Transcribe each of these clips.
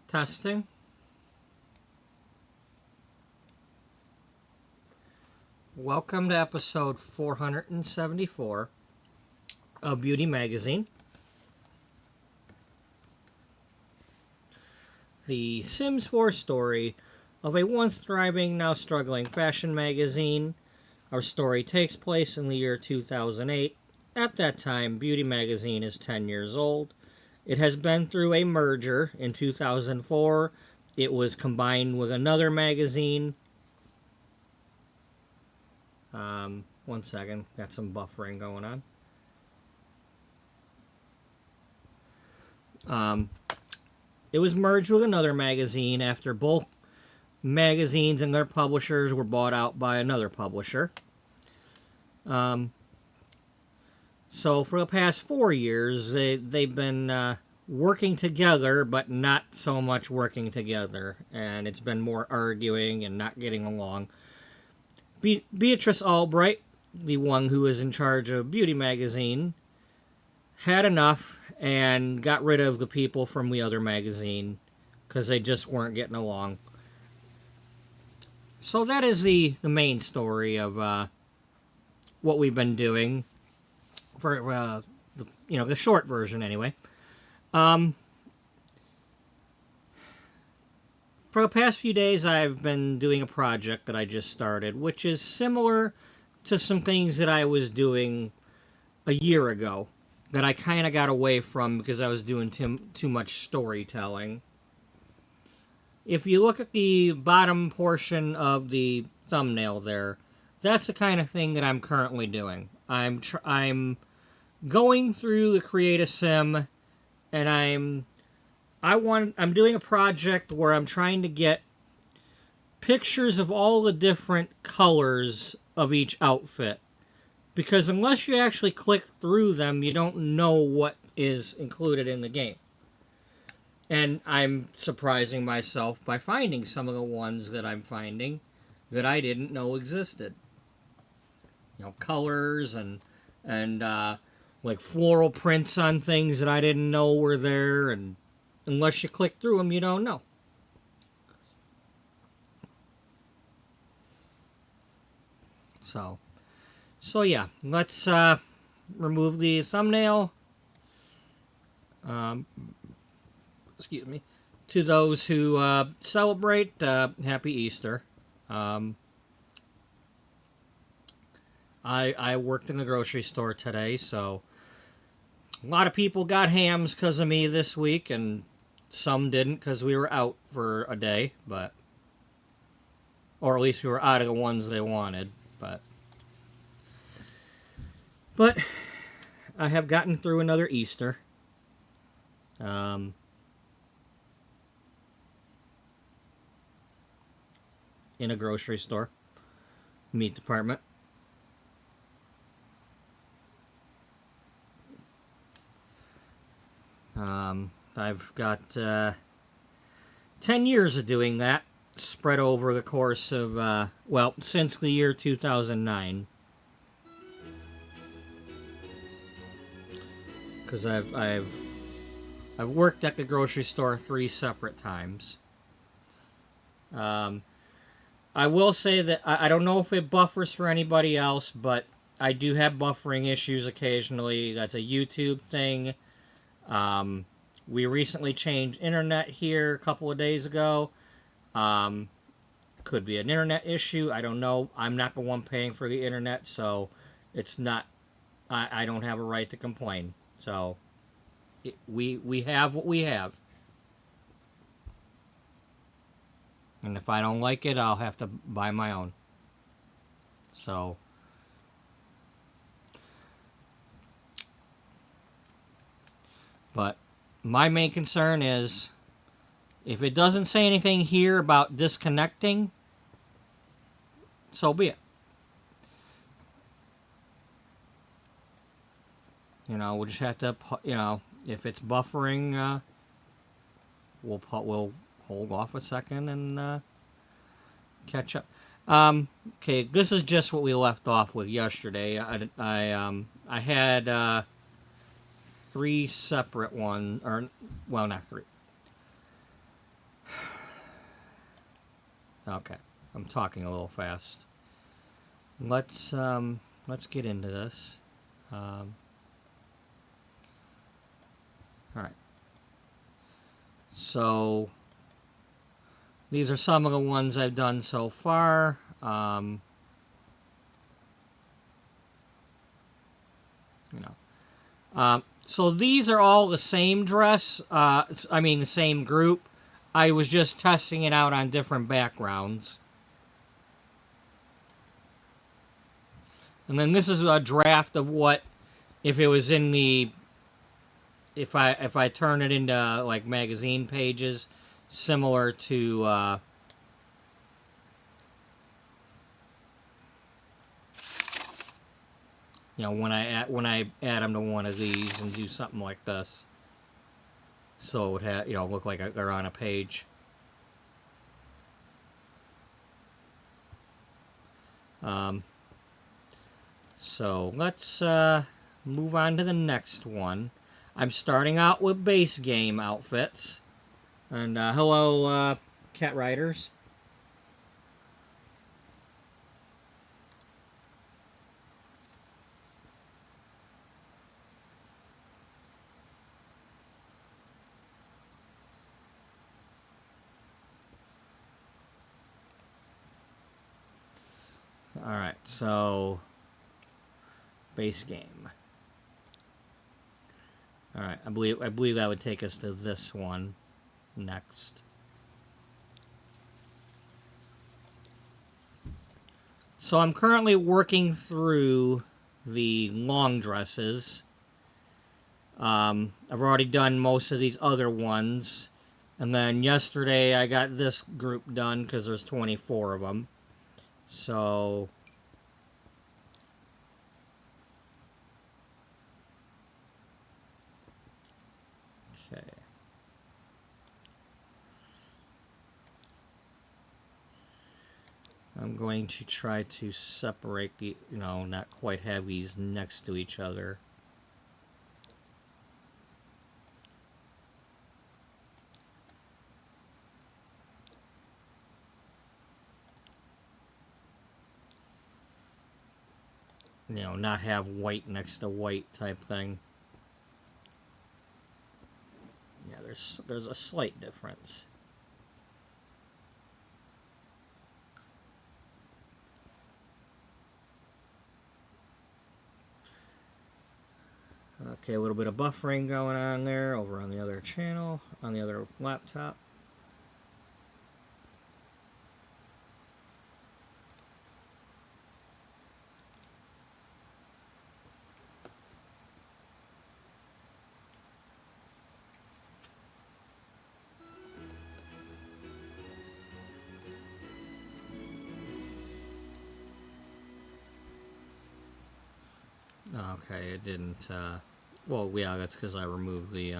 Testing. Welcome to episode 474 of Beauty Magazine. The Sims 4 story of a once thriving, now struggling fashion magazine. Our story takes place in the year 2008. At that time, Beauty Magazine is 10 years old. It has been through a merger in 2004. It was combined with another magazine. One second. Got some buffering going on. It was merged with another magazine after both magazines and their publishers were bought out by another publisher. So for the past 4 years, they've been working together, but not so much working together. And it's been more arguing and not getting along. Beatrice Ullbright, the one who is in charge of Beauty Magazine, had enough and got rid of the people from the other magazine because they just weren't getting along. So that is the main story of what we've been doing. For the short version anyway. For the past few days, I've been doing a project that I just started, which is similar to some things that I was doing a year ago that I kind of got away from because I was doing too much storytelling. If you look at the bottom portion of the thumbnail there, that's the kind of thing that I'm currently doing. I'm going through the Create a Sim, and I'm doing a project where I'm trying to get pictures of all the different colors of each outfit. Because unless you actually click through them, you don't know what is included in the game. And I'm surprising myself by finding some of the ones that I'm finding that I didn't know existed. Colors and like floral prints on things that I didn't know were there, and unless you click through them, you don't know. So yeah, let's remove the thumbnail. Excuse me. To those who celebrate, Happy Easter. I worked in the grocery store today, so a lot of people got hams because of me this week, and some didn't because we were out for a day, or at least we were out of the ones they wanted, but I have gotten through another Easter. In a grocery store, meat department. I've got 10 years of doing that, spread over the course of, since the year 2009. Because I've worked at the grocery store 3 separate times. I will say that I don't know if it buffers for anybody else, but I do have buffering issues occasionally. That's a YouTube thing. We recently changed internet here a couple of days ago. Could be an internet issue. I don't know. I'm not the one paying for the internet, so it's not. I don't have a right to complain. So we have what we have. And if I don't like it, I'll have to buy my own. So but my main concern is if it doesn't say anything here about disconnecting, so be it. We'll just have to, if it's buffering, we'll hold off a second and catch up. Okay, this is just what we left off with yesterday. I had 3 separate ones, or well, not 3. Okay, I'm talking a little fast. Let's get into this. All right. So these are some of the ones I've done so far. You know. So these are all the same dress. I mean, the same group. I was just testing it out on different backgrounds. And then this is a draft of what, if it was in the, if I turn it into like magazine pages, similar to when I add them to one of these and do something like this, so it would have look like they're on a page. So let's move on to the next one. I'm starting out with base game outfits. And hello, Cat Riders. Alright, so base game. Alright, I believe that would take us to this one next. So I'm currently working through the long dresses. I've already done most of these other ones. And then yesterday I got this group done because there's 24 of them. So okay. I'm going to try to separate the, not quite have these next to each other. Not have white next to white type thing. Yeah, there's a slight difference. Okay, a little bit of buffering going on there over on the other channel, on the other laptop. Okay, it didn't, well, yeah, that's because I removed the,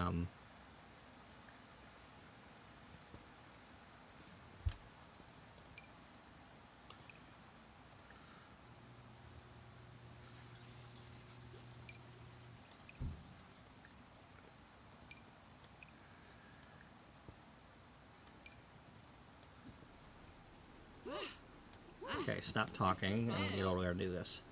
Okay, stop talking and get over there and do this.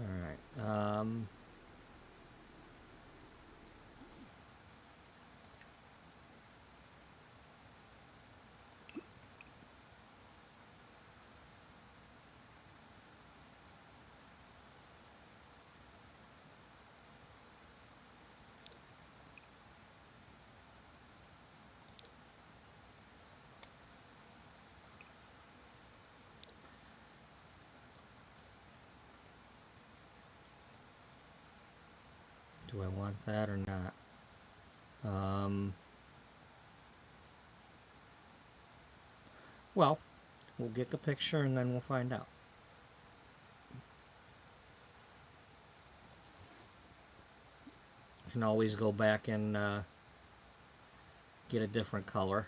Alright, do I want that or not? Well, we'll get the picture and then we'll find out. You can always go back and get a different color.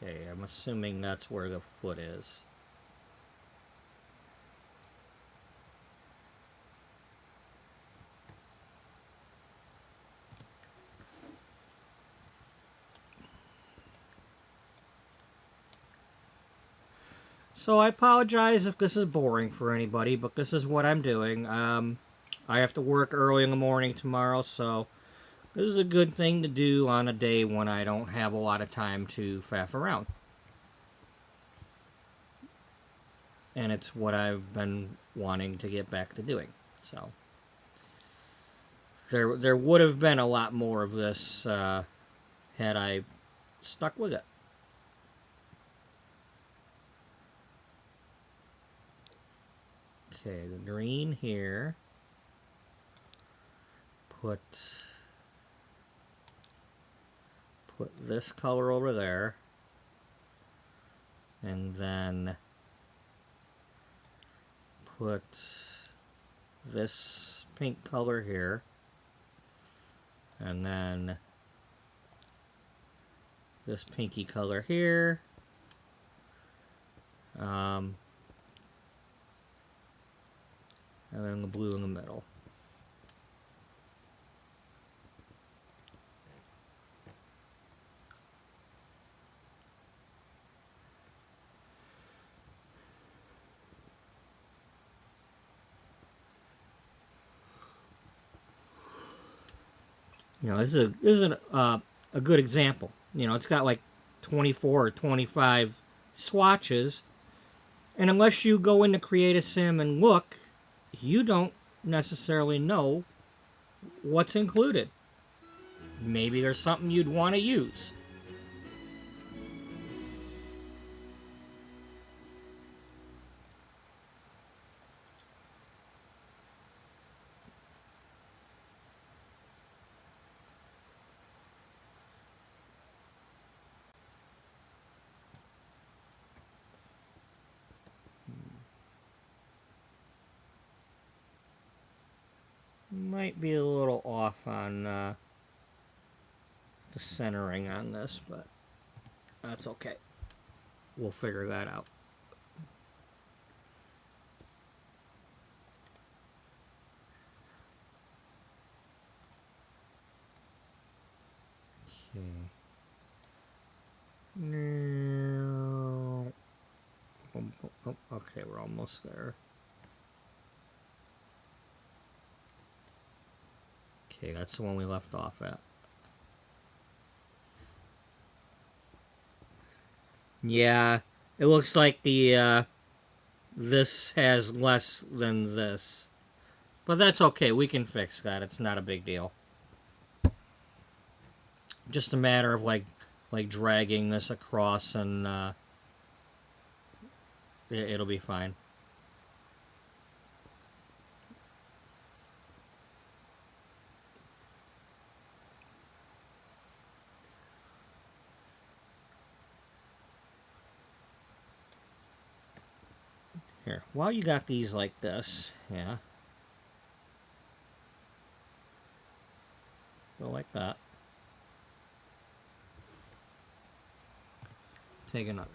Okay, I'm assuming that's where the foot is. So I apologize if this is boring for anybody, but this is what I'm doing. I have to work early in the morning tomorrow, so this is a good thing to do on a day when I don't have a lot of time to faff around. And it's what I've been wanting to get back to doing. So there would have been a lot more of this had I stuck with it. Okay, the green here. Put this color over there. And then put this pink color here. And then this pinky color here. And then the blue in the middle. You know, this is a good example. You know, it's got like 24 or 25 swatches, and unless you go into Create a Sim and look, you don't necessarily know what's included. Maybe there's something you'd want to use. Might be a little off on the centering on this, but that's okay. We'll figure that out. Okay. No. Okay, we're almost there. Okay, that's the one we left off at. Yeah, it looks like the this has less than this. But that's okay, we can fix that. It's not a big deal. Just a matter of like dragging this across and it'll be fine. Here, while you got these like this, yeah. Go like that. Take another.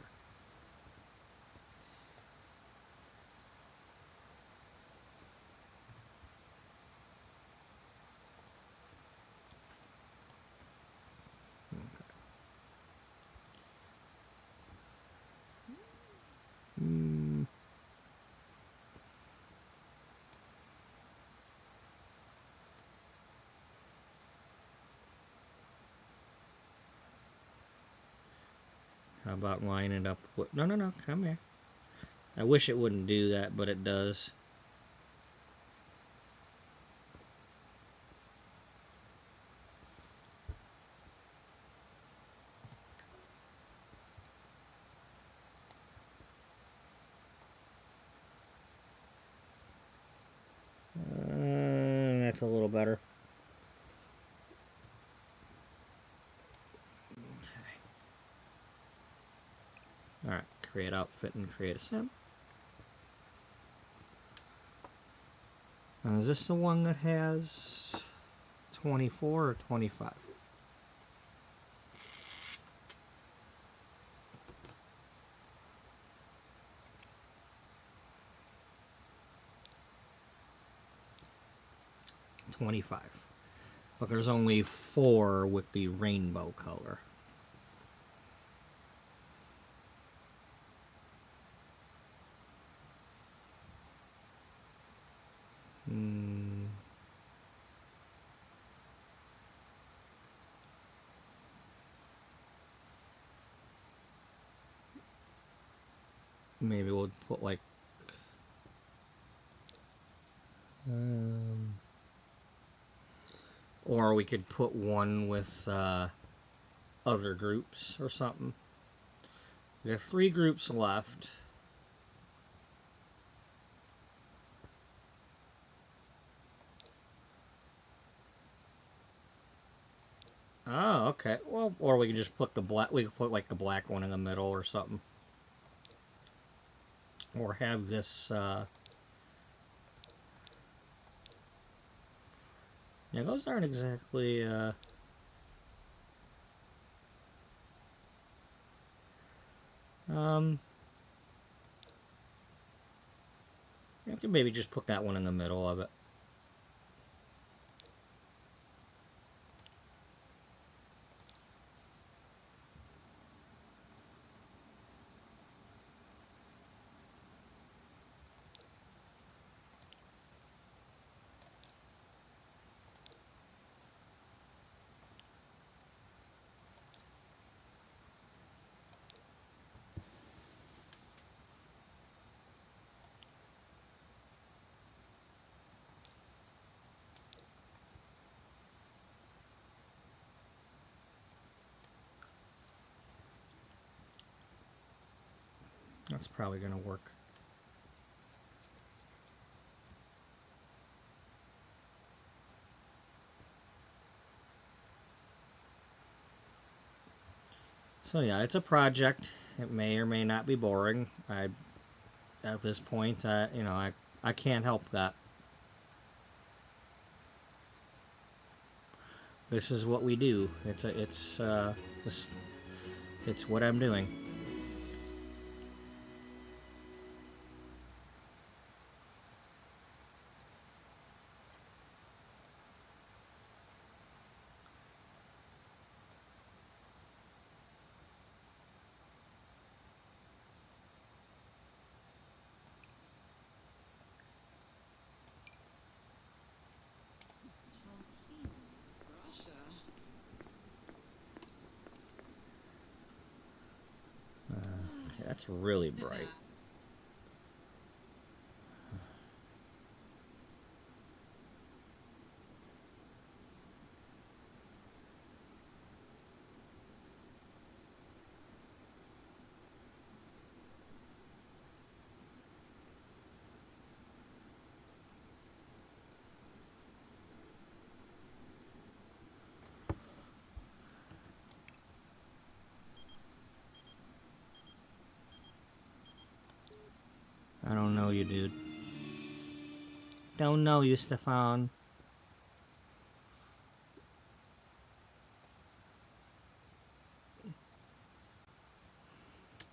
Okay. How about lining it up with... No, come here. I wish it wouldn't do that, but it does. That's a little better. Alright, create outfit and create a sim. And is this the one that has 24 or 25? 25. But there's only 4 with the rainbow color. Maybe we'll put like or we could put one with other groups or something. There are 3 groups left. Oh, okay. Well, or we could just put the black. We could put like the black one in the middle or something, or have this. Yeah, those aren't exactly. You can maybe just put that one in the middle of it. That's probably going to work. So yeah, it's a project. It may or may not be boring. At this point, I can't help that. This is what we do. It's what I'm doing. Okay, that's really bright. I don't know you, dude. Don't know you, Stefan.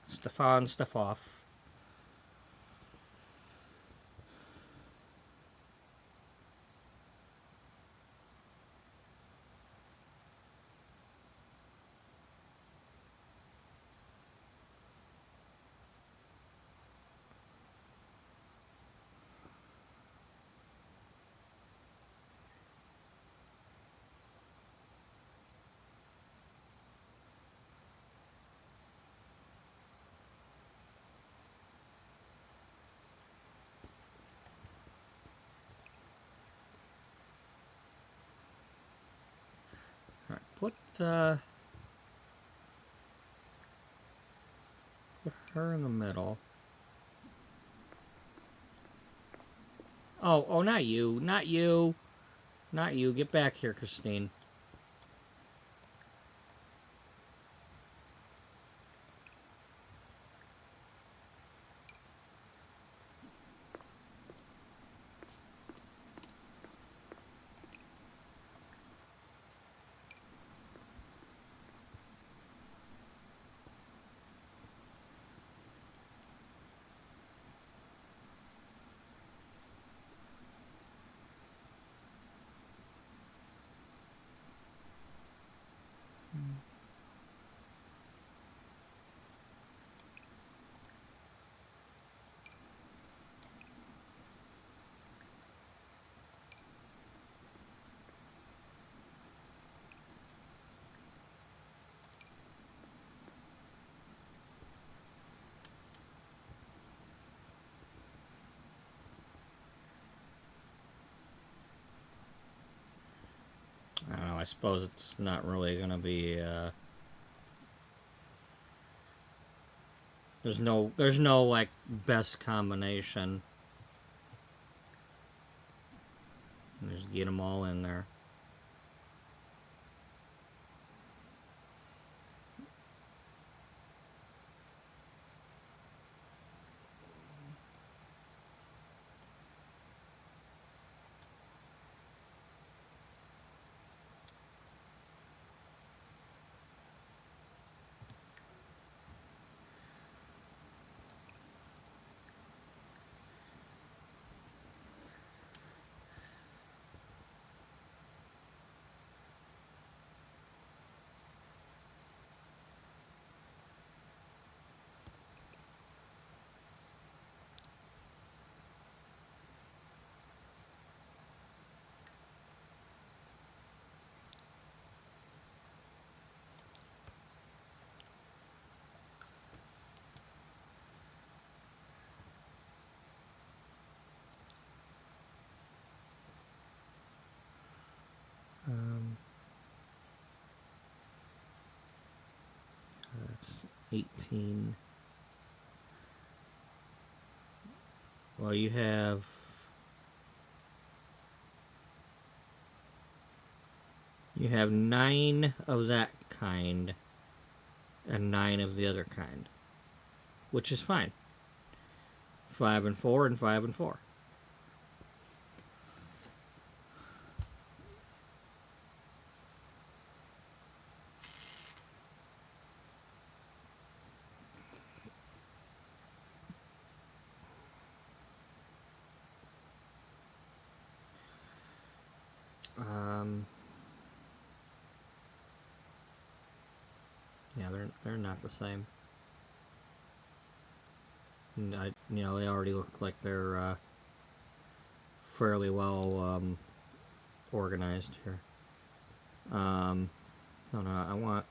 Stefan Stefoff. Alright, put her in the middle. Oh, not you. Not you. Not you. Get back here, Christine. suppose it's not really gonna be. There's no like best combination. Just get them all in there. That's 18. Well, you have You have 9 of that kind and 9 of the other kind, which is fine. 5 and 4 and 5 and 4. Yeah, they're not the same. And they already look like they're fairly well organized here. No, I want.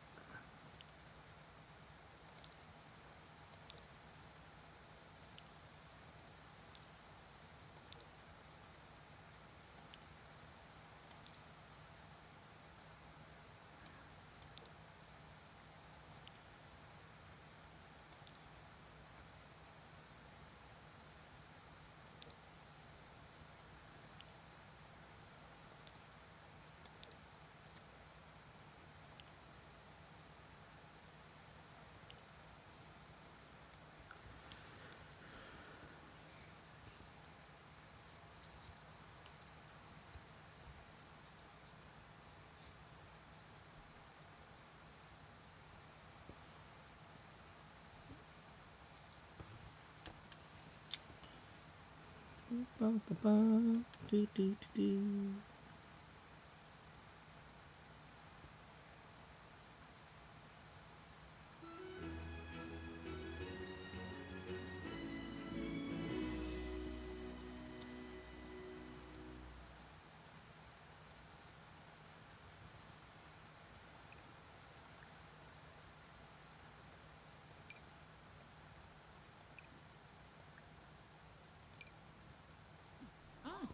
Oh,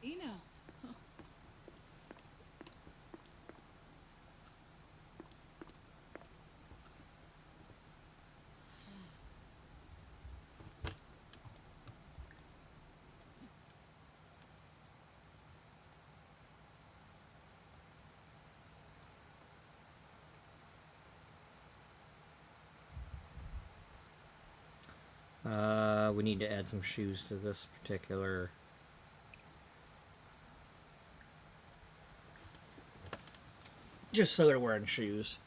Eno. We need to add some shoes to this particular. Just so they're wearing shoes,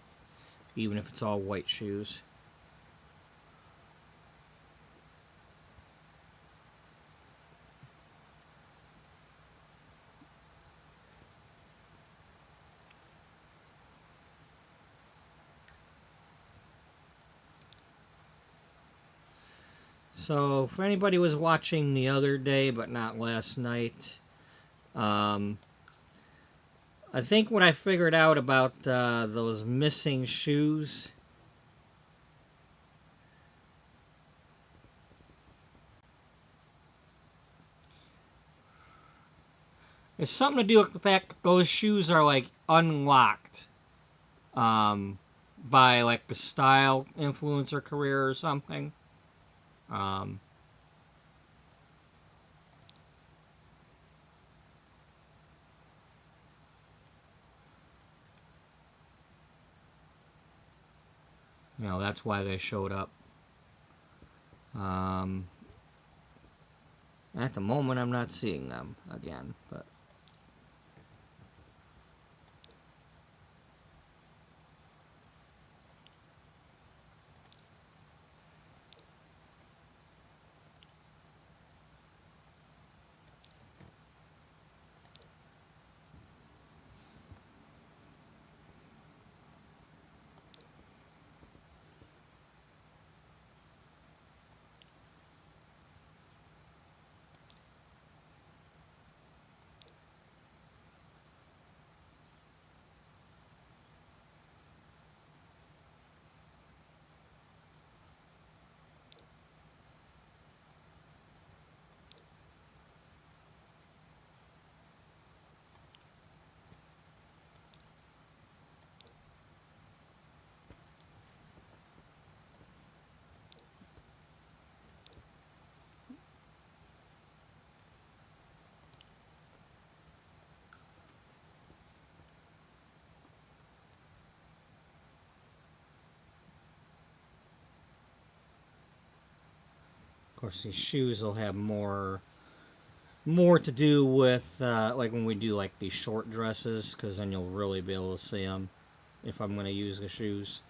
even if it's all white shoes. So, for anybody who was watching the other day but not last night, I think what I figured out about those missing shoes. It's something to do with the fact that those shoes are like unlocked by like the style influencer career or something. Um, that's why they showed up. Um, at the moment, I'm not seeing them again, but of course these shoes will have more to do with like when we do like these short dresses, because then you'll really be able to see them if I'm going to use the shoes.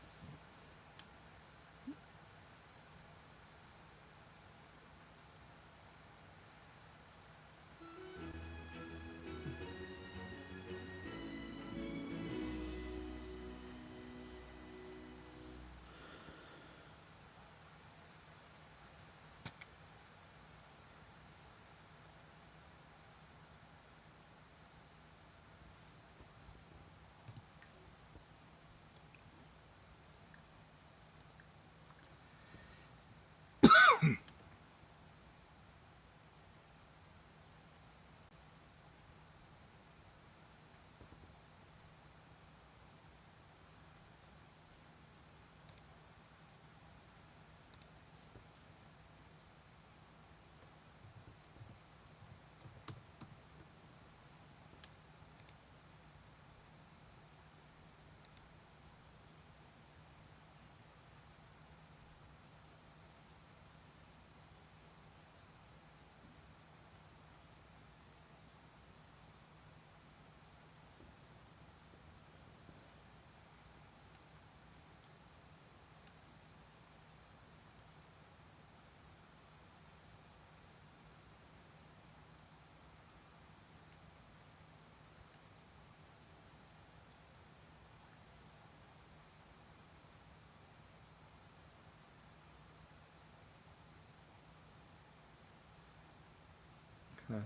Okay.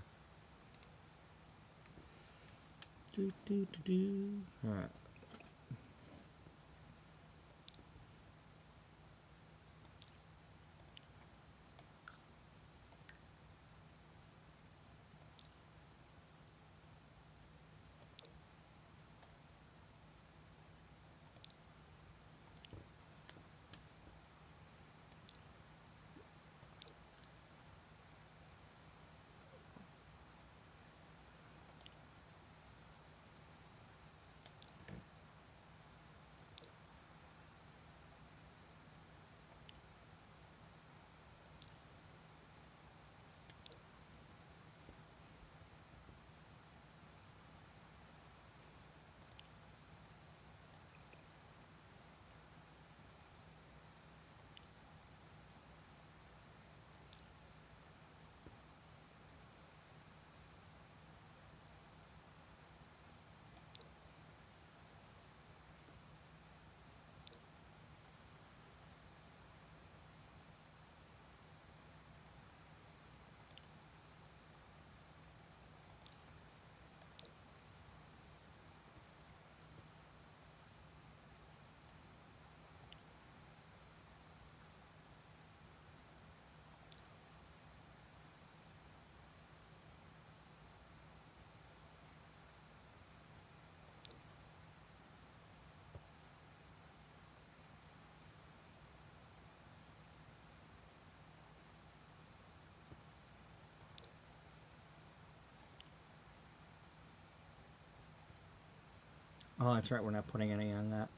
All right. Oh, that's right. We're not putting any on that.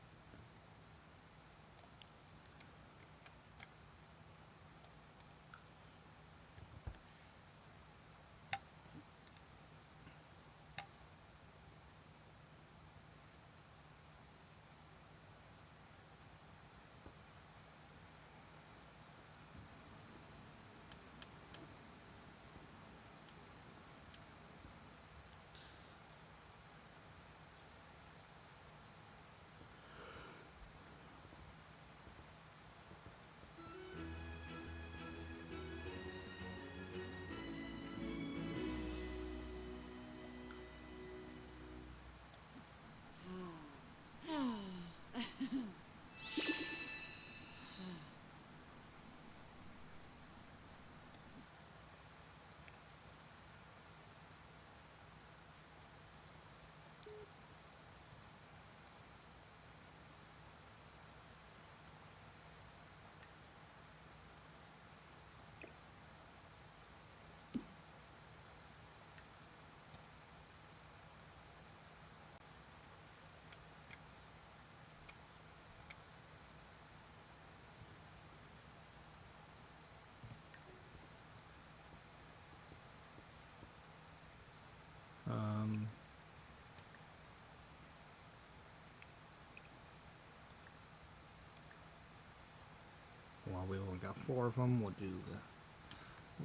Well, we only got 4 of them. We'll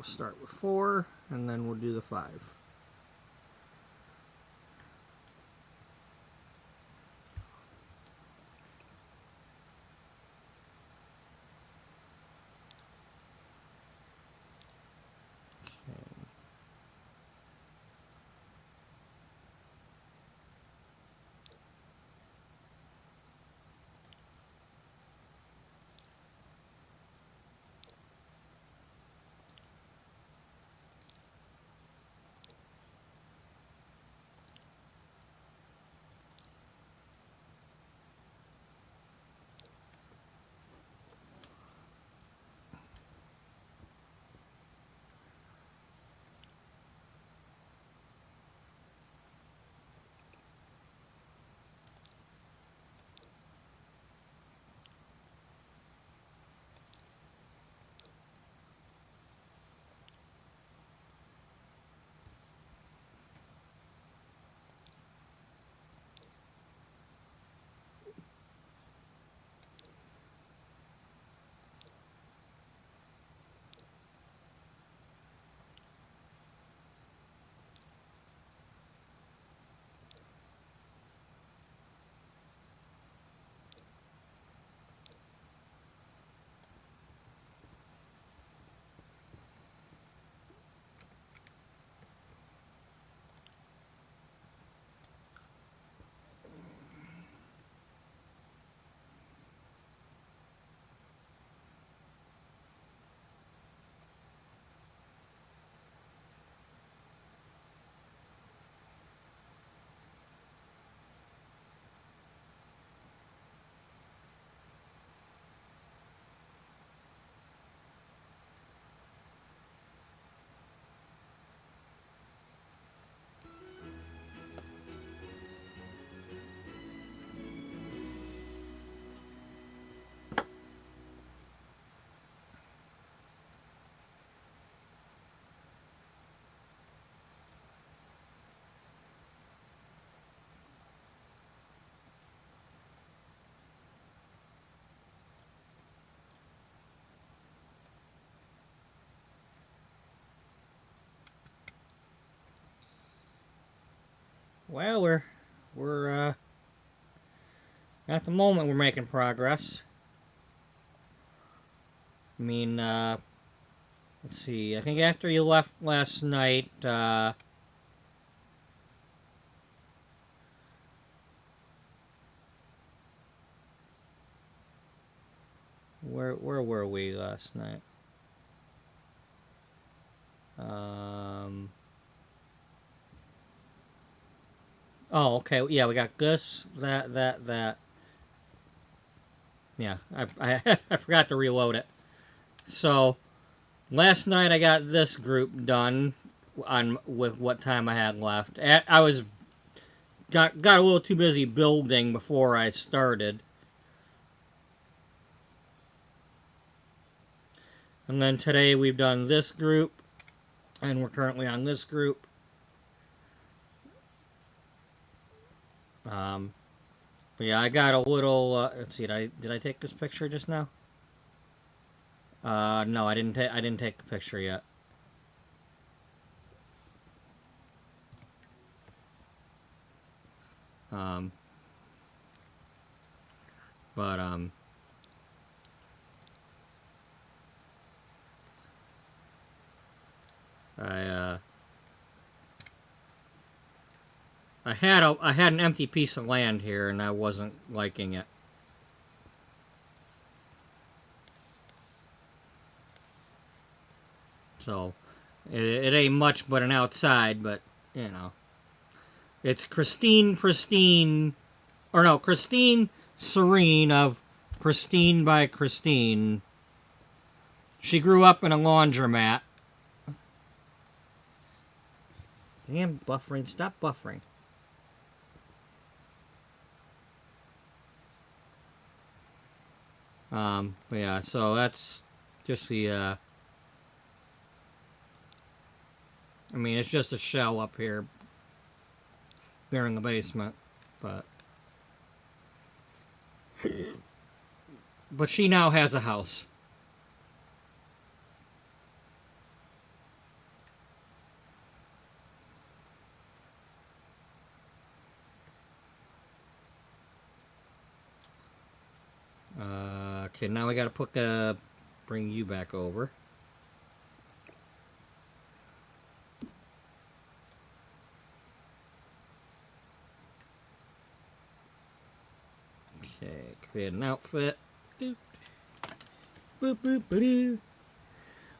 start with 4, and then we'll do the 5. Well, we're at the moment we're making progress. I mean, let's see. I think after you left last night, where were we last night? Oh, okay. Yeah, we got this, that. Yeah, I forgot to reload it. So last night I got this group done on with what time I had left. I was got a little too busy building before I started. And then today we've done this group, and we're currently on this group. But yeah, I got a little. Let's see. Did I take this picture just now? No, I didn't. I didn't take the picture yet. Um, but I had an empty piece of land here, and I wasn't liking it. So it ain't much but an outside, but you know, it's Christine Serene of Christine by Christine. She grew up in a laundromat. Damn buffering! Stop buffering. But yeah, so that's just the, I mean, it's just a shell up here there in the basement, but she now has a house. Okay, now we gotta bring you back over. Okay, create an outfit. Boop, boop, boop, boop.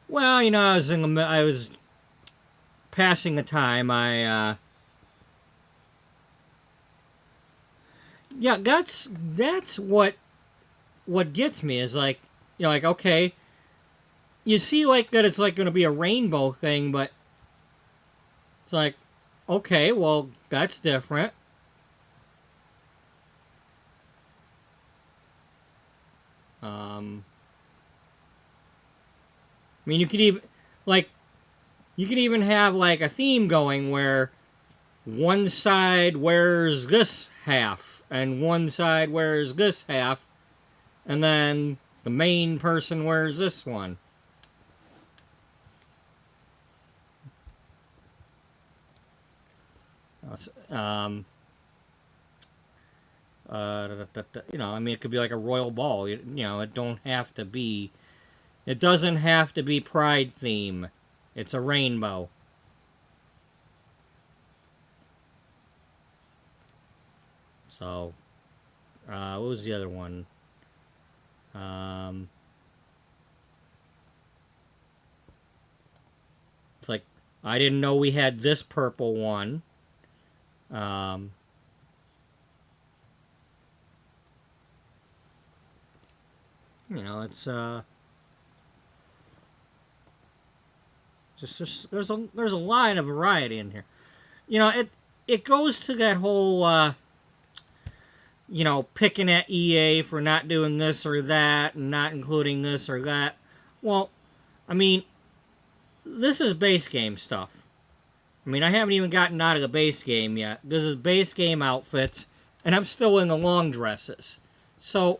Well, you know, I was passing the time. Yeah, that's what gets me is like, you know, like, okay, you see like that it's like going to be a rainbow thing, but it's like, okay, well, that's different. I mean, you could even have like a theme going where one side wears this half and one side wears this half, and then the main person wears this one. You know, I mean, it could be like a royal ball. You know, it doesn't have to be Pride theme. It's a rainbow. So, what was the other one? It's like, I didn't know we had this purple one. You know, it's just there's a lot of variety in here. You know, it goes to that whole you know, picking at EA for not doing this or that and not including this or that. Well, I mean, this is base game stuff. I mean, I haven't even gotten out of the base game yet. This is base game outfits, and I'm still in the long dresses. So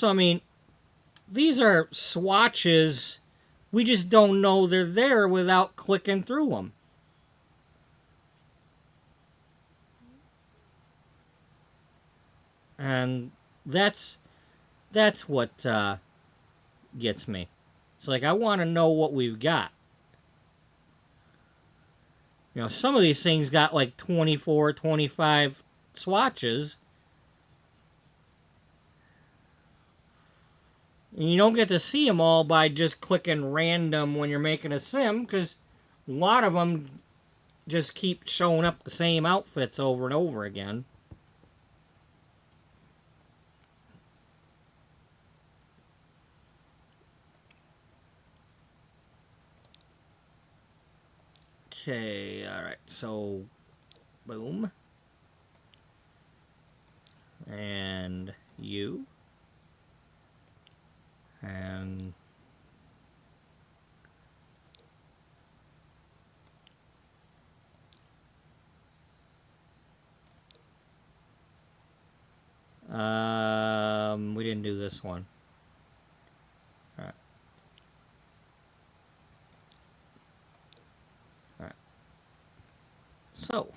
I mean, these are swatches. We just don't know they're there without clicking through them. And that's what gets me. It's like, I want to know what we've got. You know, some of these things got like 24, 25 swatches. And you don't get to see them all by just clicking random when you're making a sim, because a lot of them just keep showing up the same outfits over and over again. Okay, alright, so boom. And you. And we didn't do this one. Alright. Alright. So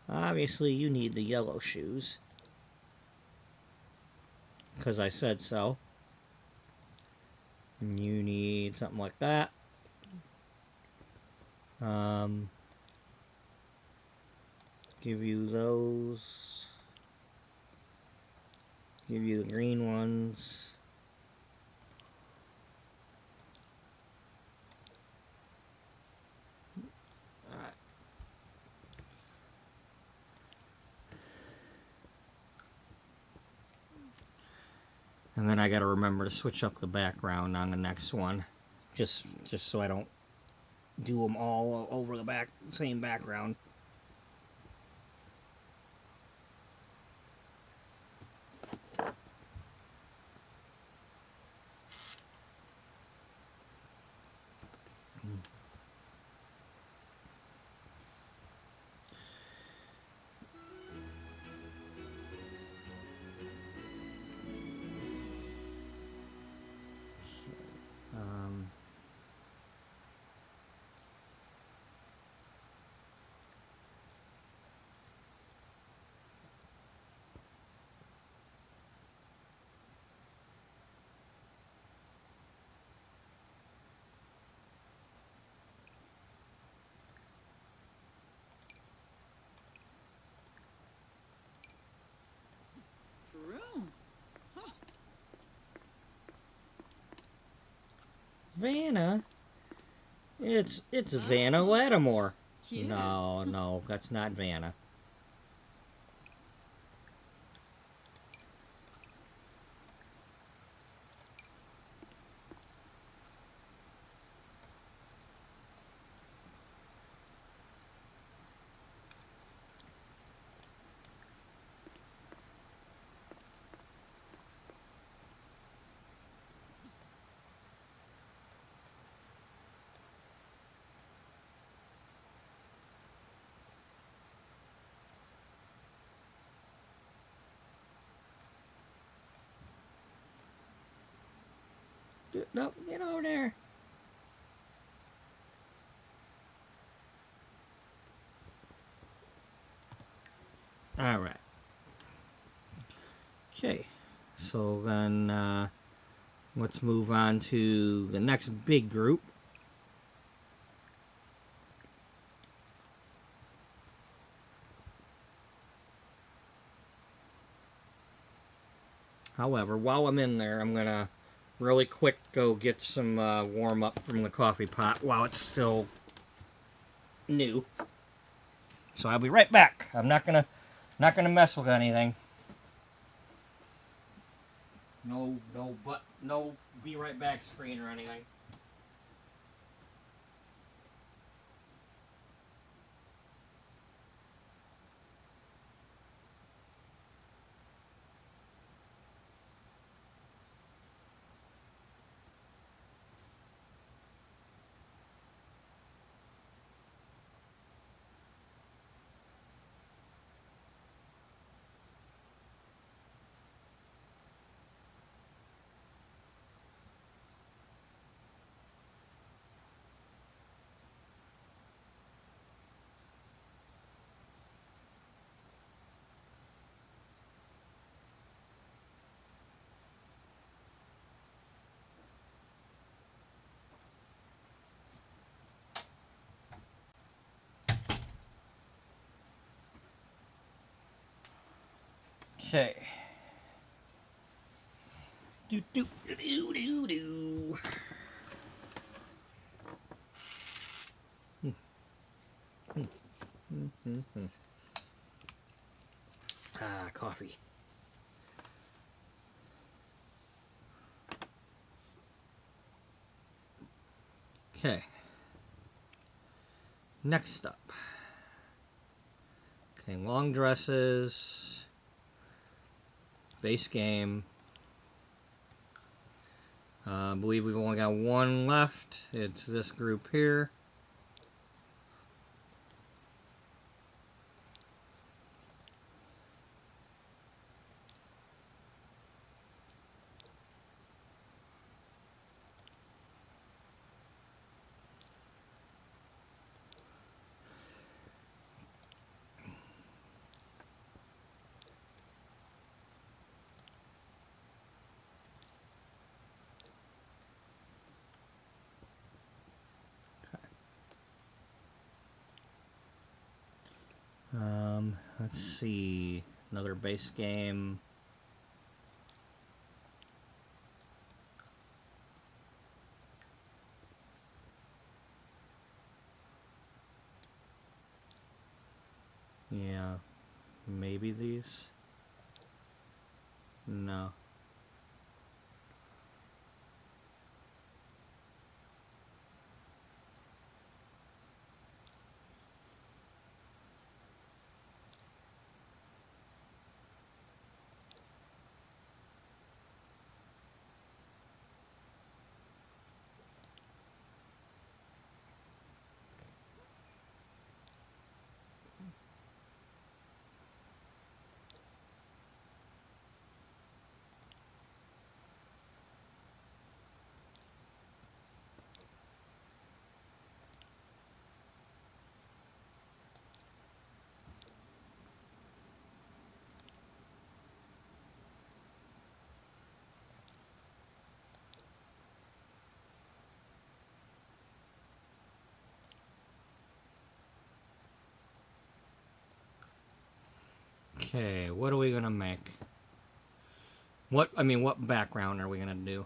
obviously you need the yellow shoes. Because I said so. And you need something like that. Give you those. Give you the green ones. Alright. And then I gotta remember to switch up the background on the next one. Just so I don't do them all over the same background. Room. Huh. Vanna? It's Vanna Lattimore. Cute. No, that's not Vanna. No, get over there. Alright. Okay. So then let's move on to the next big group. However, while I'm in there, I'm going to really quick go get some warm up from the coffee pot while it's still new. So I'll be right back. I'm not gonna mess with anything. No be right back screen or anything. Okay. Do do do do do. Ah, coffee. Okay. Next up. Okay, long dresses. Base game. I believe we've only got one left. It's this group here. Let's see. Another base game. Yeah. Maybe these? No. Okay, what are we gonna make? What background are we gonna do?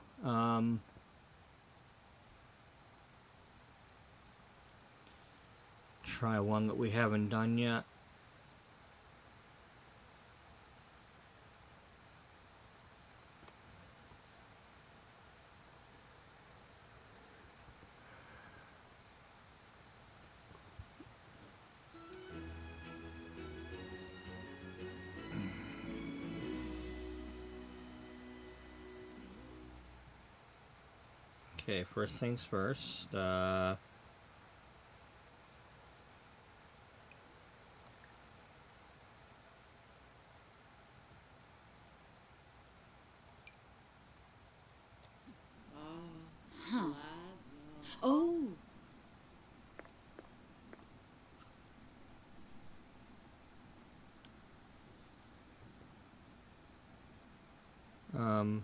Try one that we haven't done yet. Okay, first things first. Huh. Oh. Um,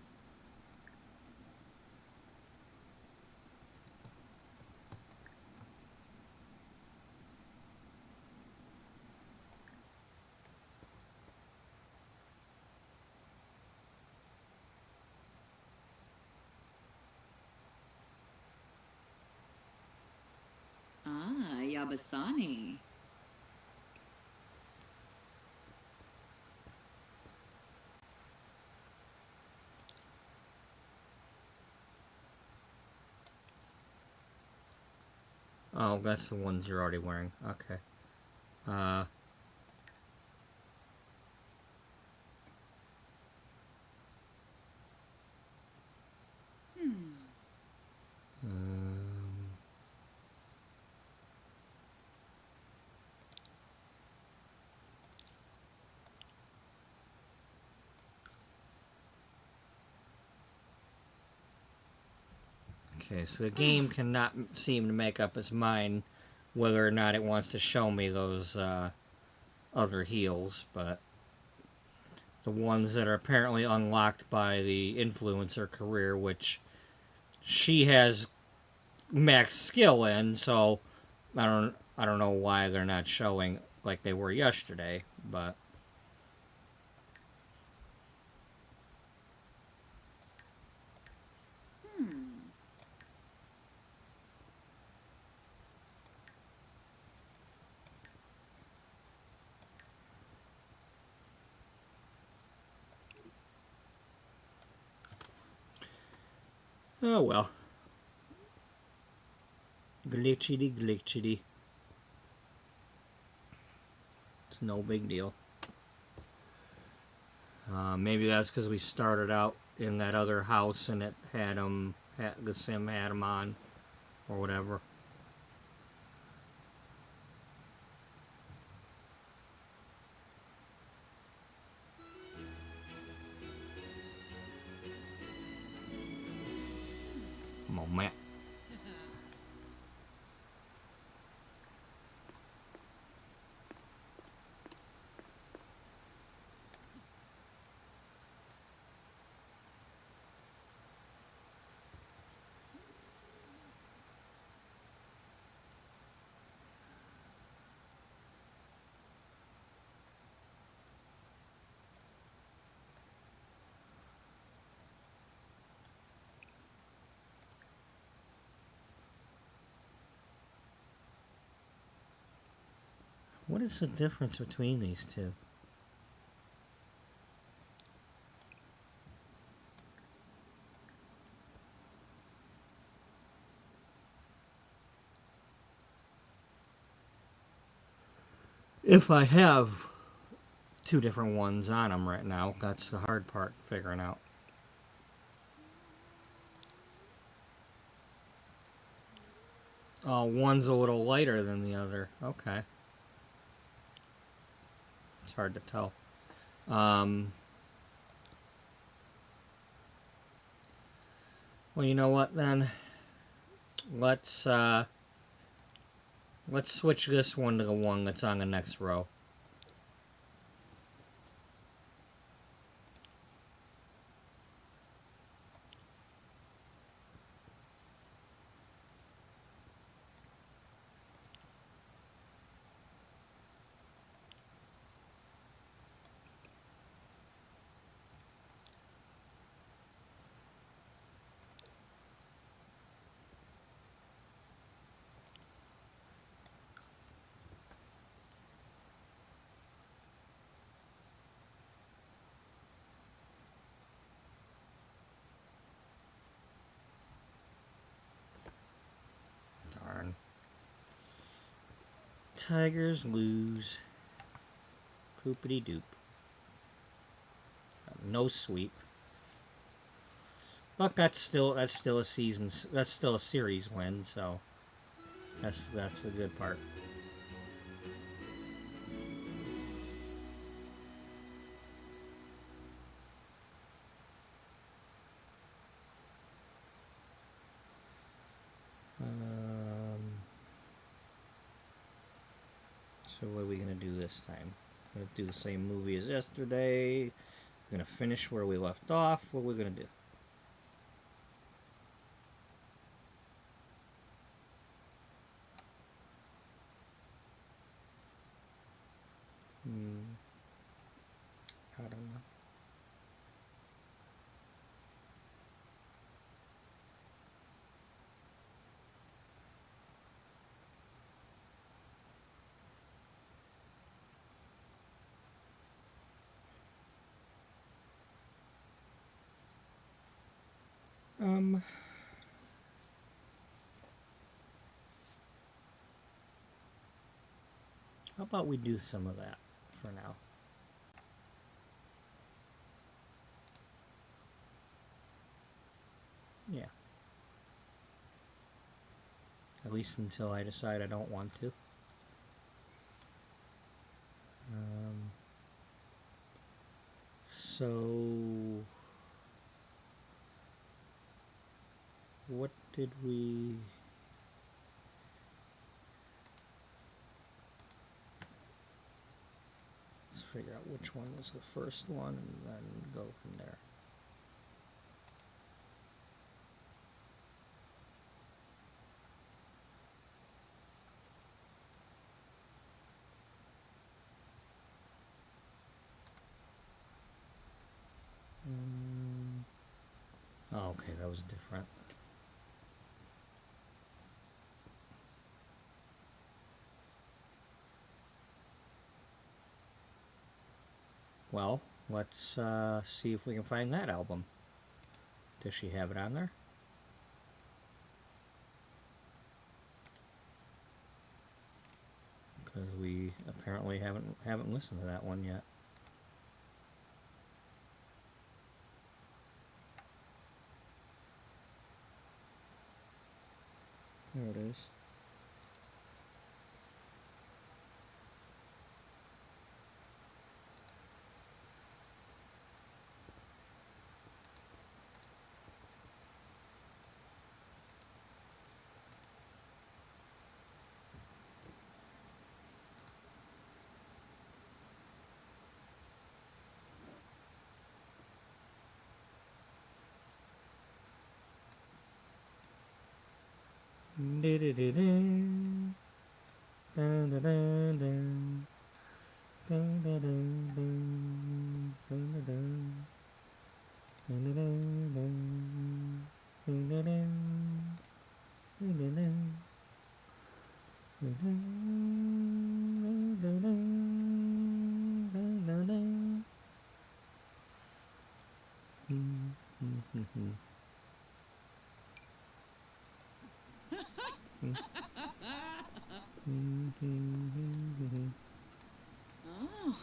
Ah, Yabasani. oh, that's the ones you're already wearing. Okay. Uh, um, okay, so the game cannot seem to make up its mind whether or not it wants to show me those other heals, but the ones that are apparently unlocked by the influencer career, which she has max skill in, so I don't know why they're not showing like they were yesterday, but oh well. Glitchity glitchity. It's no big deal. Maybe that's because we started out in that other house and it had the sim had them on, or whatever. Moment. What is the difference between these two? If I have two different ones on them right now, that's the hard part, figuring out. Oh, one's a little lighter than the other. Okay. It's hard to tell. Well, you know what then? Let's switch this one to the one that's on the next row. Darn. Tigers lose. Poopity doop. No sweep. But that's still a season. That's still a series win. So that's the good part. So what are we gonna do this time? We're gonna do the same movie as yesterday. We're gonna finish where we left off. What are we gonna do? I don't know. How about we do some of that for now? Yeah. At least until I decide I don't want to. So what did we... Let's figure out which one was the first one and then go from there. Oh, okay, that was different. Well, let's see if we can find that album. Does she have it on there? because we apparently haven't listened to that one yet. There it is.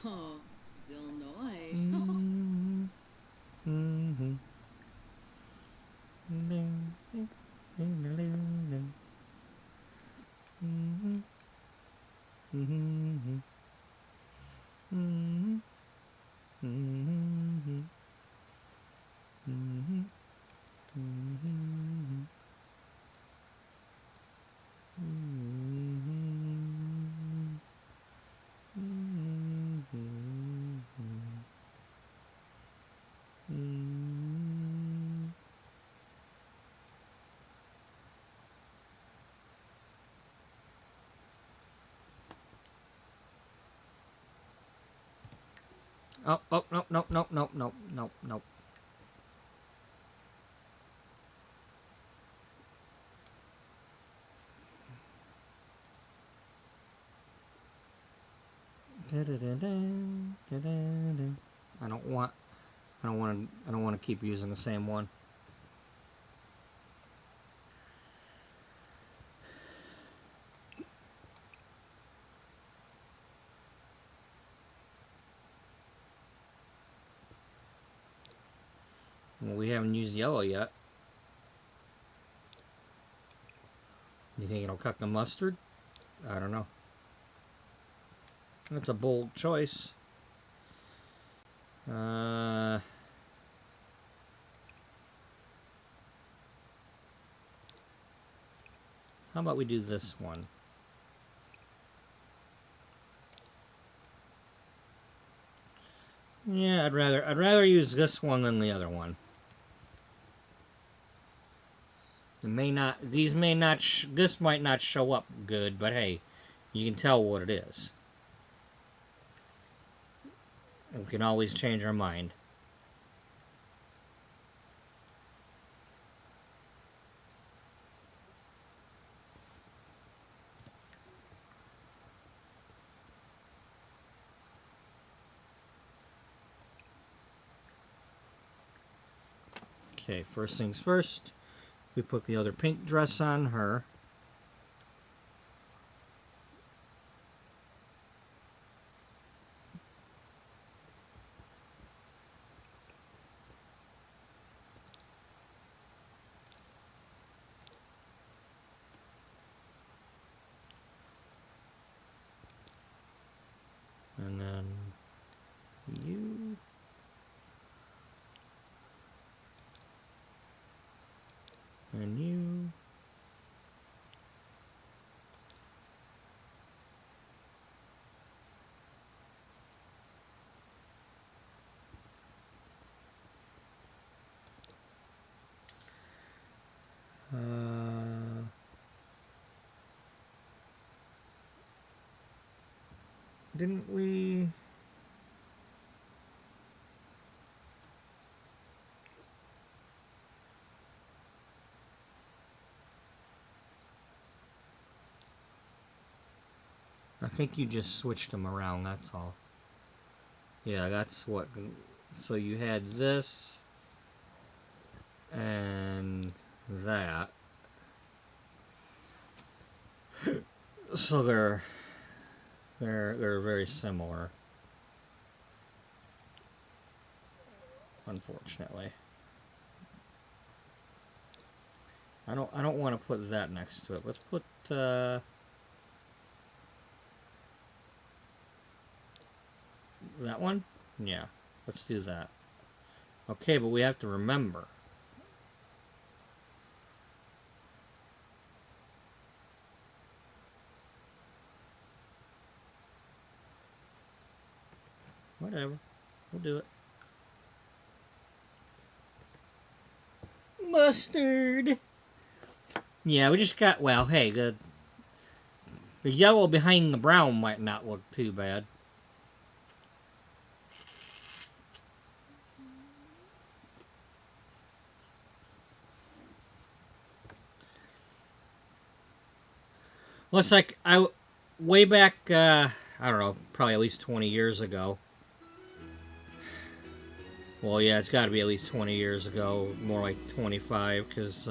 Oh, Zillinois. Oh, nope, nope, nope, nope, nope, nope, nope. I don't want to keep using the same one. Well, we haven't used yellow yet. You think it'll cut the mustard? I don't know. That's a bold choice. How about we do this one? Yeah, I'd rather use this one than the other one. This might not show up good, but hey, you can tell what it is. We can always change our mind. Okay, first things first, we put the other pink dress on her. And then you. And you. Didn't we? I think you just switched them around, that's all. Yeah, that's what. So you had this and that. So they're They're very similar, unfortunately. I don't want to put that next to it. Let's put that one. Yeah, let's do that. Okay, but we have to remember. Whatever, we'll do it. Mustard. Yeah, we just got. Well, hey, the yellow behind the brown might not look too bad. Looks like way back, I don't know, probably at least 20 years ago. Well, yeah, it's got to be at least 20 years ago, more like 25, because,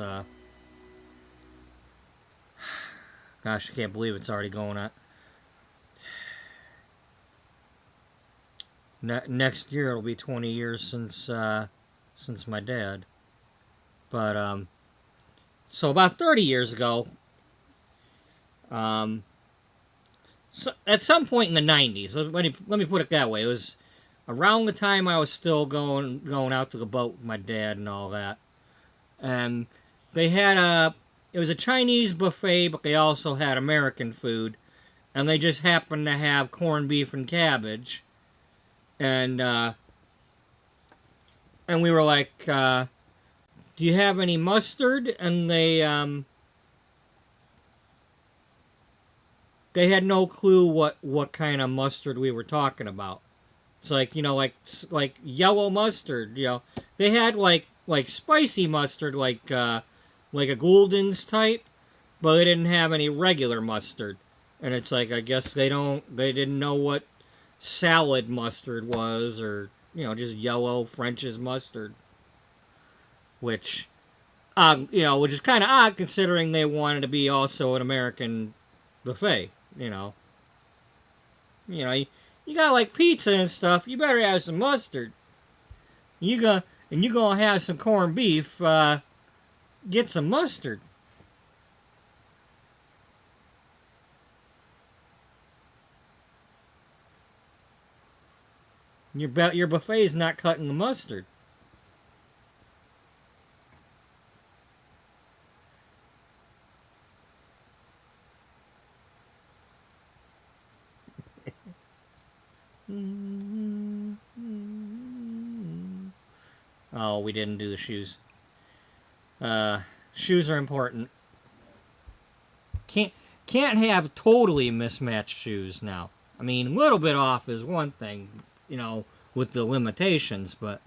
gosh, I can't believe it's already going on. Next year it'll be 20 years since my dad. But, so about 30 years ago, so at some point in the 90s, let me put it that way, it was around the time I was still going out to the boat with my dad and all that. And they had it was a Chinese buffet, but they also had American food. And they just happened to have corned beef and cabbage. And we were like, do you have any mustard? And they had no clue what kind of mustard we were talking about. It's like, like yellow mustard, They had like spicy mustard, like a Gulden's type, but they didn't have any regular mustard. And it's like, I guess they didn't know what salad mustard was, or just yellow French's mustard, which which is kind of odd considering they wanted to be also an American buffet. You got like pizza and stuff. You better have some mustard. You gonna have some corned beef. Get some mustard. Your buffet's not cutting the mustard. Oh, we didn't do the shoes. Shoes are important. Can't have totally mismatched shoes now. I mean, a little bit off is one thing, with the limitations, but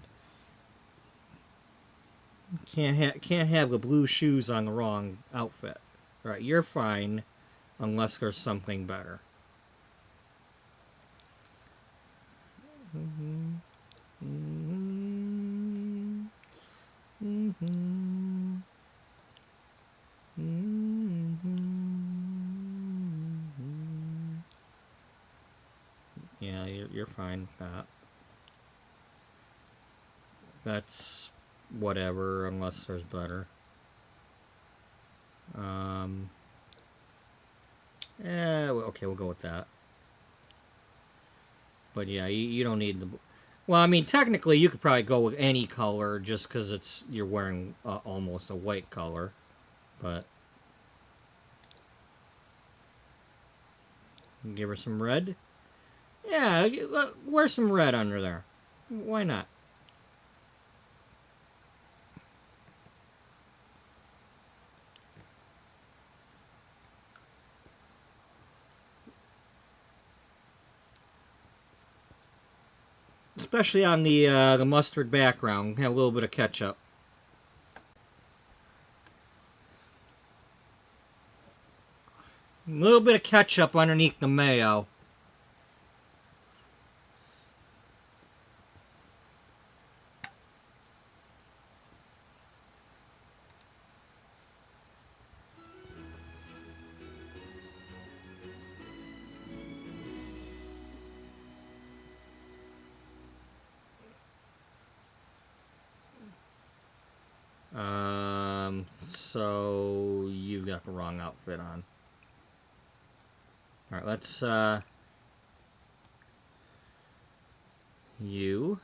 can't have the blue shoes on the wrong outfit. All right, you're fine, unless there's something better. Yeah, you're fine with that. That's whatever, unless there's better. Yeah, okay, we'll go with that. But yeah, you don't need the. Well, I mean, technically, you could probably go with any color just because you're wearing almost a white color, but give her some red. Yeah, wear some red under there. Why not? Especially on the mustard background, have a little bit of ketchup. A little bit of ketchup underneath the mayo. so you've got the wrong outfit on. Alright, let's, you.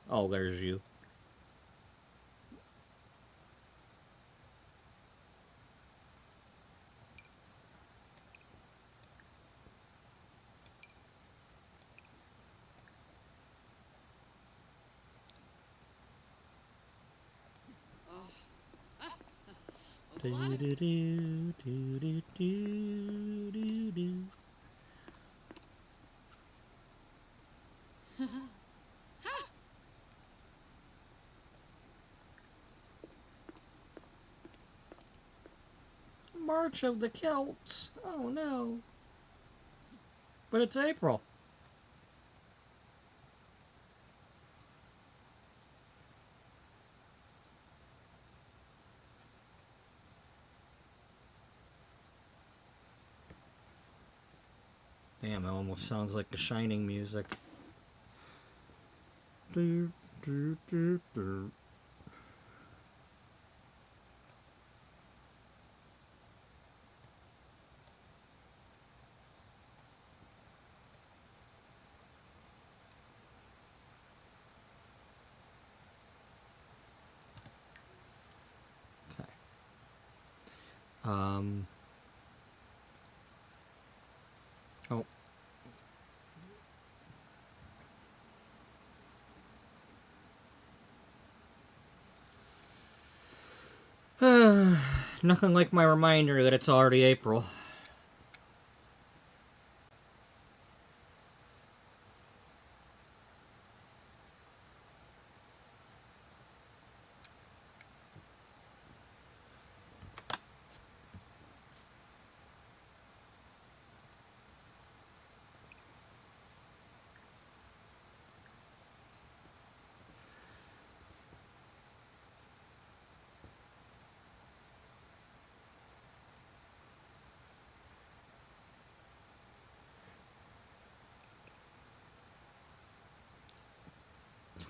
Oh, there's you. Do do do do do do do do. March of the Celts. Oh no. But it's April. Damn, it almost sounds like the Shining music. Do, do, do, do. Okay. Oh. Nothing like my reminder that it's already April.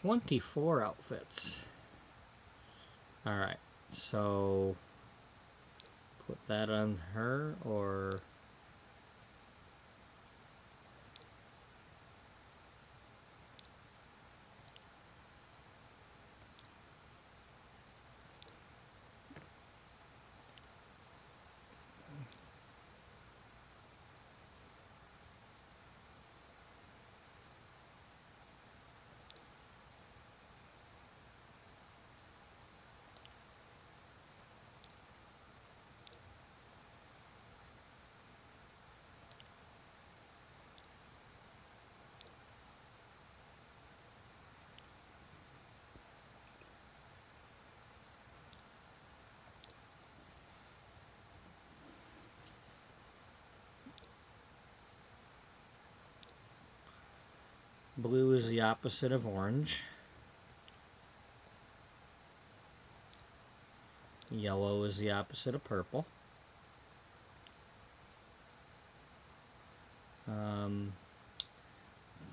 $24 outfits. Alright, so put that on her, or blue is the opposite of orange. Yellow is the opposite of purple.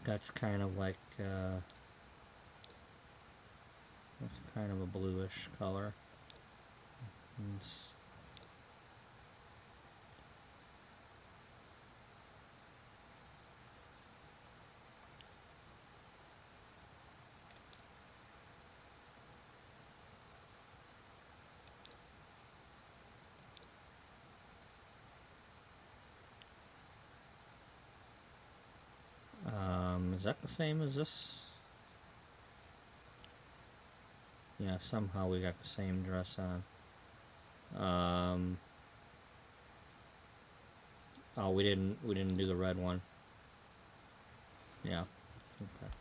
That's kind of like, that's kind of a bluish color. Is that the same as this? Yeah, somehow we got the same dress on. Oh, we didn't do the red one. Yeah. Okay.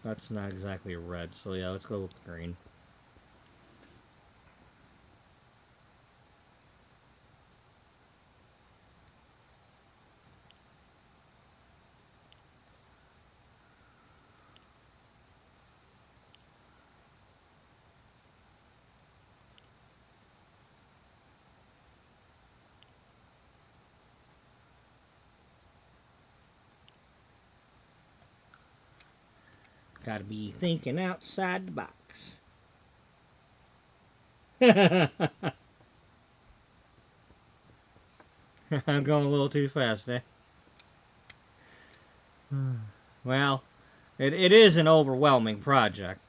That's not exactly red, so yeah, let's go with green. Gotta be thinking outside the box. I'm going a little too fast, eh? Well, it is an overwhelming project.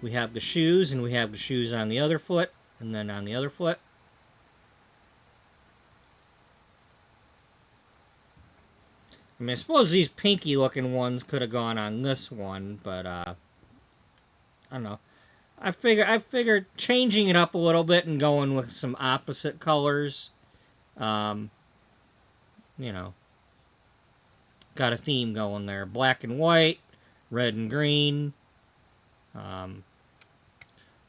We have the shoes, and we have the shoes on the other foot, and then on the other foot. I mean, I suppose these pinky looking ones could have gone on this one, but I don't know. I figured changing it up a little bit and going with some opposite colors, um, you know, got a theme going there. Black and white, red and green.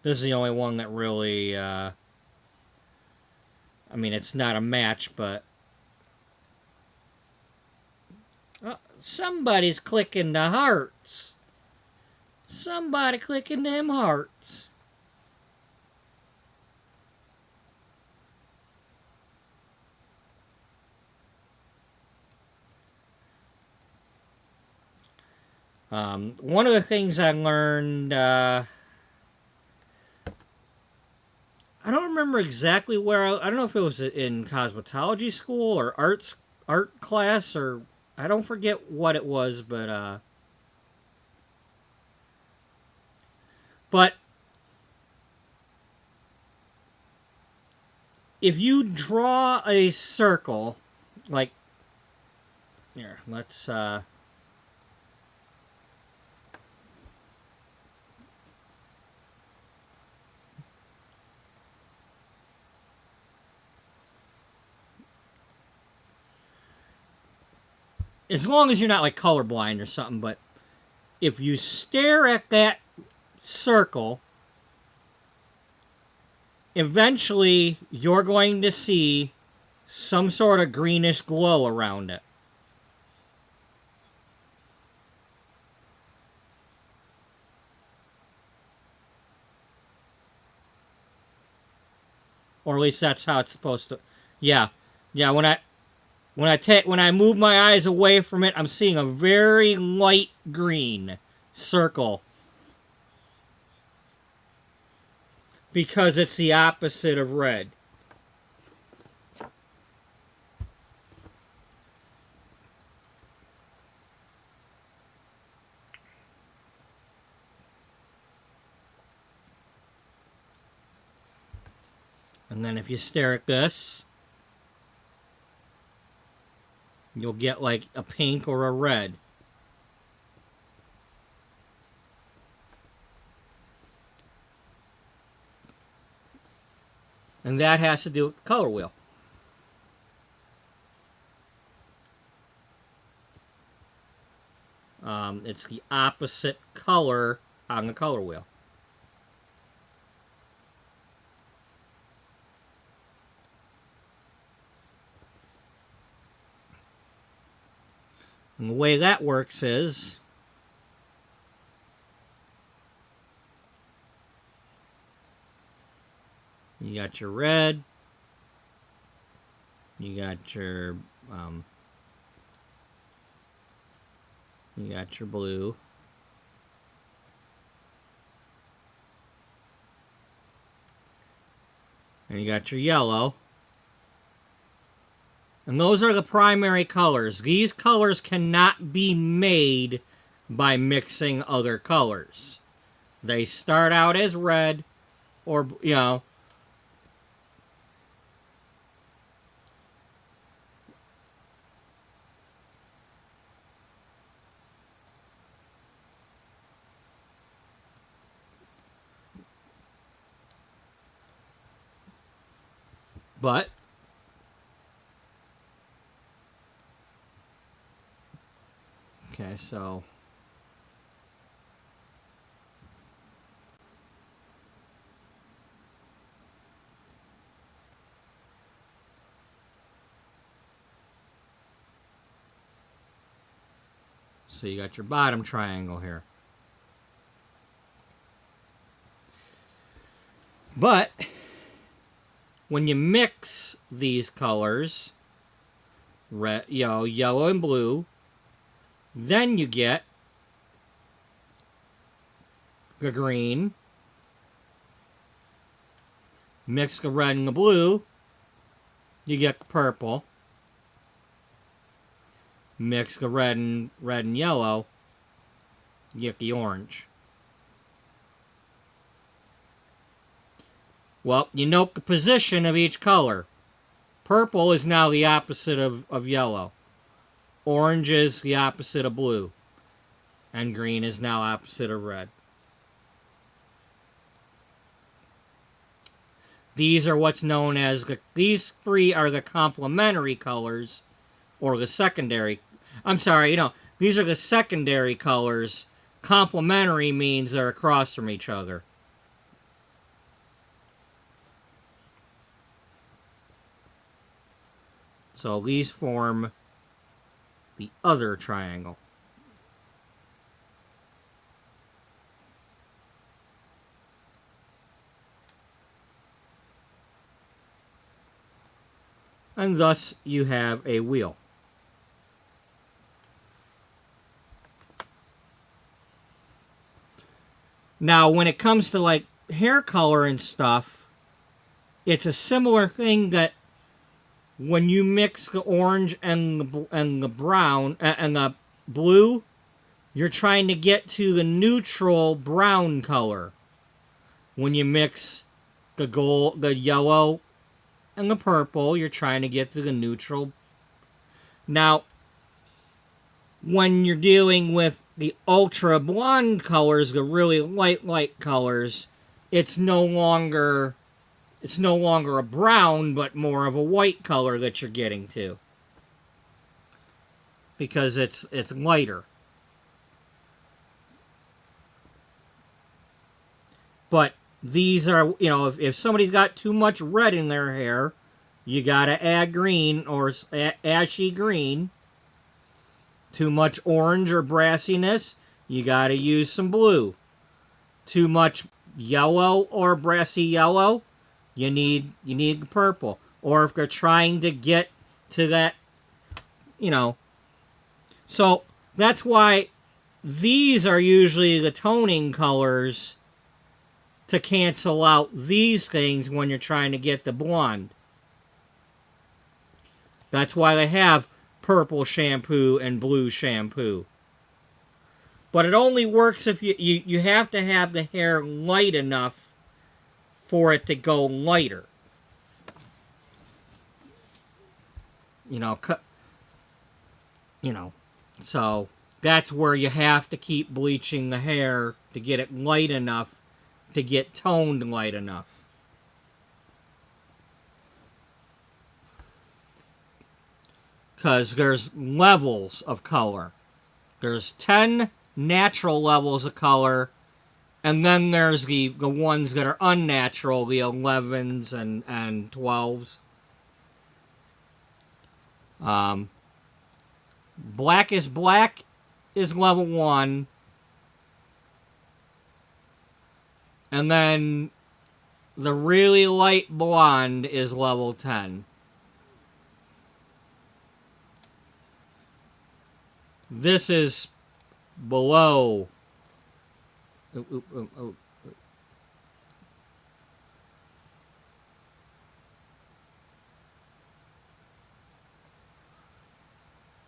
This is the only one that really, I mean, it's not a match, but somebody's clicking the hearts. Somebody clicking them hearts. One of the things I learned, I don't remember exactly where, I don't know if it was in cosmetology school or art class, or I don't forget what it was, but if you draw a circle, like, here, let's, as long as you're not like colorblind or something, but if you stare at that circle, eventually you're going to see some sort of greenish glow around it. Or at least that's how it's supposed to. Yeah. Yeah, when I move my eyes away from it, I'm seeing a very light green circle. Because it's the opposite of red. And then if you stare at this, you'll get like a pink or a red. And that has to do with the color wheel. It's the opposite color on the color wheel. And the way that works is you got your red, you got your blue, and you got your yellow. And those are the primary colors. These colors cannot be made by mixing other colors. They start out as red, or, you know, but okay, so So you got your bottom triangle here. But when you mix these colors, red, yellow and blue, then you get the green. Mix the red and the blue, you get the purple. Mix the red and yellow, you get the orange. Well, you note the position of each color. Purple is now the opposite of yellow. Orange is the opposite of blue. And green is now opposite of red. These are what's known as, these three are the complementary colors, or the secondary. I'm sorry, these are the secondary colors. Complementary means they're across from each other. So these form the other triangle. And thus you have a wheel. Now, when it comes to like hair color and stuff, it's a similar thing that when you mix the orange and the brown and the blue, you're trying to get to the neutral brown color. When you mix the gold, the yellow, and the purple, you're trying to get to the neutral. Now, when you're dealing with the ultra blonde colors, the really light colors, it's no longer a brown, but more of a white color that you're getting to, because it's lighter. But these are, if somebody's got too much red in their hair, you gotta add green or ashy green. Too much orange or brassiness, you gotta use some blue. Too much yellow or brassy yellow, you need the purple. Or if they're trying to get to that, So that's why these are usually the toning colors to cancel out these things when you're trying to get the blonde. That's why they have purple shampoo and blue shampoo. But it only works if you have to have the hair light enough for it to go lighter. So that's where you have to keep bleaching the hair to get it light enough, to get toned light enough. Because there's levels of color. There's 10 natural levels of color, and then there's the ones that are unnatural, the 11s and 12s. Black is black is level 1. And then the really light blonde is level 10. This is below.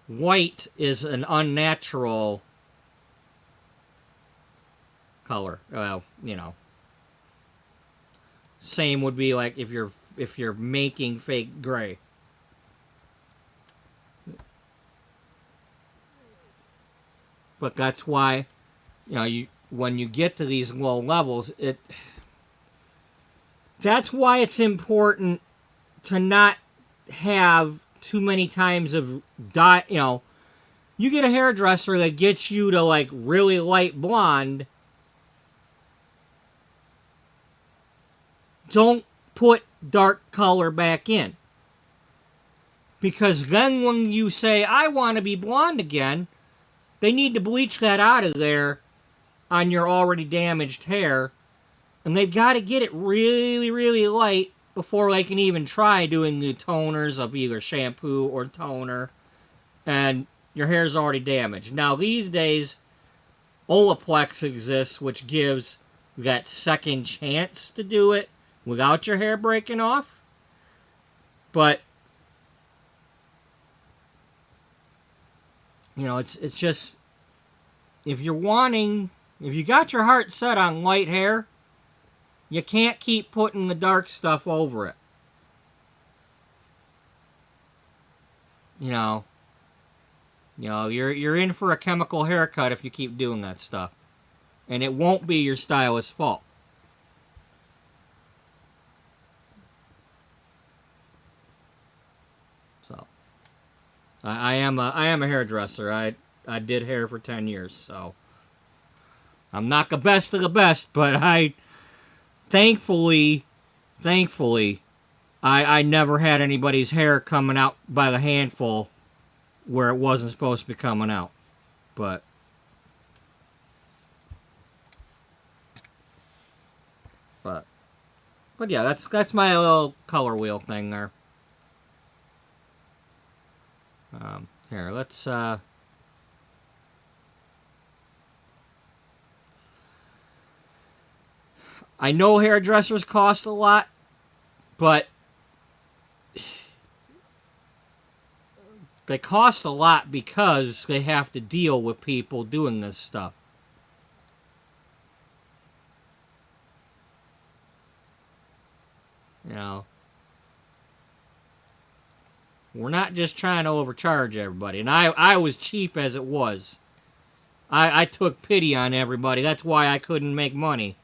White is an unnatural color. Well, Same would be like if you're making fake gray. But that's why, when you get to these low levels, that's why it's important to not have too many times of dye. You get a hairdresser that gets you to like really light blonde. Don't put dark color back in. Because then when you say, I want to be blonde again, they need to bleach that out of there on your already damaged hair. And they've got to get it really, really light before they can even try doing the toners of either shampoo or toner. And your hair's already damaged. Now, these days, Olaplex exists, which gives that second chance to do it without your hair breaking off. But, you know, it's just, if you got your heart set on light hair, you can't keep putting the dark stuff over it. You know, you're in for a chemical haircut if you keep doing that stuff. And it won't be your stylist's fault. So, I am a hairdresser. I did hair for 10 years, so I'm not the best of the best, but thankfully, I never had anybody's hair coming out by the handful where it wasn't supposed to be coming out. But yeah, that's my little color wheel thing there. Here, let's I know hairdressers cost a lot, but they cost a lot because they have to deal with people doing this stuff. You know, we're not just trying to overcharge everybody. And I was cheap as it was. I took pity on everybody. That's why I couldn't make money.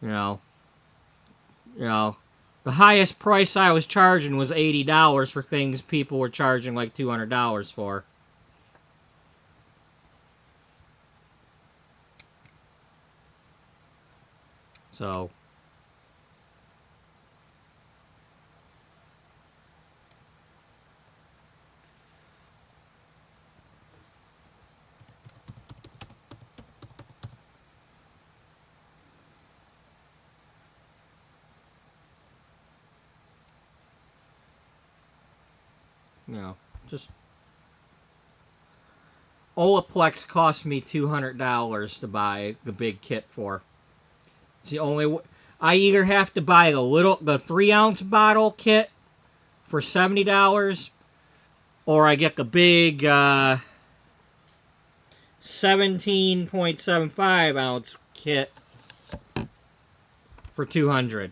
You know, the highest price I was charging was $80 for things people were charging like $200 for. So, you know, just Olaplex cost me $200 to buy the big kit for. It's the only I either have to buy the 3-ounce bottle kit for $70, or I get the big 17.75 ounce kit for $200.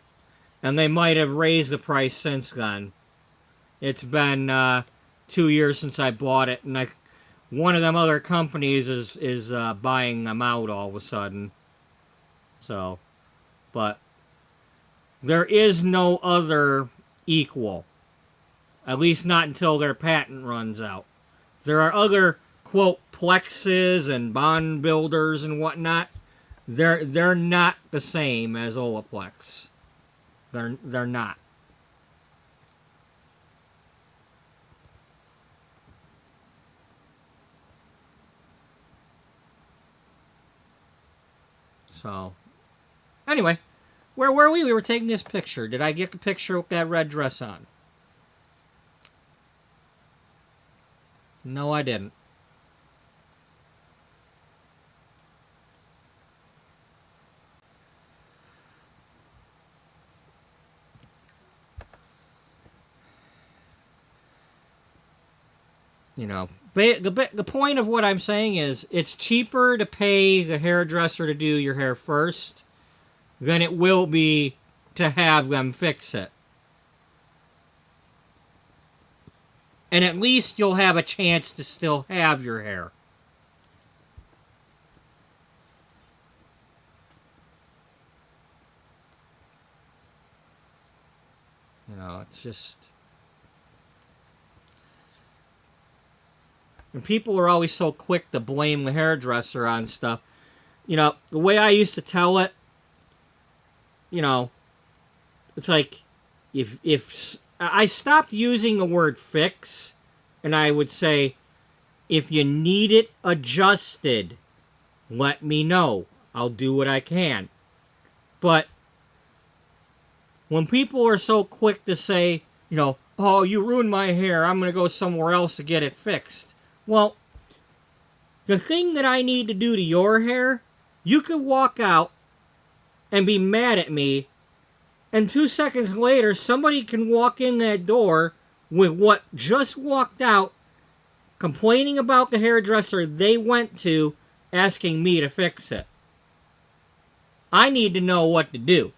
And they might have raised the price since then. It's been 2 years since I bought it, and one of them other companies is buying them out all of a sudden. So, but there is no other equal. At least not until their patent runs out. There are other, quote, plexes and bond builders and whatnot. They're not the same as Olaplex. They're not. So, anyway, where were we? We were taking this picture. Did I get the picture with that red dress on? No, I didn't. You know, the point of what I'm saying is it's cheaper to pay the hairdresser to do your hair first than it will be to have them fix it. And at least you'll have a chance to still have your hair. You know, it's just... And people are always so quick to blame the hairdresser on stuff. You know, the way I used to tell it, you know, it's like, if I stopped using the word fix, and I would say, If you need it adjusted, let me know. I'll do what I can. But when people are so quick to say, oh, you ruined my hair, I'm going to go somewhere else to get it fixed. Well, the thing that I need to do to your hair, you could walk out and be mad at me, and 2 seconds later, somebody can walk in that door with what just walked out, complaining about the hairdresser they went to, asking me to fix it. I need to know what to do.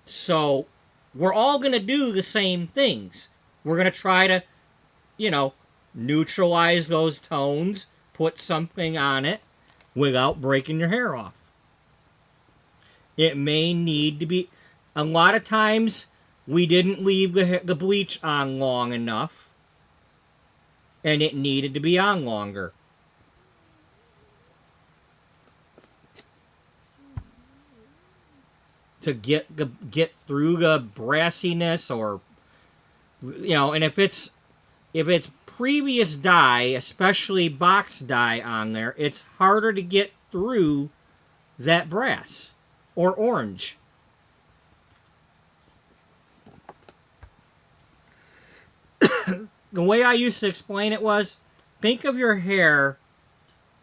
So, we're all going to do the same things. We're going to try to, neutralize those tones, put something on it without breaking your hair off. It may need to be... A lot of times, we didn't leave the bleach on long enough, and it needed to be on longer. To get through the brassiness, or and if it's previous dye, especially box dye on there, it's harder to get through that brass or orange. The way I used to explain it was, think of your hair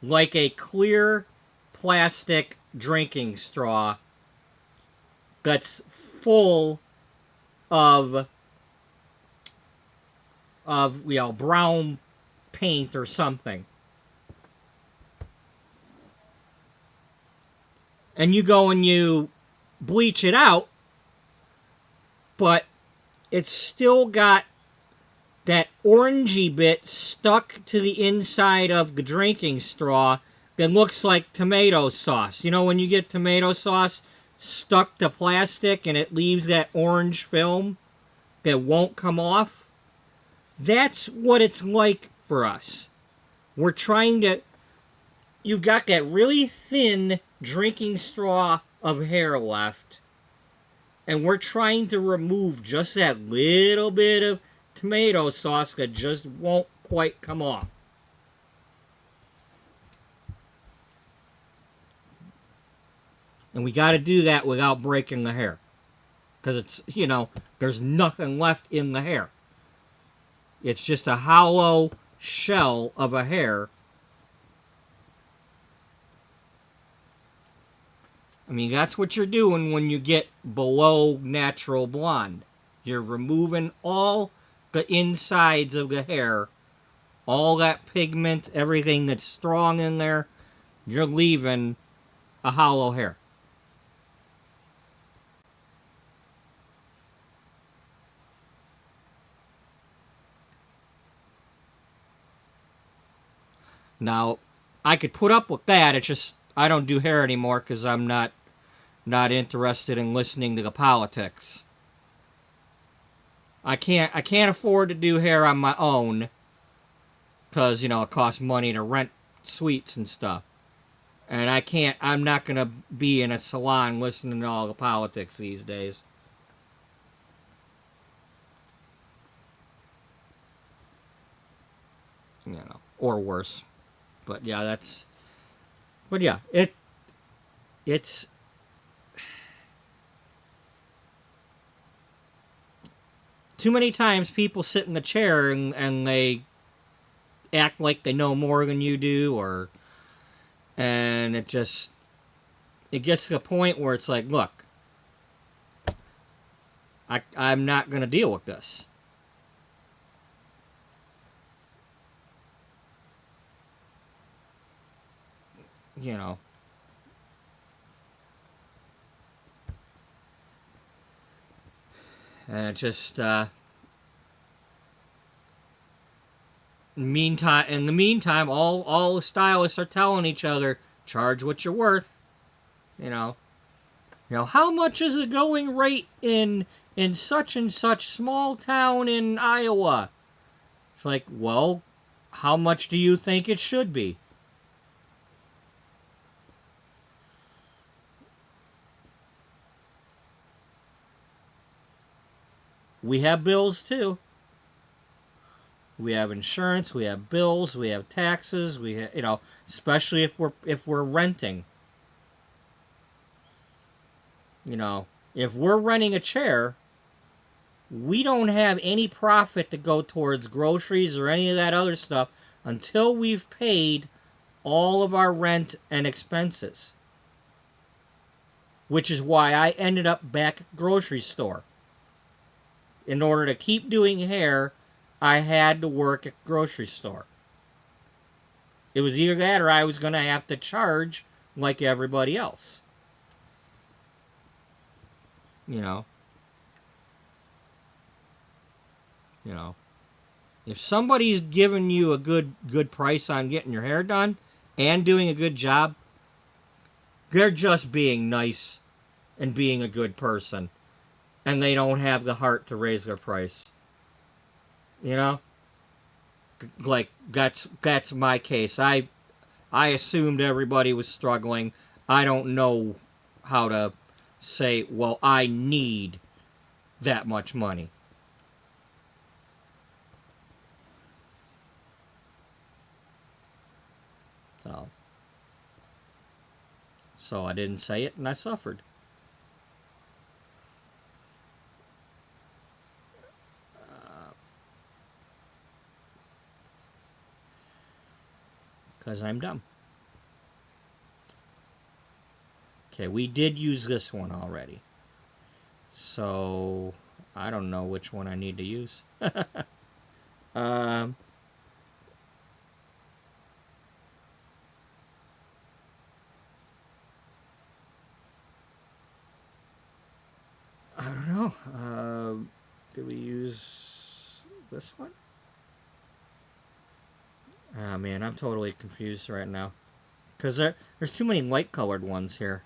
like a clear plastic drinking straw that's full of brown paint or something. And you go and you bleach it out, but it's still got that orangey bit stuck to the inside of the drinking straw that looks like tomato sauce. You know when you get tomato sauce stuck to plastic and it leaves that orange film that won't come off? That's what it's like for us. We're trying to... You've got that really thin drinking straw of hair left, and we're trying to remove just that little bit of tomato sauce that just won't quite come off. And we got to do that without breaking the hair. Because it's, there's nothing left in the hair. It's just a hollow shell of a hair. I mean, that's what you're doing when you get below natural blonde. You're removing all the insides of the hair, all that pigment, everything that's strong in there. You're leaving a hollow hair. Now, I could put up with that. It's just I don't do hair anymore because I'm not interested in listening to the politics. I can't afford to do hair on my own because, it costs money to rent suites and stuff. And I'm not going to be in a salon listening to all the politics these days. Or worse. But yeah, it's too many times people sit in the chair and they act like they know more than you do, and it gets to the point where it's like, look, I'm not going to deal with this. And it just, in the meantime, all the stylists are telling each other, charge what you're worth. How much is the going rate in such and such small town in Iowa? It's like, well, how much do you think it should be? We have bills too. We have insurance, we have bills, we have taxes, we have, especially if we're renting. If we're renting a chair, we don't have any profit to go towards groceries or any of that other stuff until we've paid all of our rent and expenses. Which is why I ended up back at the grocery store. In order to keep doing hair, I had to work at the grocery store. It was either that or I was going to have to charge like everybody else. You know. If somebody's giving you a good price on getting your hair done and doing a good job, they're just being nice and being a good person. And they don't have the heart to raise their price. Like that's my case. I assumed everybody was struggling. I don't know how to say, well, I need that much money. So I didn't say it, and I suffered. Because I'm dumb. Okay, we did use this one already. So I don't know which one I need to use. I don't know. Did we use this one? Oh man, I'm totally confused right now. Because there's too many light colored ones here.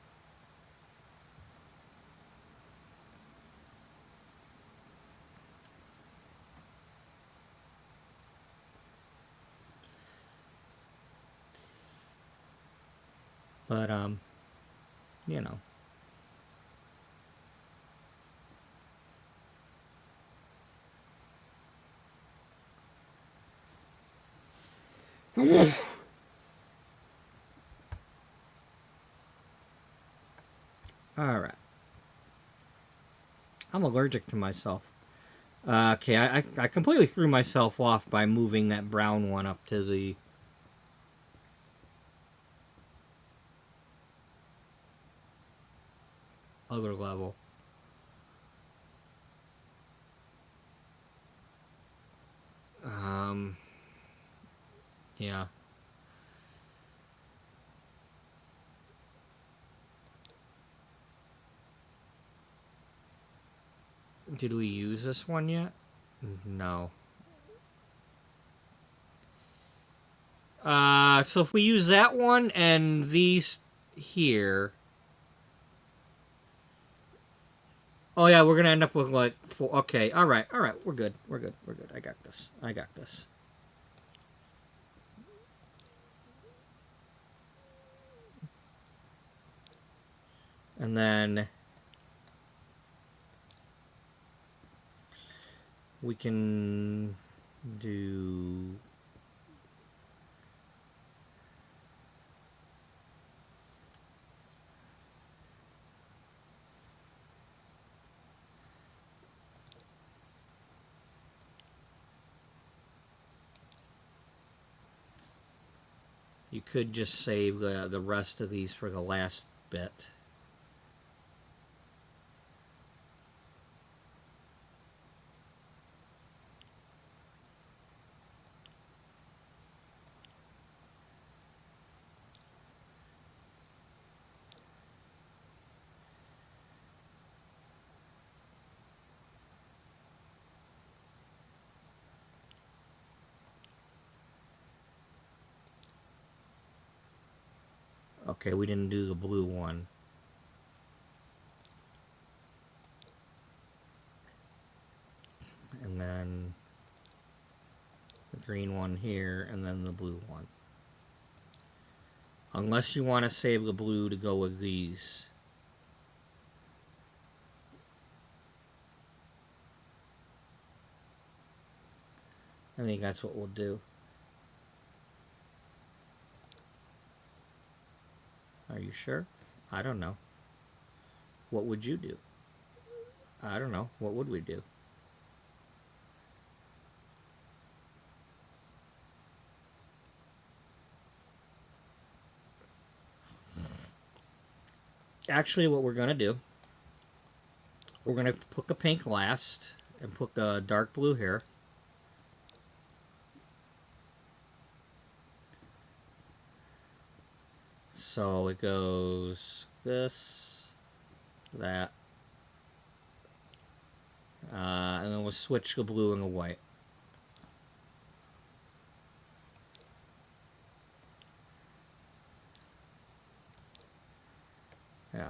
But, you know. Alright. I'm allergic to myself. Okay, I completely threw myself off by moving that brown one up to the other level. Yeah. Did we use this one yet? No. So if we use that one and these here... Oh yeah, we're gonna end up with like 4... Okay, alright, we're good. I got this. And then... we can do... You could just save the rest of these for the last bit. Okay, we didn't do the blue one. And then the green one here, and then the blue one. Unless you want to save the blue to go with these. I think that's what we'll do. Are you sure? I don't know. What would you do? I don't know. What would we do? Actually, what we're going to do, we're going to put the pink last and put the dark blue here. So it goes this, that, and then we'll switch the blue and the white. Yeah.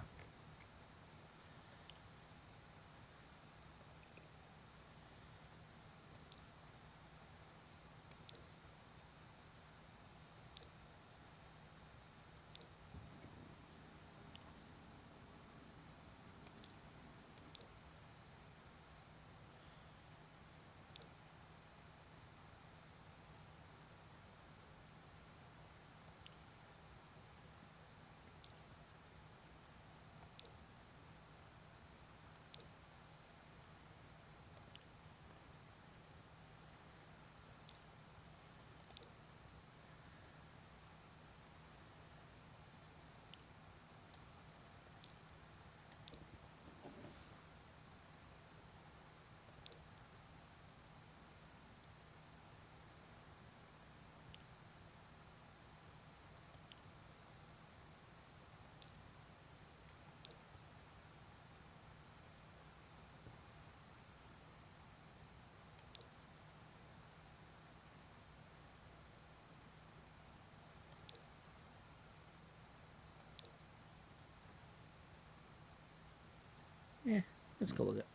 Yeah, let's go with it.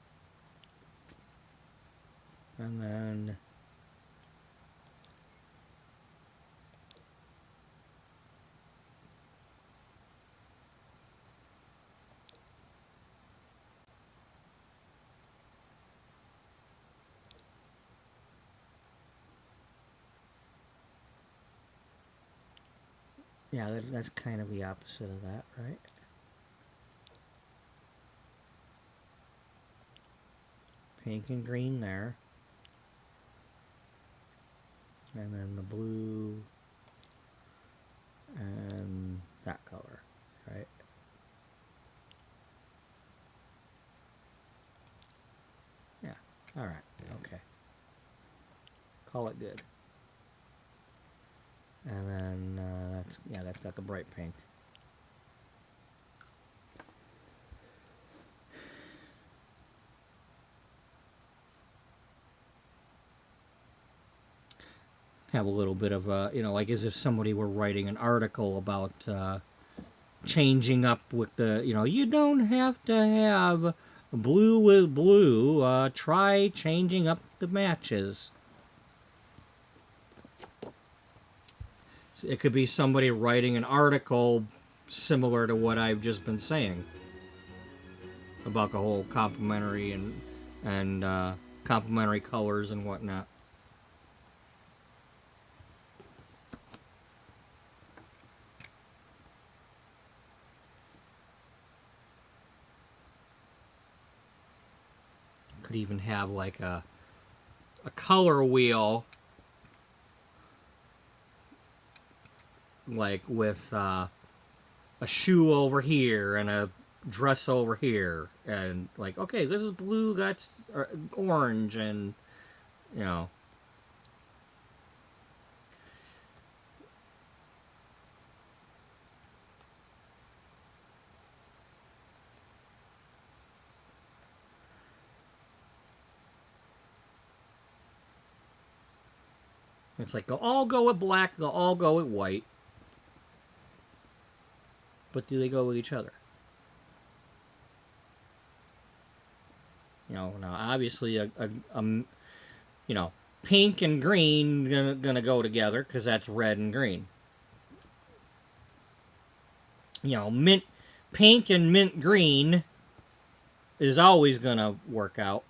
And then yeah, that's kind of the opposite of that, right? Pink and green there. And then the blue and that color, right? Yeah, all right, okay. Call it good. And then that's got the bright pink. Have a little bit of a, like as if somebody were writing an article about changing up with the, you don't have to have blue with blue. Try changing up the matches. It could be somebody writing an article similar to what I've just been saying about the whole complementary and complementary colors and whatnot. Could even have like a color wheel, like with a shoe over here and a dress over here, and like, okay, this is blue, that's orange, and it's like they'll all go with black, they'll all go with white, but do they go with each other? Now obviously pink and green gonna go together because that's red and green. Mint pink and mint green is always gonna work out.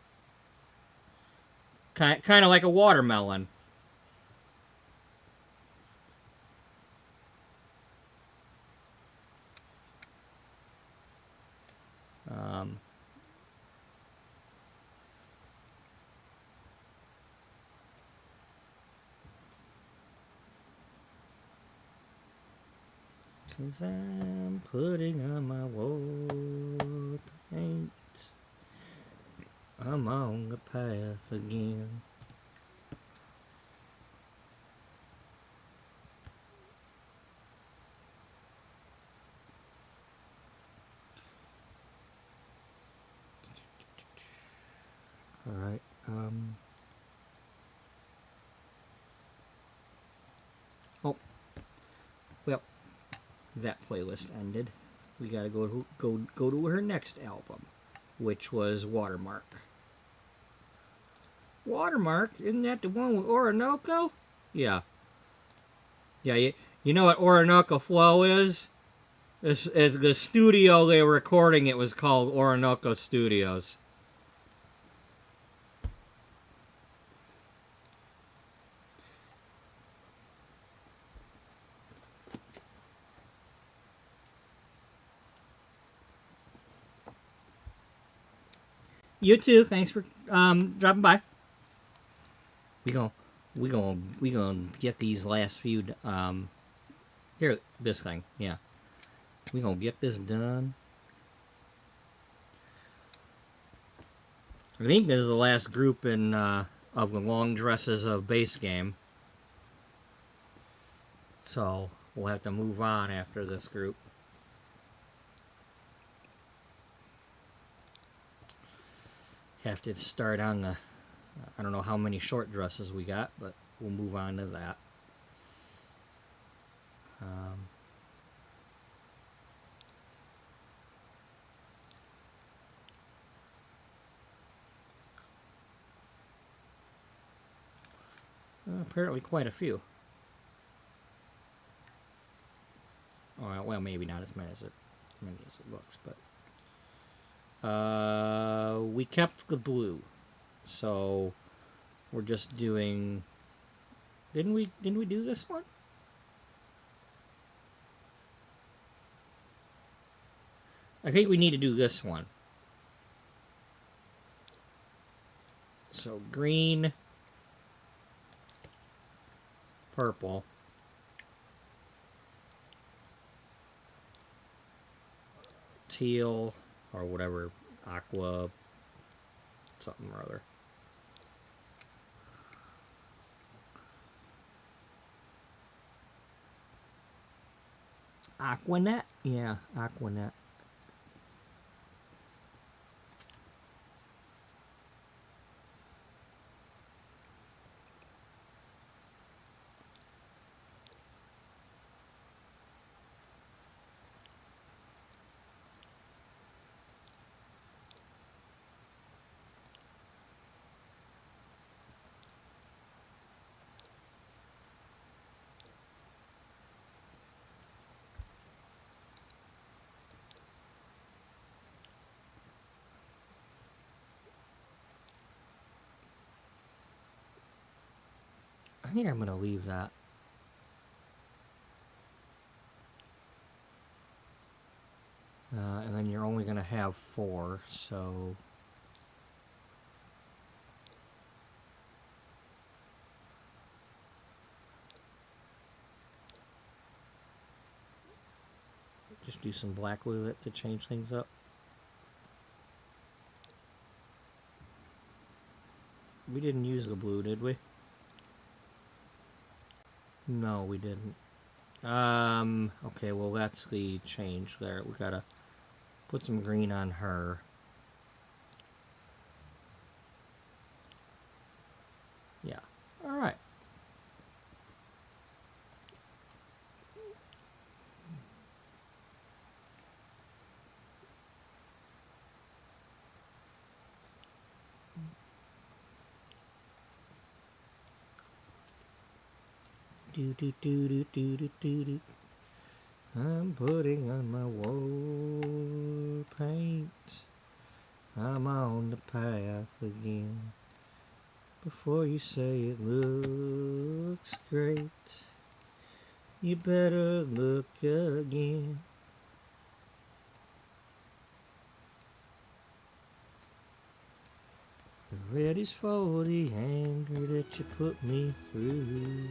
Kind of like a watermelon. 'Cause I'm putting on my war paint. I'm on the path again. Alright, oh, well, that playlist ended. We gotta go to her next album, which was Watermark. Watermark? Isn't that the one with Orinoco? Yeah. Yeah, you know what Orinoco Flow is? This is the studio they were recording it was called Orinoco Studios. You too. Thanks for dropping by. We gonna get these last few here this thing. Yeah, we gonna get this done. I think this is the last group in of the long dresses of base game. So we'll have to move on after this group. Have to start on the. I don't know how many short dresses we got, but we'll move on to that. Apparently quite a few. Oh, well, maybe not as many as it looks, but we kept the blue, so we're just doing. Didn't we do this one? I think we need to do this one. So green, purple, teal, or whatever, aqua, something or other. Aquanet? Yeah, Aquanet. I think I'm going to leave that. And then you're only going to have 4, so... Just do some black with it to change things up. We didn't use the blue, did we? No, we didn't. Okay, well that's the change there. We gotta put some green on her. Yeah. Alright. Do do do do do do do do. I'm putting on my war paint. I'm on the path again. Before you say it looks great, you better look again. Ready's for the anger that you put me through.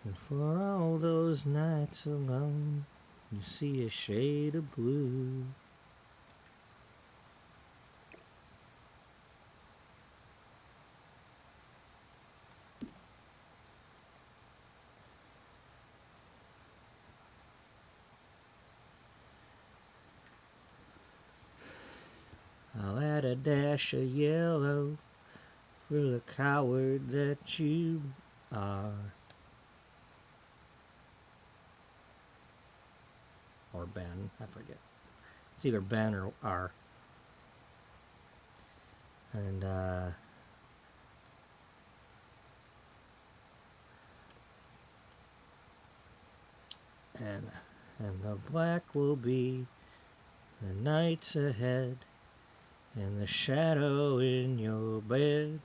And for all those nights alone, you see a shade of blue. I'll add a dash of yellow for the coward that you are. Or Ben, I forget. It's either Ben or R. And and the black will be the nights ahead, and the shadow in your bed.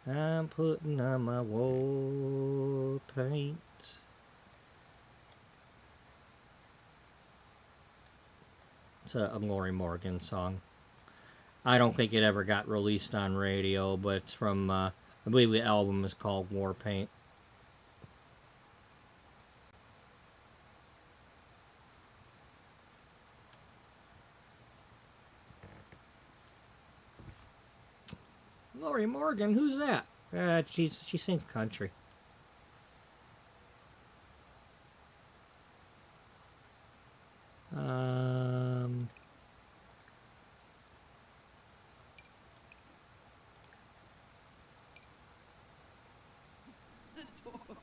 I'm putting on my war paint. It's a Lori Morgan song. I don't think it ever got released on radio, but it's from, I believe the album is called War Paint. Lori Morgan, who's that? She sings country. The door.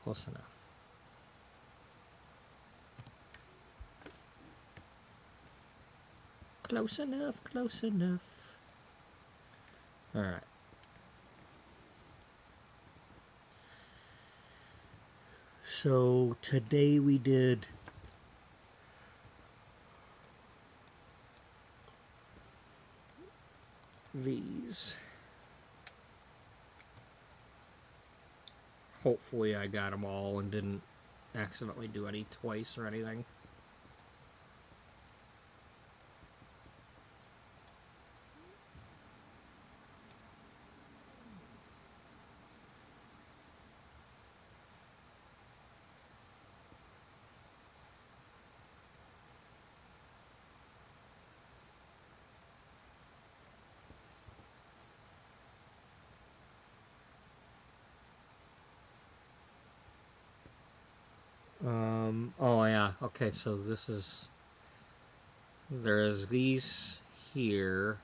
Close enough. Close enough, close enough. Alright. So today we did these. Hopefully I got them all and didn't accidentally do any twice or anything. Oh yeah, okay, so this is, there's these here.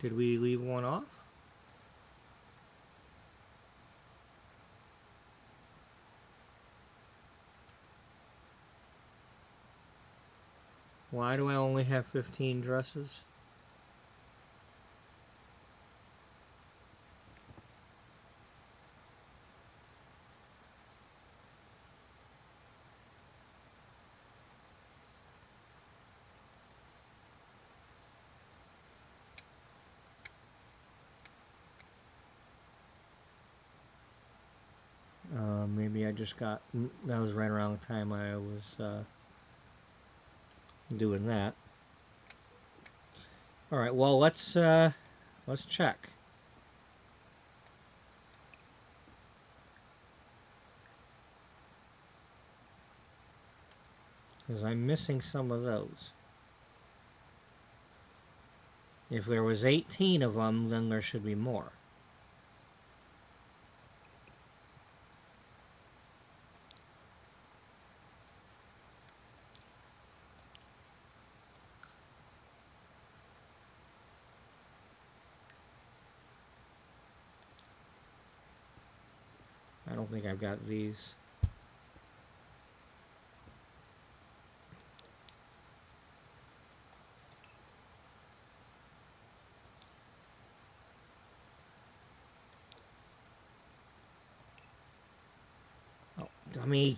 Did we leave one off? Why do I only have 15 dresses? Maybe I just got, that was right around the time I was doing that. Alright, well let's check. Because I'm missing some of those. If there was 18 of them, then there should be more. don't think I've got these. Oh, dummy.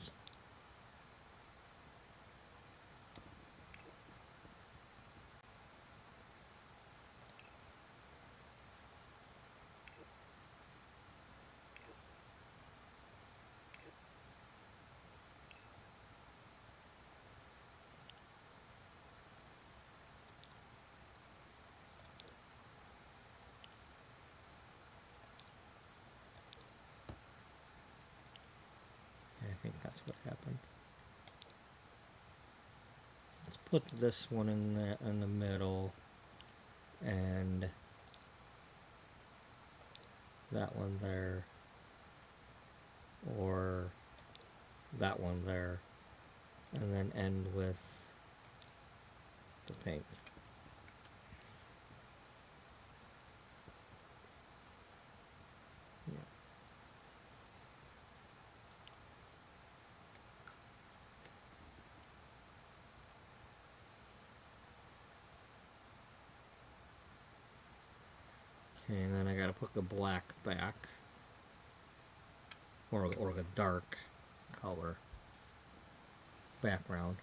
I think that's what happened. Let's put this one in the middle, and that one there, or that one there, and then end with the pink. Yeah. Okay, and then I gotta put the black back, or the dark color background.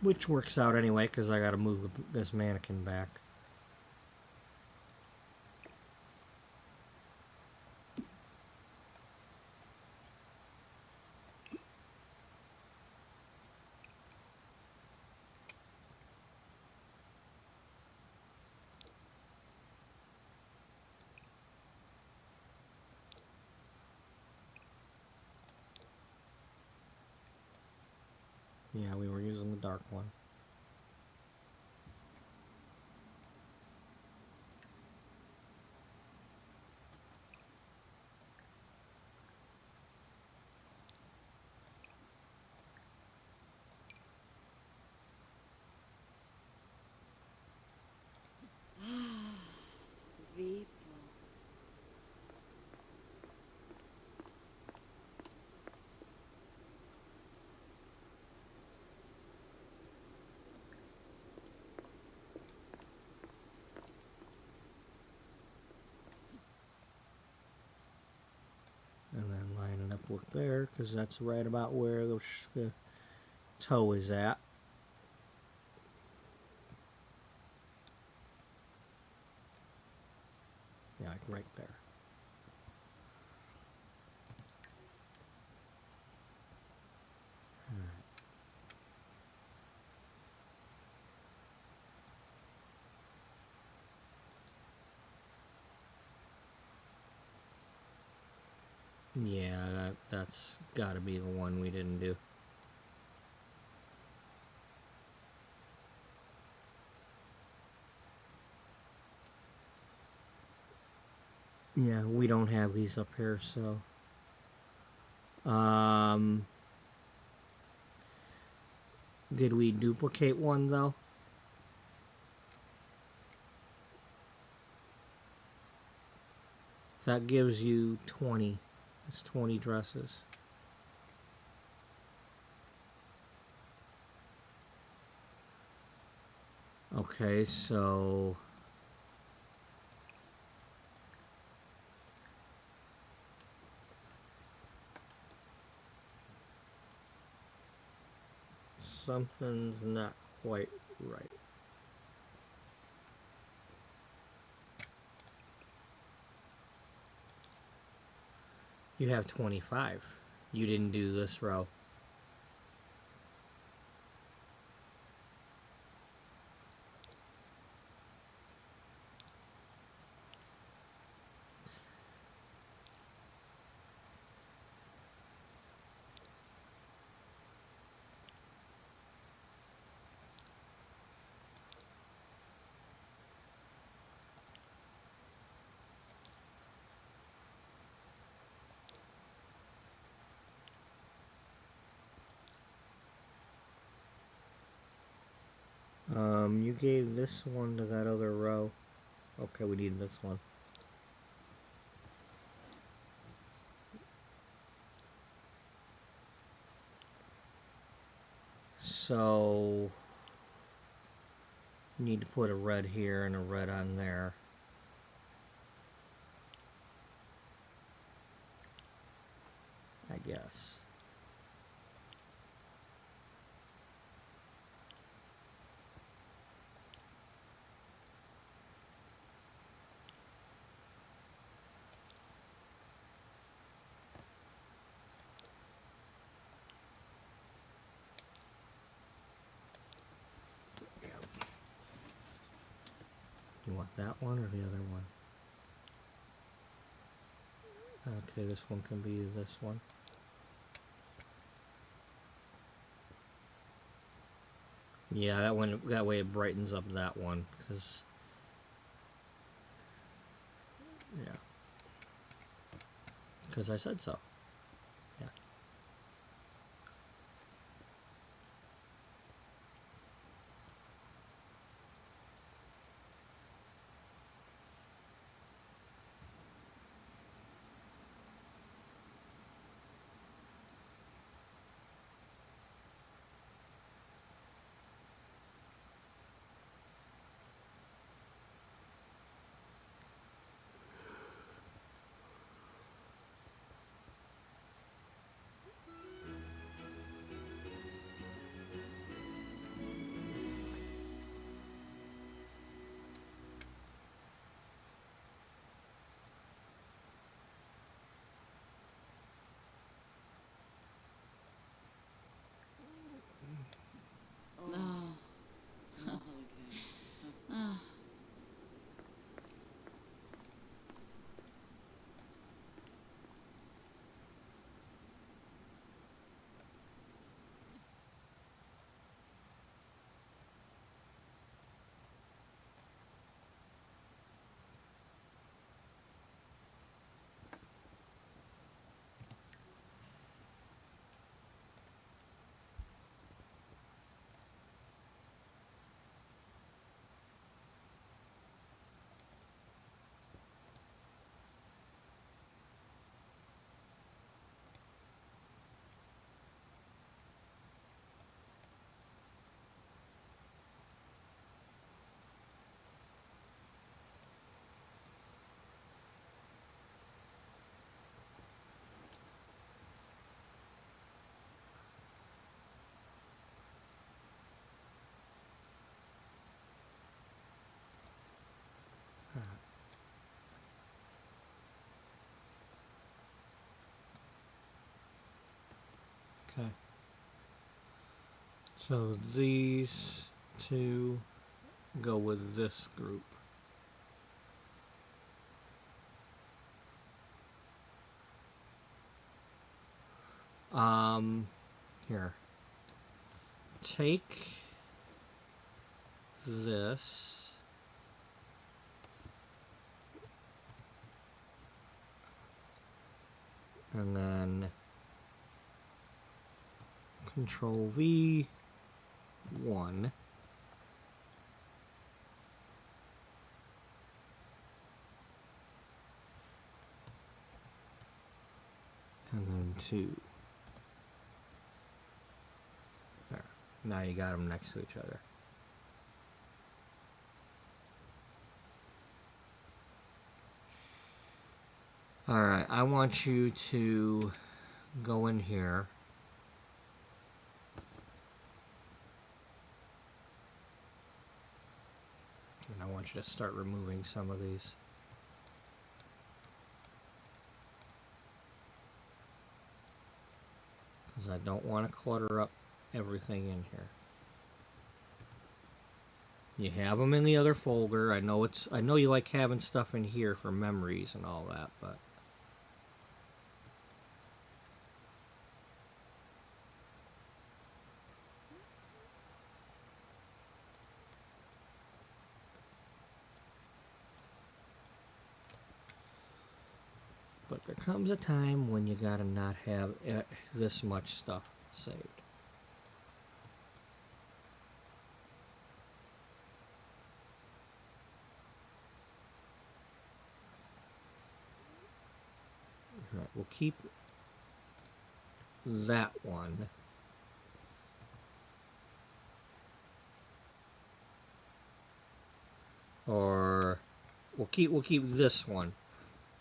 Which works out anyway, because I gotta move this mannequin back. Yeah, we were using the dark one. People. And then line it up with there, because that's right about where the toe is at. Yeah, like right there. Yeah, that's gotta be the one we didn't do. Yeah, we don't have these up here, so. Did we duplicate one though? That gives you 20. It's 20 dresses. Okay, so something's not quite right. You have 25. You didn't do this row. gave this one to that other row. Okay, we need this one. So, need to put a red here and a red on there. I guess. You want that one or the other one? Okay, this one can be this one. Yeah, that one. That way it brightens up that one, because yeah, because I said so. Yeah. No. Okay. Ah. Okay. So these two go with this group. Here. Take this. And then Control V 1. And then 2. There. Now you got them next to each other. Alright, I want you to go in here. And I want you to start removing some of these. Because I don't want to clutter up everything in here. You have them in the other folder. I know you like having stuff in here for memories and all that, but there comes a time when you gotta not have this much stuff saved. we'll keep that one. Or we'll keep this one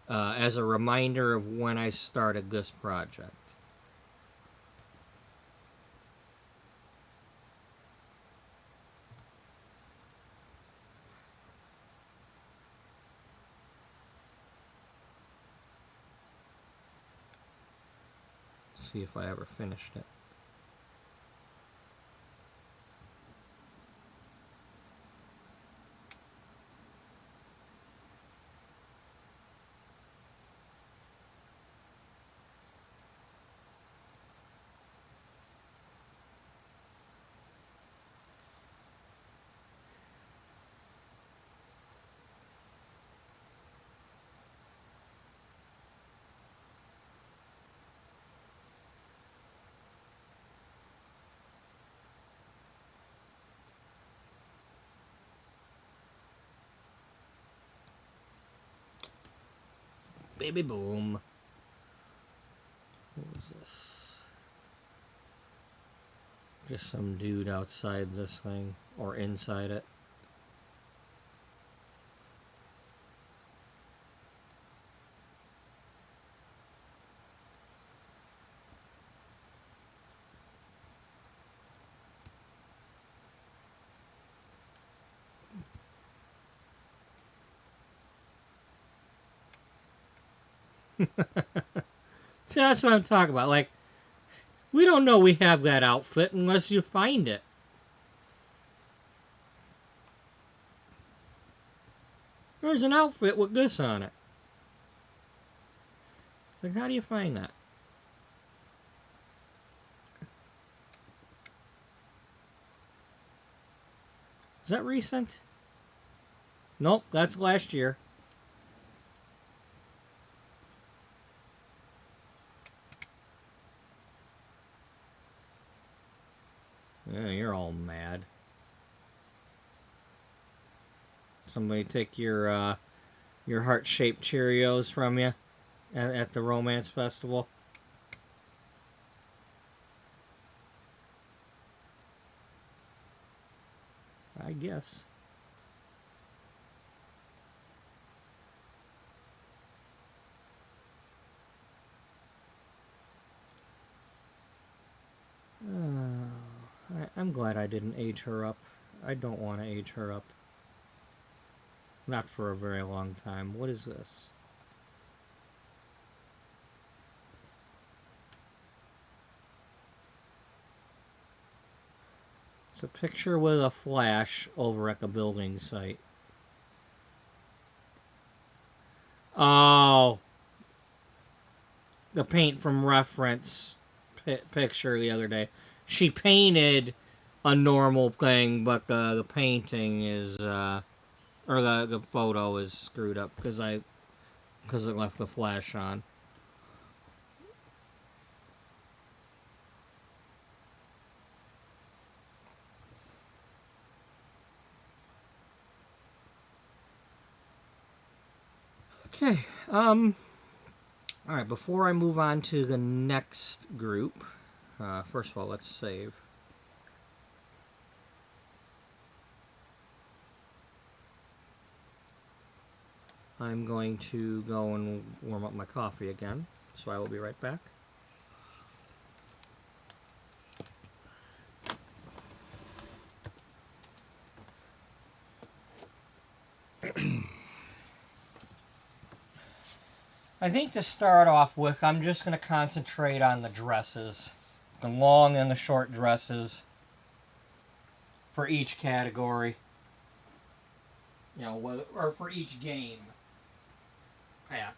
as a reminder of when I started this project. See if I ever finished it. Baby boom. What was this? Just some dude outside this thing, or inside it. See, that's what I'm talking about. Like, we don't know we have that outfit unless you find it. There's an outfit with this on it. It's like, how do you find that? Is that recent? Nope, that's last year. Yeah, you're all mad. Somebody take your heart-shaped Cheerios from you at the Romance Festival. I guess. I'm glad I didn't age her up. I don't want to age her up. Not for a very long time. What is this? It's a picture with a flash over at the building site. Oh. The paint from reference picture the other day. She painted a normal thing, but the painting is, or the photo is screwed up because it left the flash on. Okay, alright, before I move on to the next group, first of all, let's save. I'm going to go and warm up my coffee again, so I will be right back. I think to start off with, I'm just going to concentrate on the dresses. The long and the short dresses for each category. You know, or for each game pack.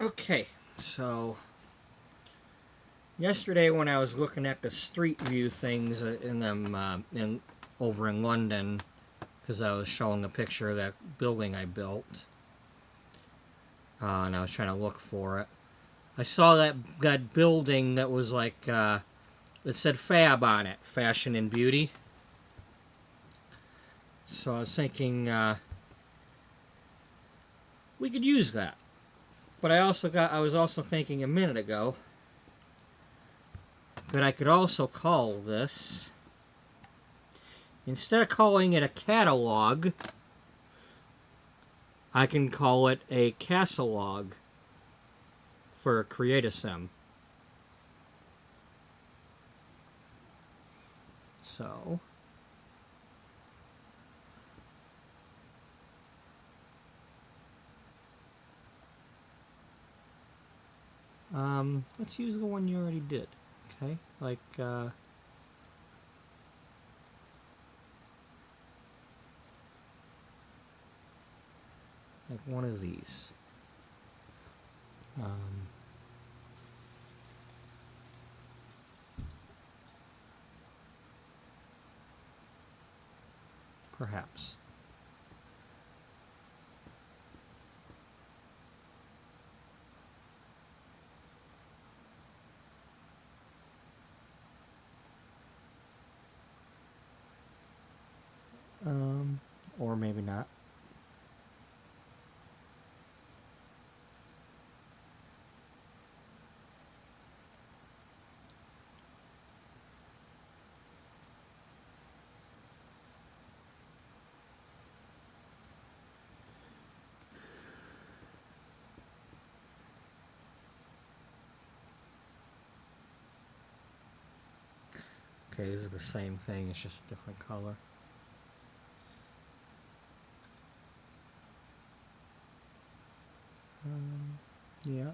Okay, so yesterday when I was looking at the street view things in them over in London, because I was showing a picture of that building I built, and I was trying to look for it. I saw that building that was like that said Fab on it, Fashion and Beauty. So I was thinking we could use that. But I was also thinking a minute ago that I could also call this, instead of calling it a catalog, I can call it a castalog for Create-A-Sim. So let's use the one you already did. Okay, like one of these. Perhaps. Or maybe not. Okay, this is the same thing, it's just a different color. Yeah.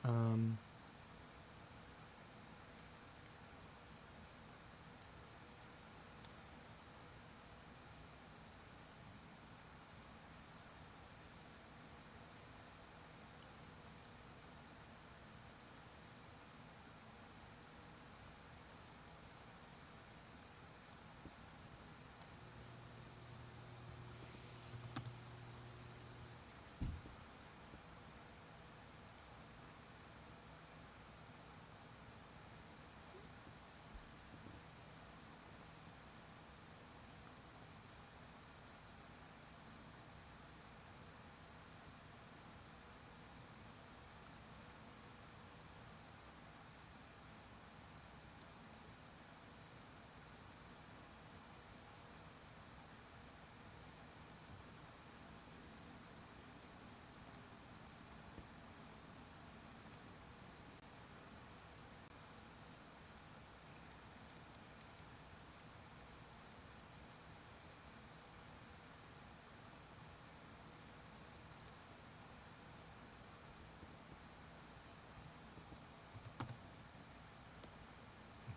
Um,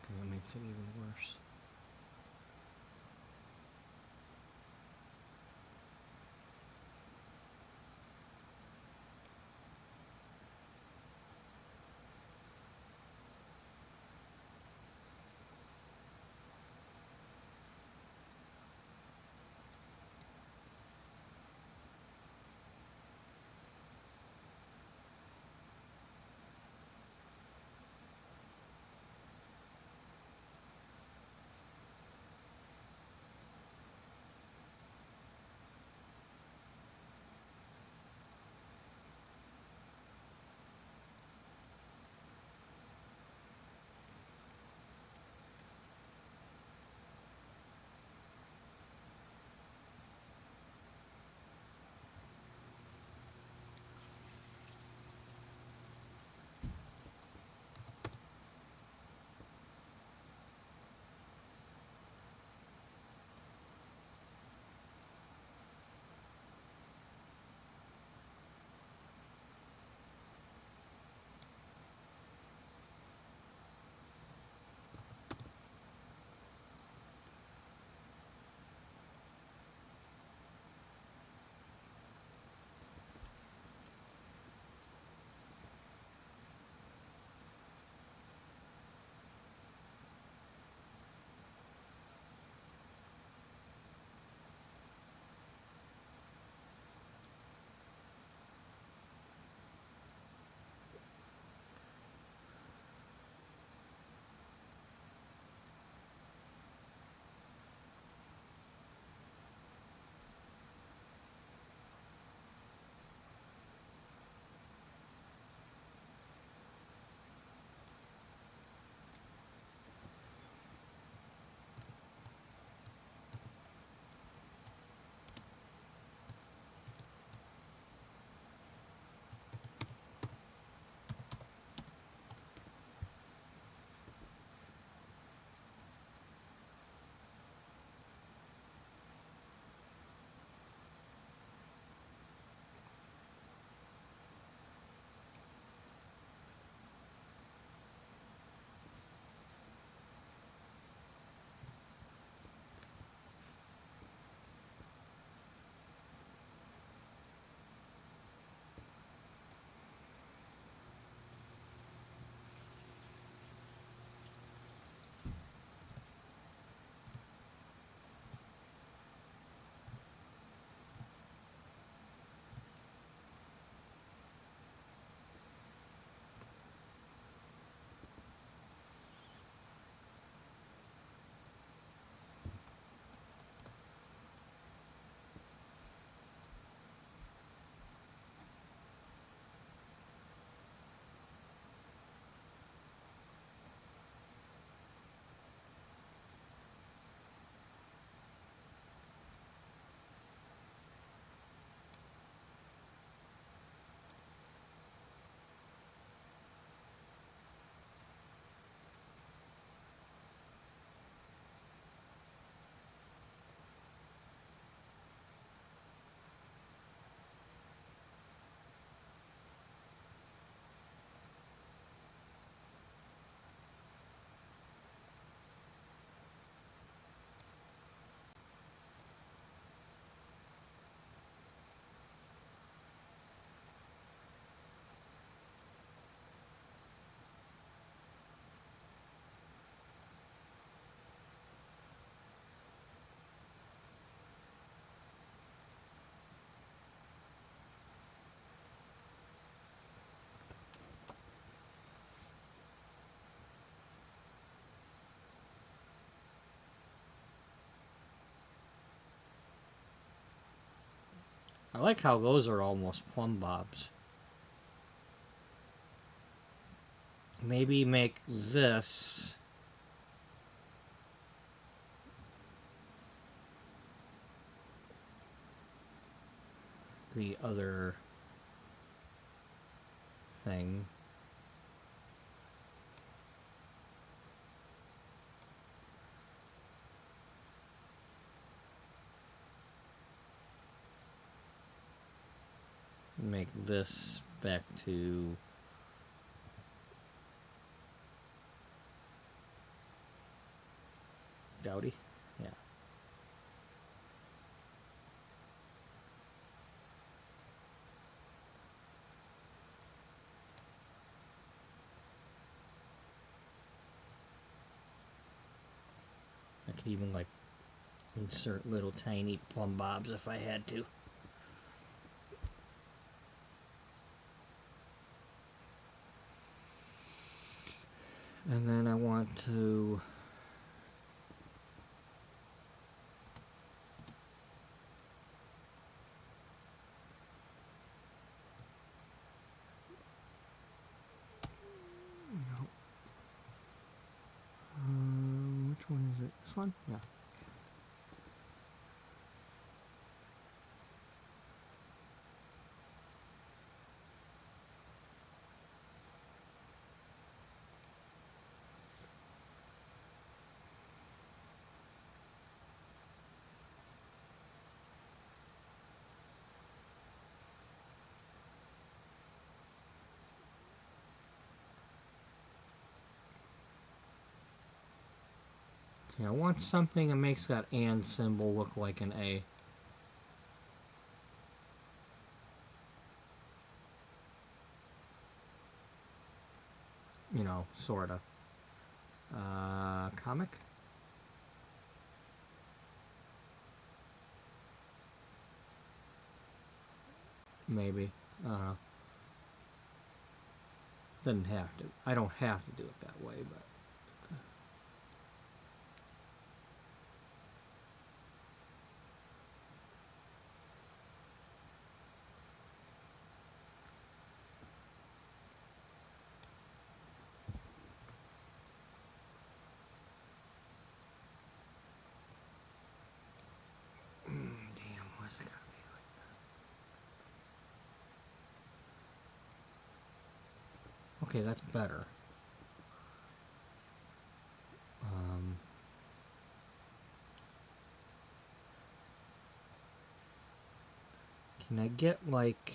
okay, that makes it even worse. I like how those are almost plumb bobs. Maybe make this the other thing. Make this back to Dowdy. Yeah. I could even like insert little tiny plumb bobs if I had to. And then I want to which one is it? This one? Yeah. Okay, I want something that makes that and symbol look like an A. You know, sorta. Comic? Maybe. Doesn't have to. I don't have to do it that way, but. Damn, what's it gotta be like that? Okay, that's better. Can I get like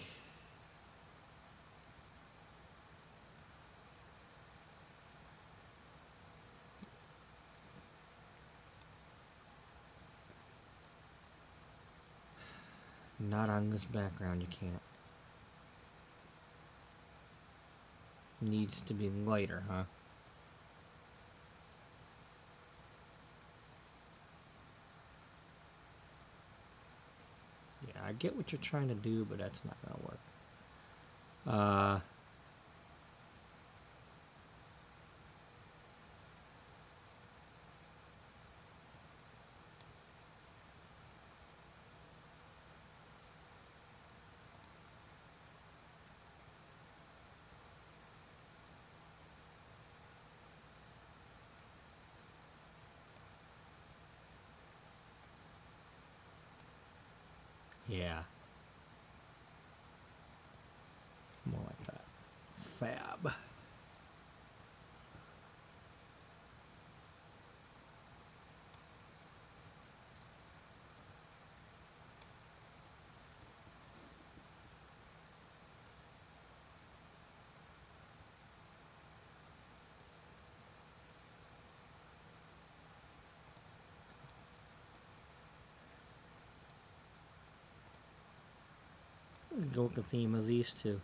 not on this background? You can't. Needs to be lighter, huh? Yeah, I get what you're trying to do, but that's not gonna work. Yeah. More like that. Fab. Go with the theme of these two.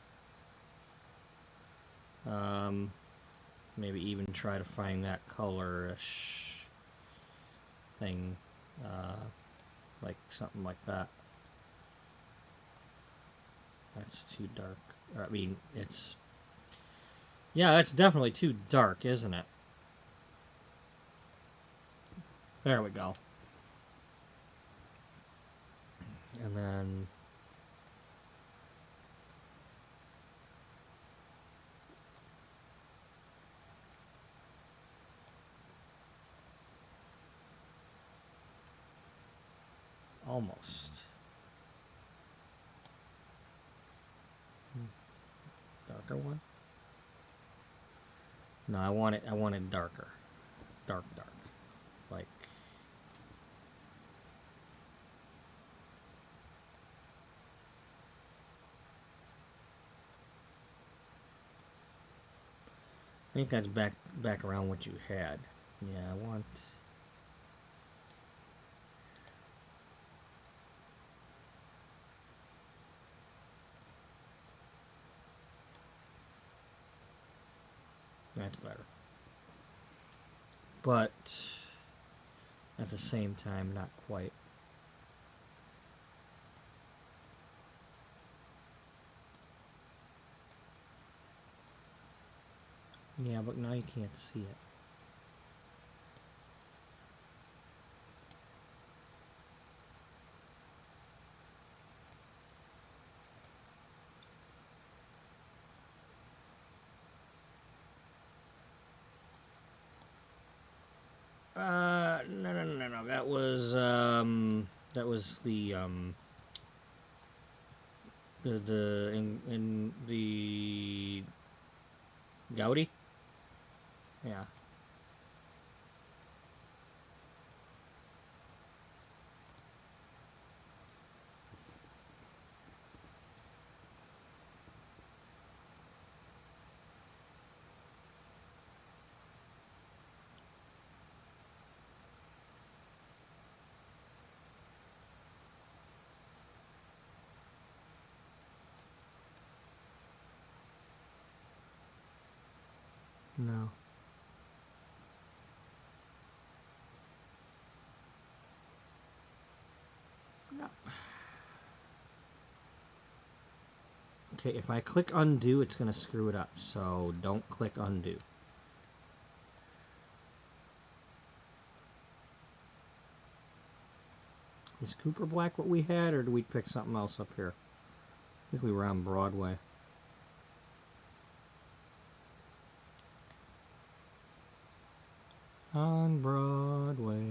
Maybe even try to find that colorish thing, like something like that. That's too dark. I mean, it's... Yeah, that's definitely too dark, isn't it? There we go. And then... Almost. Darker one? No, I want it darker. Dark. Like I think that's back around what you had. Yeah, I want. That's better. But at the same time, not quite. Yeah, but now you can't see it. No. That was in the Gaudi. Yeah. No. No. Okay, if I click undo, it's going to screw it up. So don't click undo. Is Cooper Black what we had, or do we pick something else up here? I think we were on Broadway. On Broadway.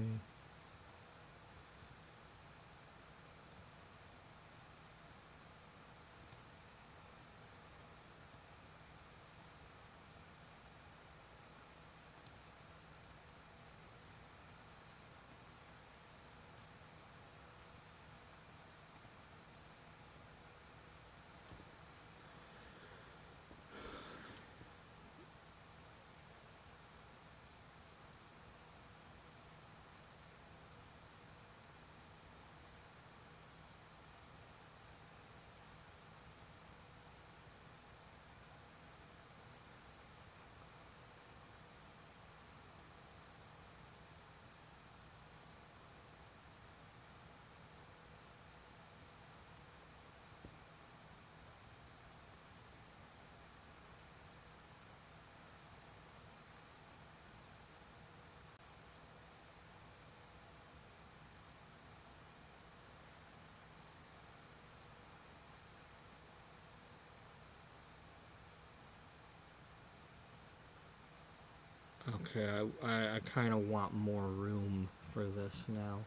Okay, I kind of want more room for this now.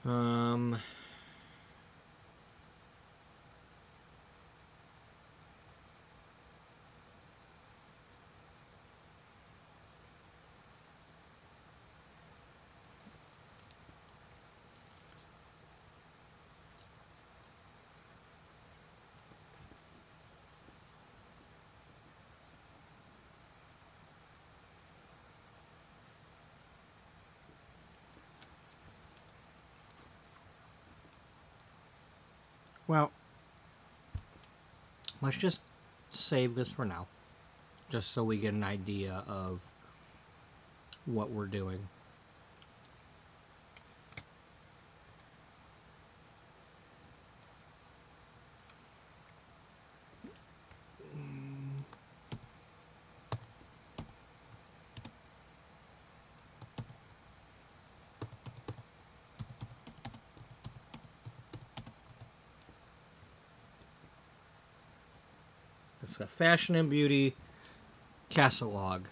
Um... Well, let's just save this for now, just so we get an idea of what we're doing. It's a fashion and beauty catalog.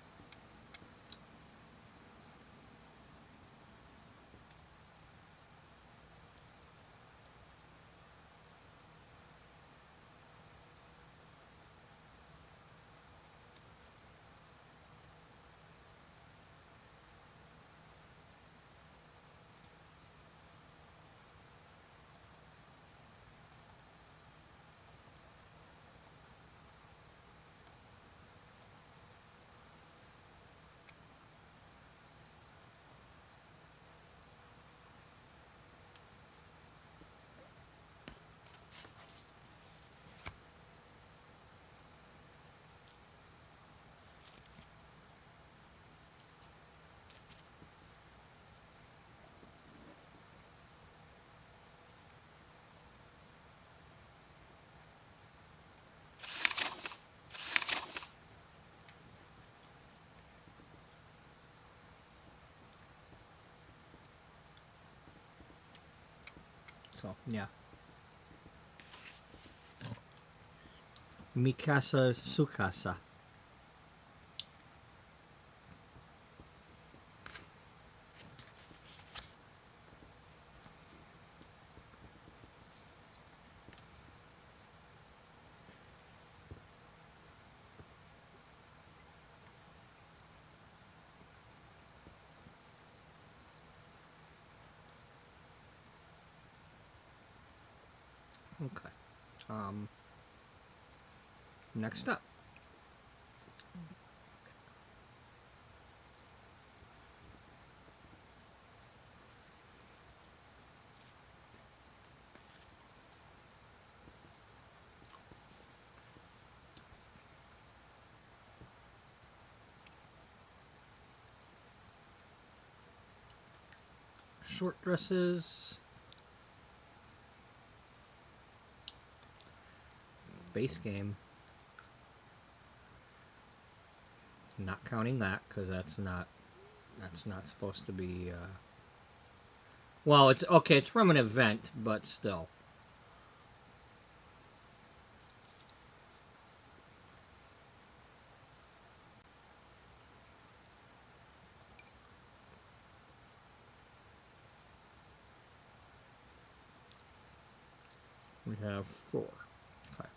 So, yeah. Mikasa Sukasa. Okay. Next up. Short dresses. Base game. Not counting that because that's not supposed to be. Well, it's okay. It's from an event, but still. We have 4. Okay.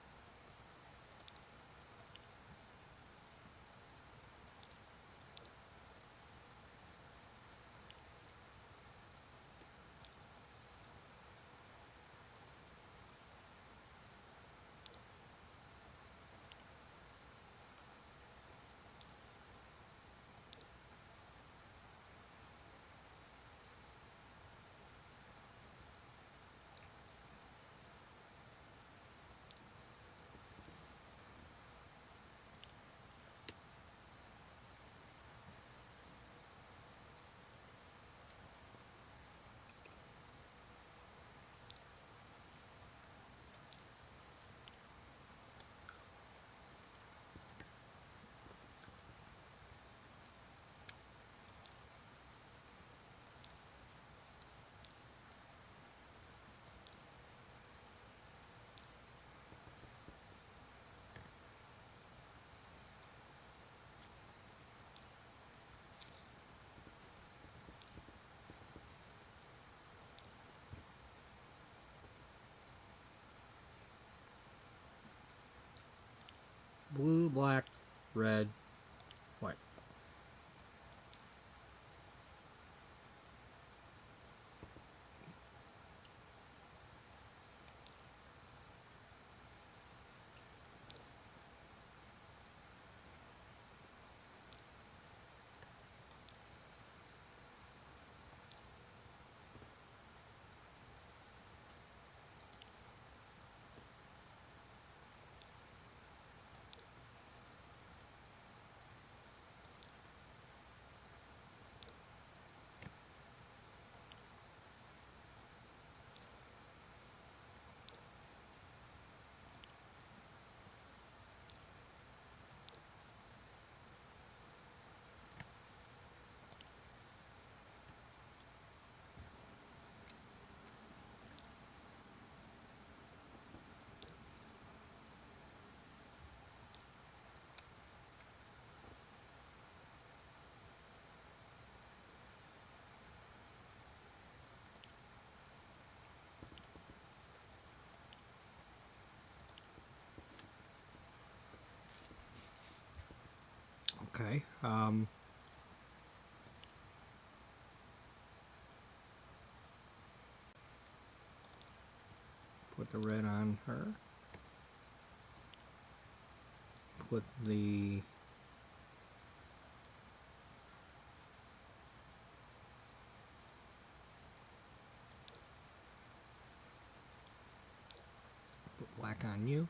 Blue, black, red, white. Okay. Put the red on her. Put the black on you.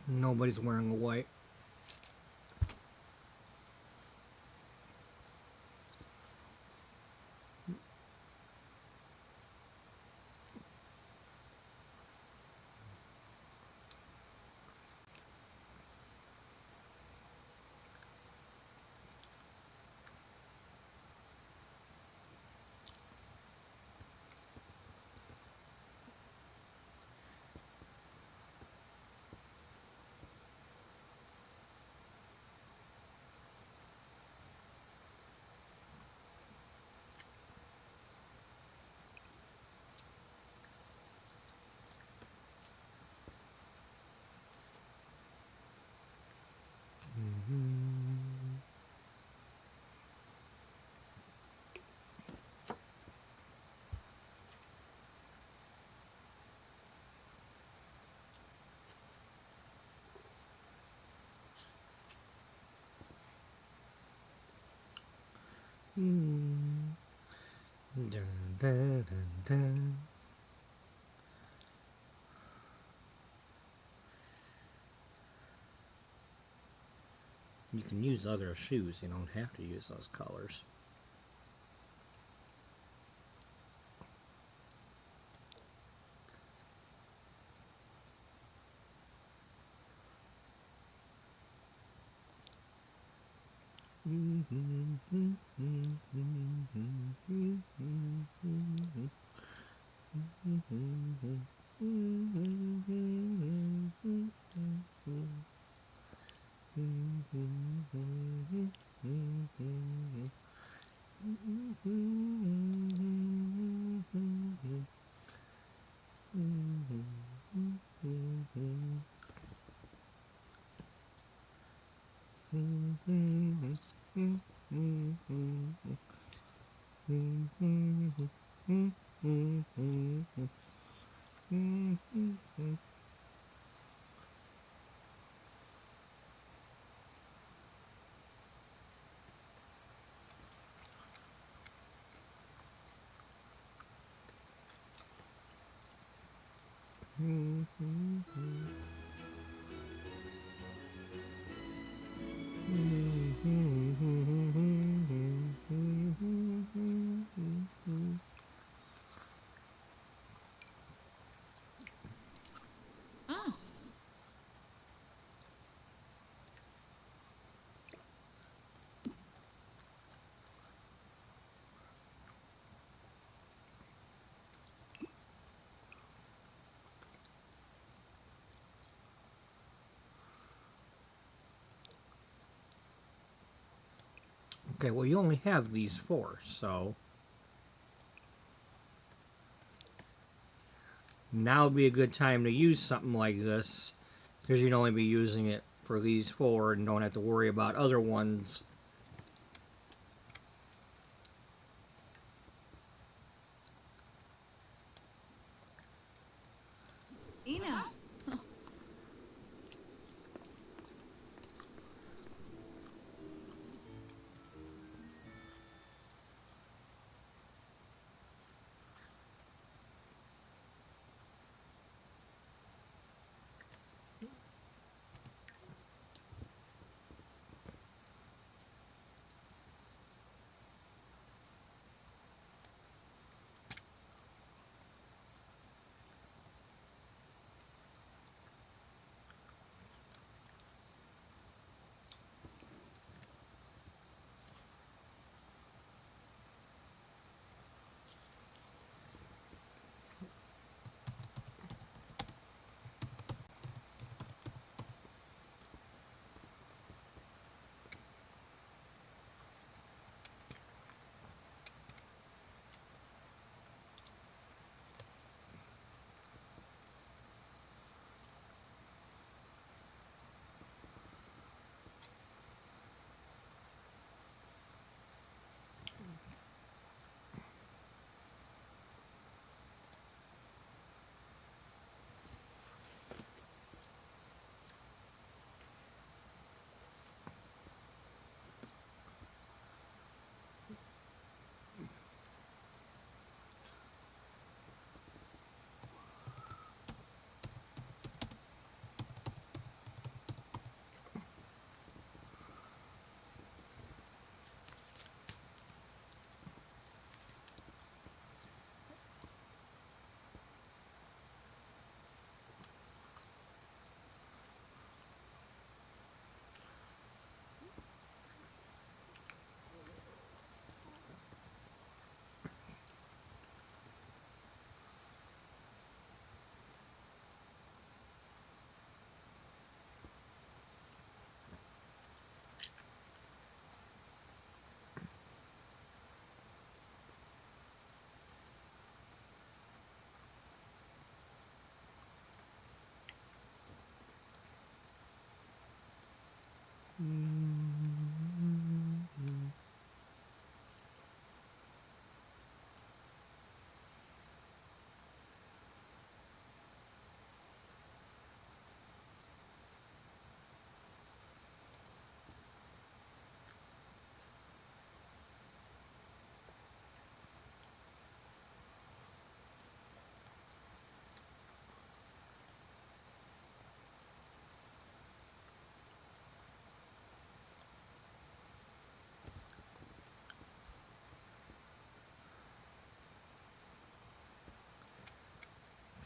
Nobody's wearing a white. Dun, dun, dun, dun. You can use other shoes, you don't have to use those colors. Ah. Okay, well, you only have these four, so now would be a good time to use something like this because you'd only be using it for these four and don't have to worry about other ones. Ina.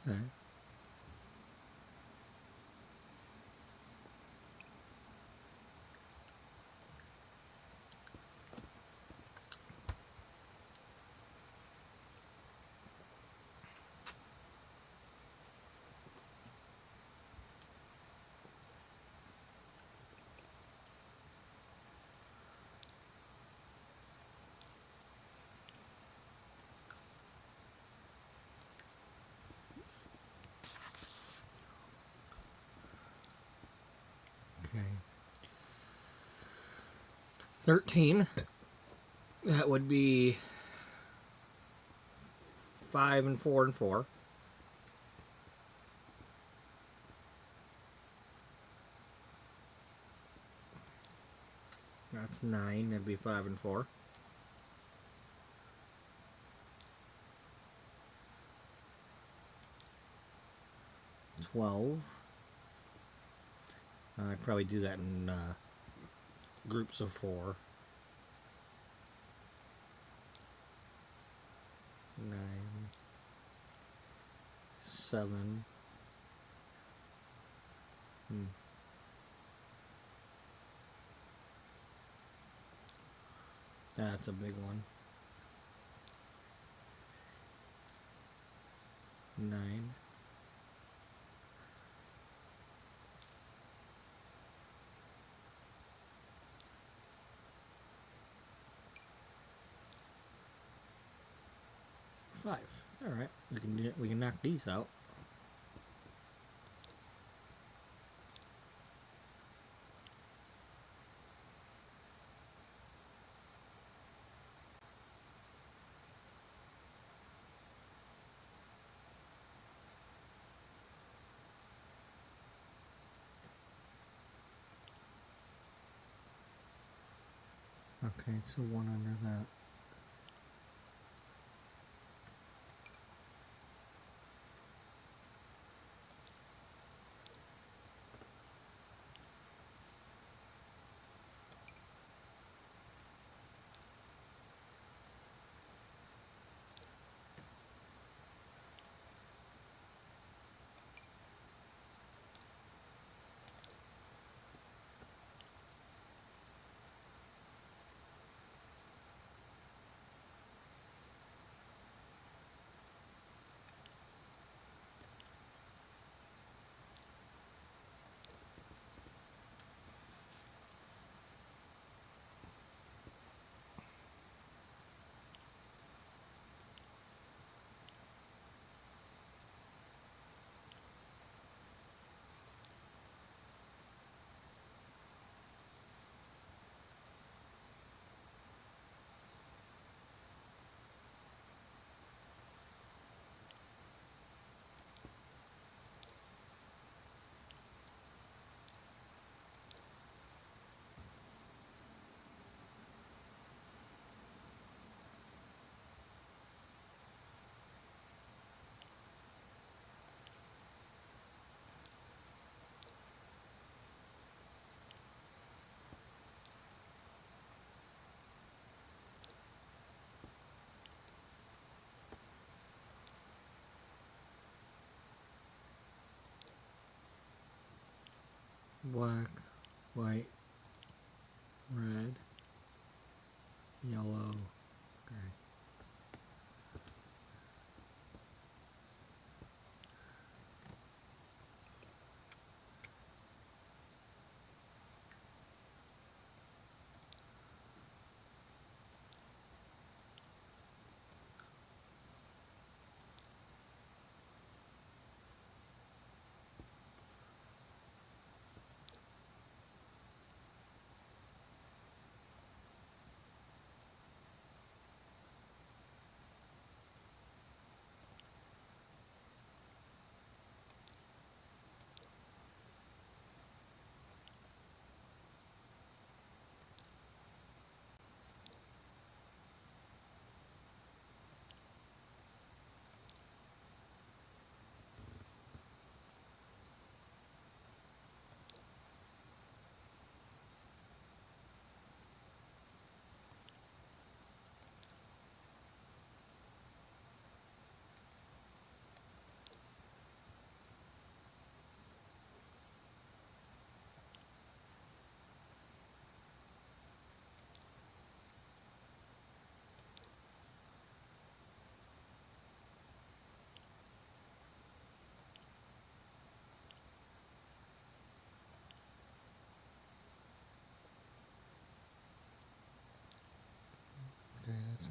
Okay. Okay. 13. That would be 5 and 4 and 4. That's 9. That'd be 5 and 4. 12. I'd probably do that in groups of 4. 9. 7. That's a big one. 9. 5. All right, we can knock these out. Okay, it's the one under that. Black, white, red, yellow. Okay.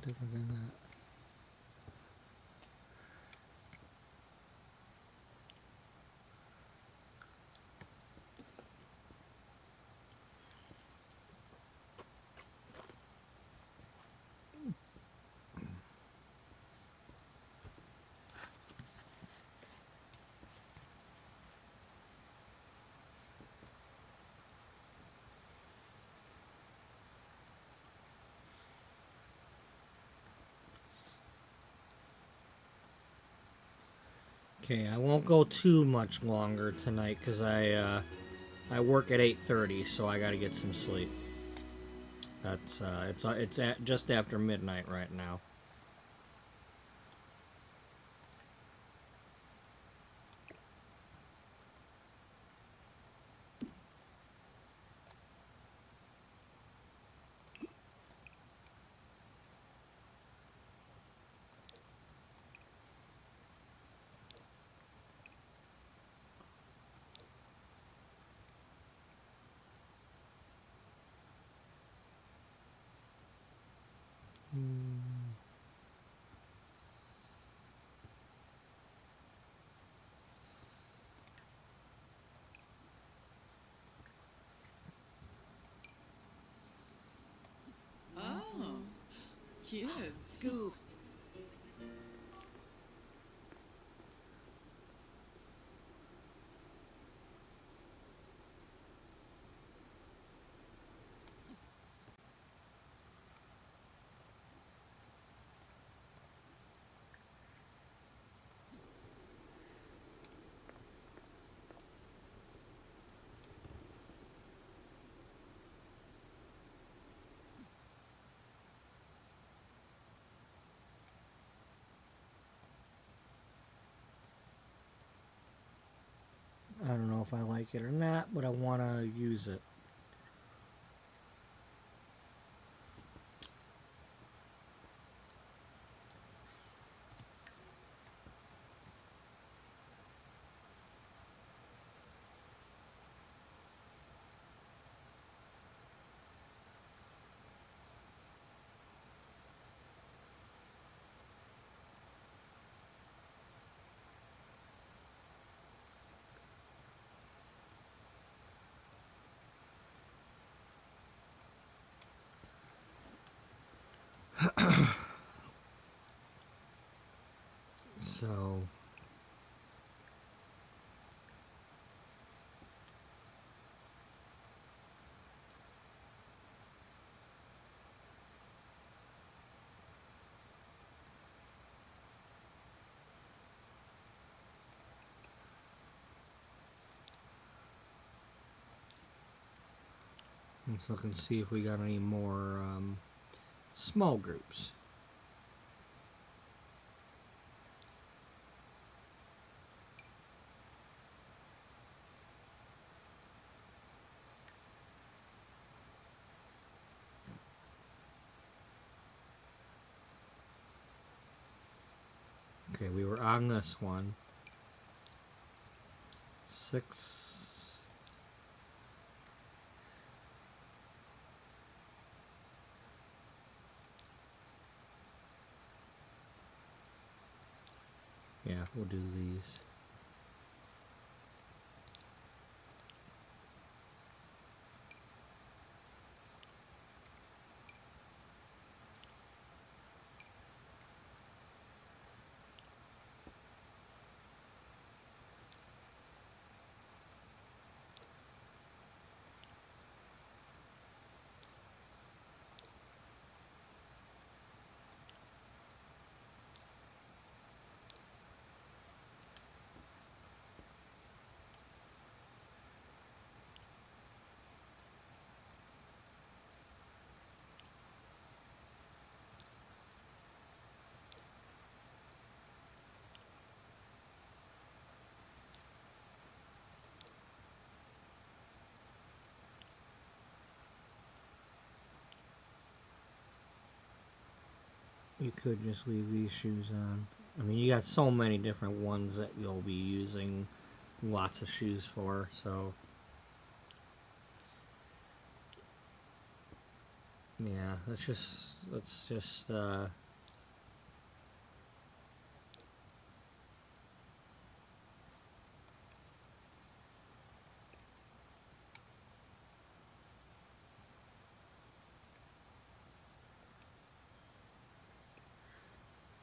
different than that. Okay, I won't go too much longer tonight because I work at 8:30, so I got to get some sleep. That's it's at just after midnight right now. Oh, cute. Scoop. I don't know if I like it or not, but I want to use it. So let's look and see if we got any more small groups. Okay, we were on this one. 6. Yeah, we'll do these. You could just leave these shoes on. I mean, you got so many different ones that you'll be using lots of shoes for, so Yeah, let's just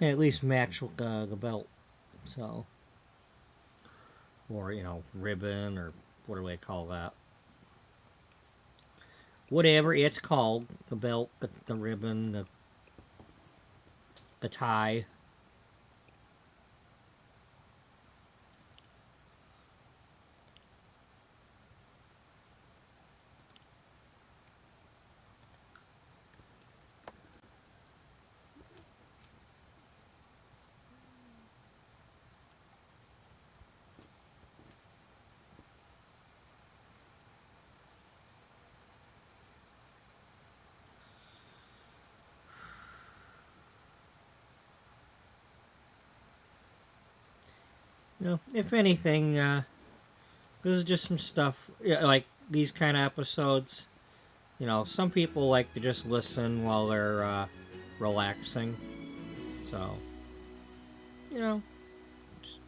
at least match the belt. So, or ribbon, or what do they call that? Whatever it's called, the belt, the ribbon, the tie. If anything, this is just some stuff, like these kind of episodes. Some people like to just listen while they're relaxing. So, you know, just,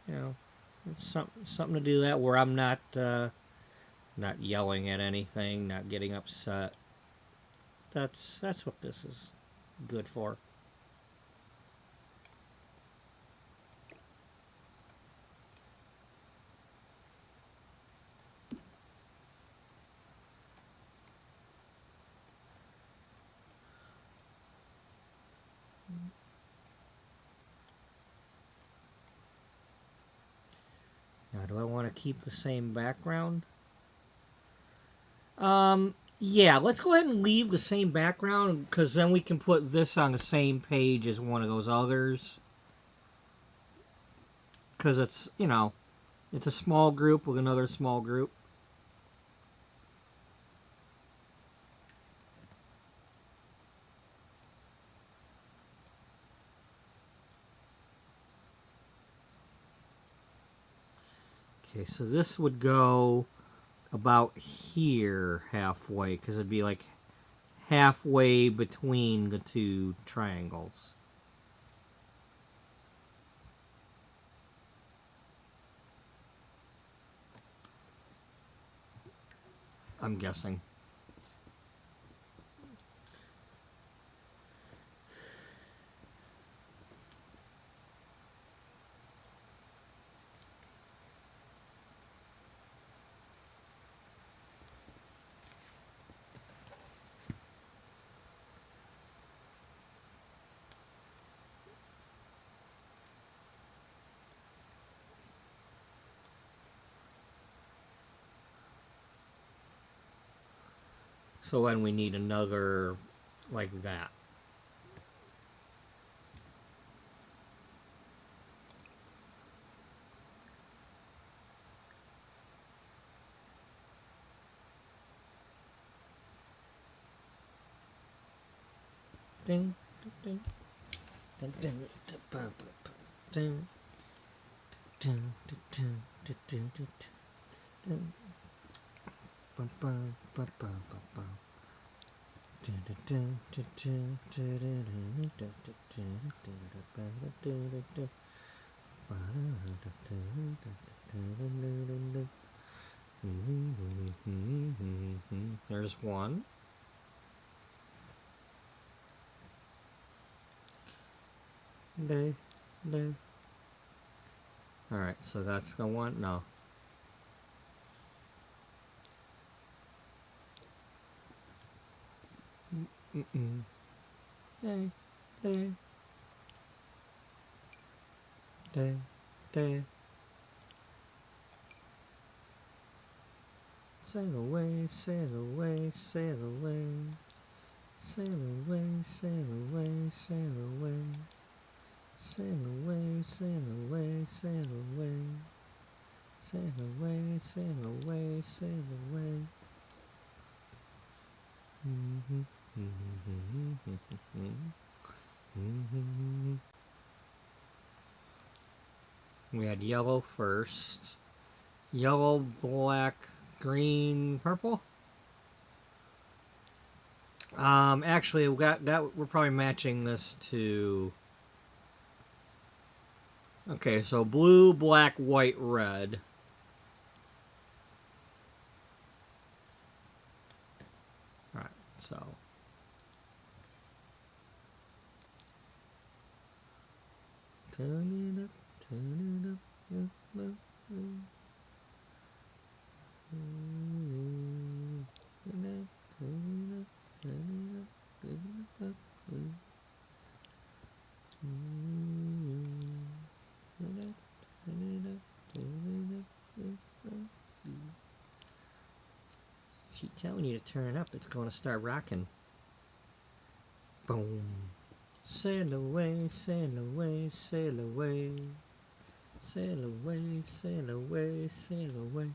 you know, it's something to do that where I'm not yelling at anything, not getting upset. That's what this is good for. Now, do I want to keep the same background? Yeah, let's go ahead and leave the same background because then we can put this on the same page as one of those others. Because it's a small group with another small group. Okay, so this would go about here halfway because it'd be like halfway between the two triangles. I'm guessing. So then we need another like that. Ding, ding, ding, ding, ding, ding, ding, ding, ding, ding, ding. Bum, bum, bum, bum, bum, bum. There's one. Alright, so that's the one. No. Mm-mm. Day, day, day, day. Sail away, sail away, sail away. Sail away, sail away, sail away. Sail away, sail away, sail away. Sail away, sail away, sail away. We had yellow first. Yellow, black, green, purple. Actually, we got that. We're probably matching this to. Okay, so blue, black, white, red. All right, so. Turn it up, turn it up, up, up, up. Keep telling you to turn it up, it's going to start rocking. Boom. Sail away, sail away, sail away. Sail away, sail away, sail away.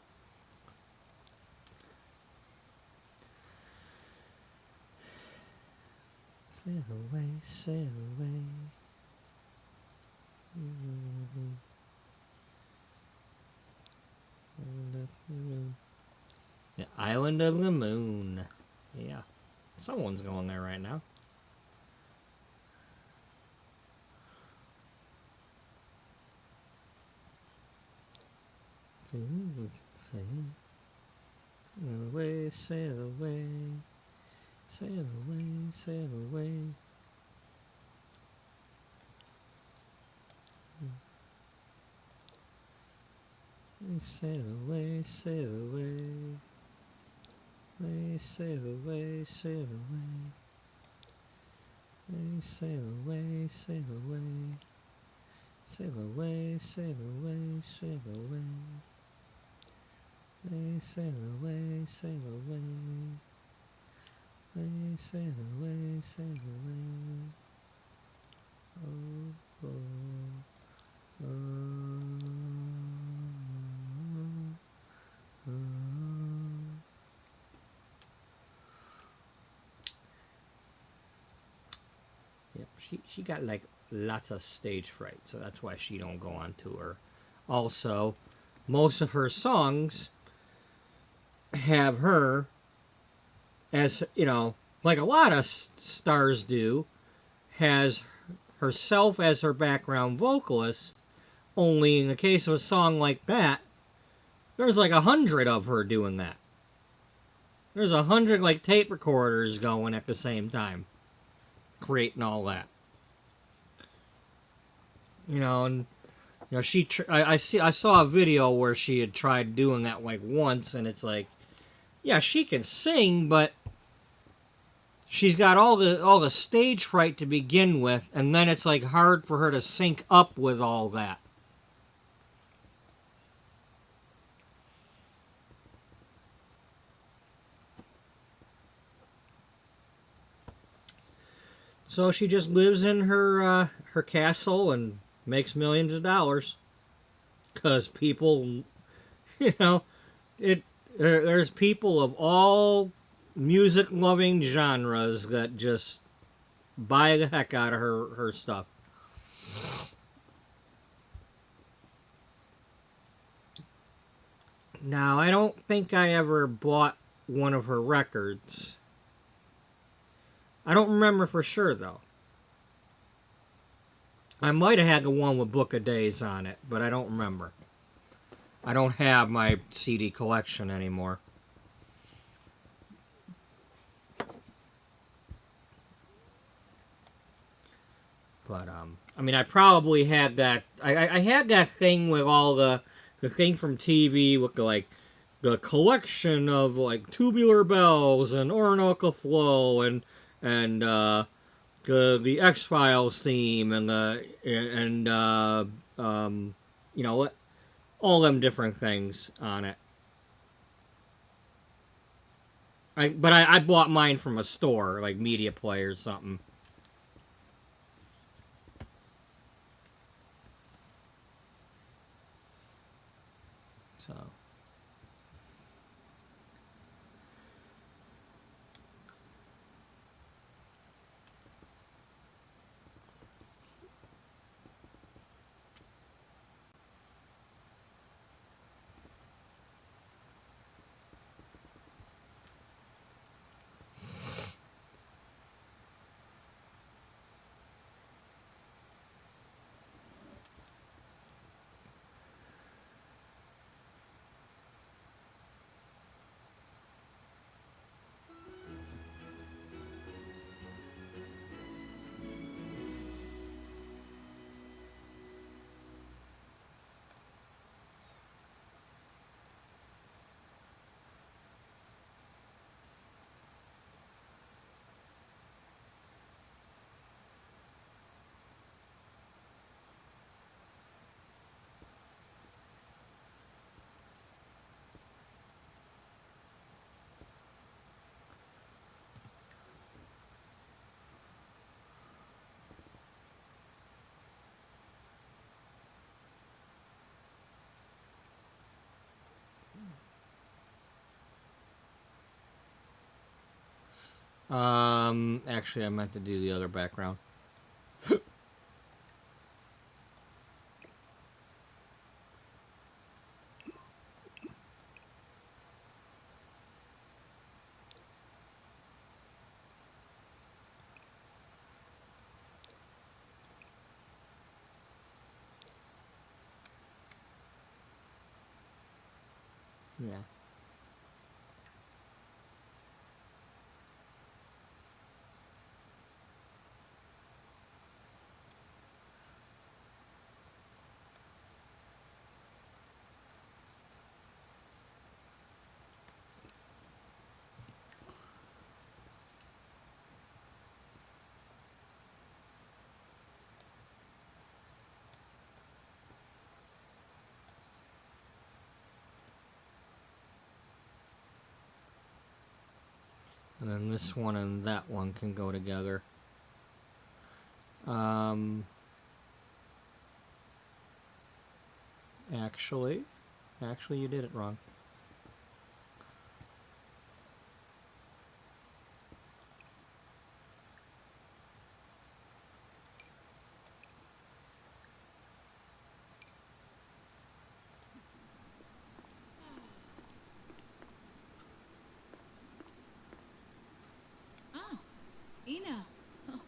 Sail away, sail away. The Island of the Moon. Yeah. Someone's going there right now. Sail away, sail away. Sail away, sail away. Sail away, sail away. Sail away, sail away. Sail away, sail away. Sail away, sail away, sail away. Sail away, sail away. Sail away, sail away. Oh, oh, oh, oh. Yep, she got like lots of stage fright, so that's why she don't go on tour. Also, most of her songs have her as, you know, like a lot of stars do, has herself as her background vocalist. Only in the case of a song like that, there's like 100 of her doing that. There's 100 like tape recorders going at the same time, creating all that. You know, and you know I saw a video where she had tried doing that like once, and it's like, yeah, she can sing, but she's got all the stage fright to begin with, and then it's like hard for her to sync up with all that. So she just lives in her her castle and makes millions of dollars, cause people, you know, there's people of all music loving genres that just buy the heck out of her stuff. Now, I don't think I ever bought one of her records. I don't remember for sure, though. I might have had the one with Book of Days on it, but I don't remember. I don't have my CD collection anymore. But, I mean, I probably had that. I had that thing with all the thing from TV with the collection of like Tubular Bells and Orinoco Flow and the X-Files theme and you know, all them different things on it. But I bought mine from a store, like Media Play or something. So. Actually, I meant to do the other background. Yeah. And then this one and that one can go together. Actually, you did it wrong. Ah, Ina. Huh.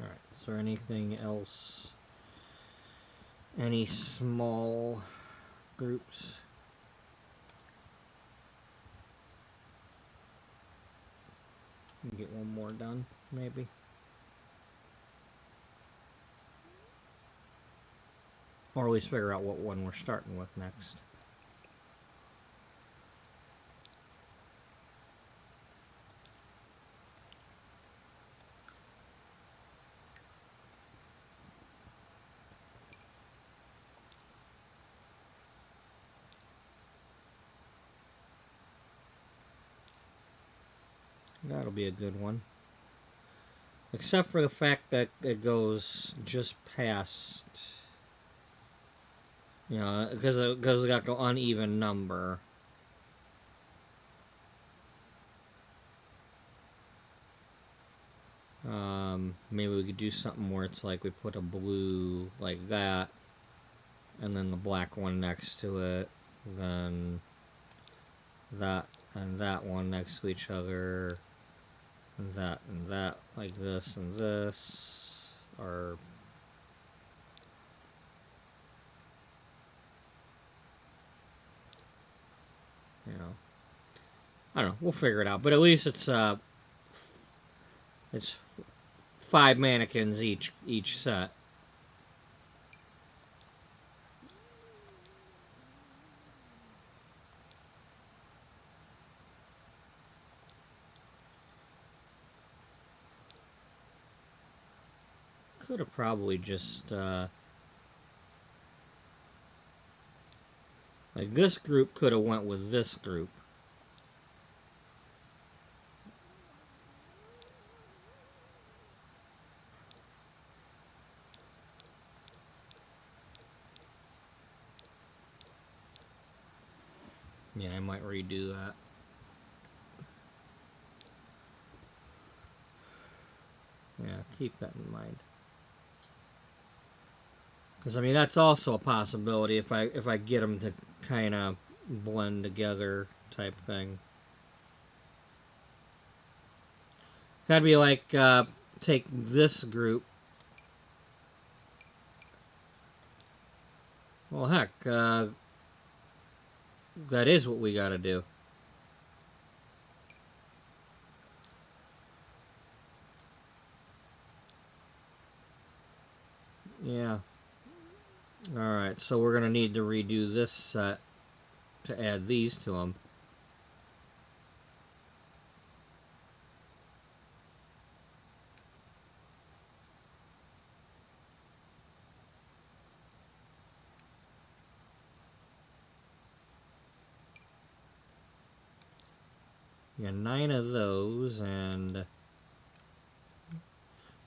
Alright, is there anything else? Any small groups? Get one more done, maybe. Or at least figure out what one we're starting with next. That'll be a good one. Except for the fact that it goes just past, you know, because it got the uneven number. Maybe we could do something where it's like we put a blue like that, and then the black one next to it, then that and that one next to each other, and that like this and this, or you know, I don't know. We'll figure it out. But at least it's 5 mannequins each set. Could have probably just like this group could have went with this group. Yeah, I might redo that. Yeah, keep that in mind. Because I mean, that's also a possibility if I get them to kind of blend together, type thing. That'd be like take this group. Well, heck, that is what we got to do. Yeah. Alright, so we're going to need to redo this set to add these to them. Yeah, 9 of those, and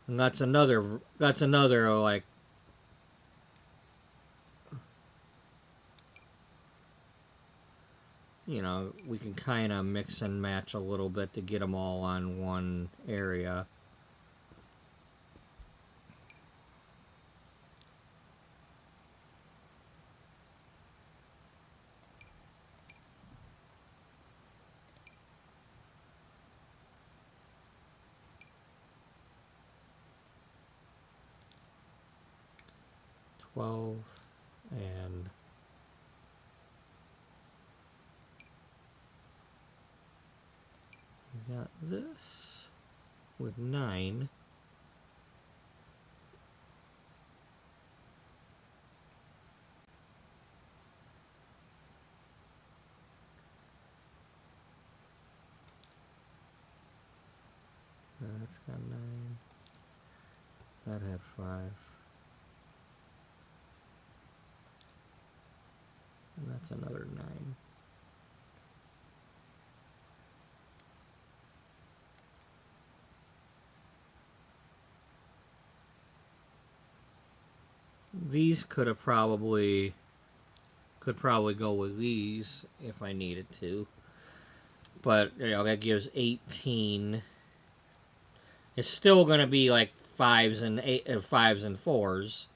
that's another like, you know, we can kind of mix and match a little bit to get them all on one area. $12 and we got this with 9. That's got 9. That had 5. And that's another 9. These could probably go with these if I needed to. But you know, that gives 18. It's still going to be like 5s and 4s.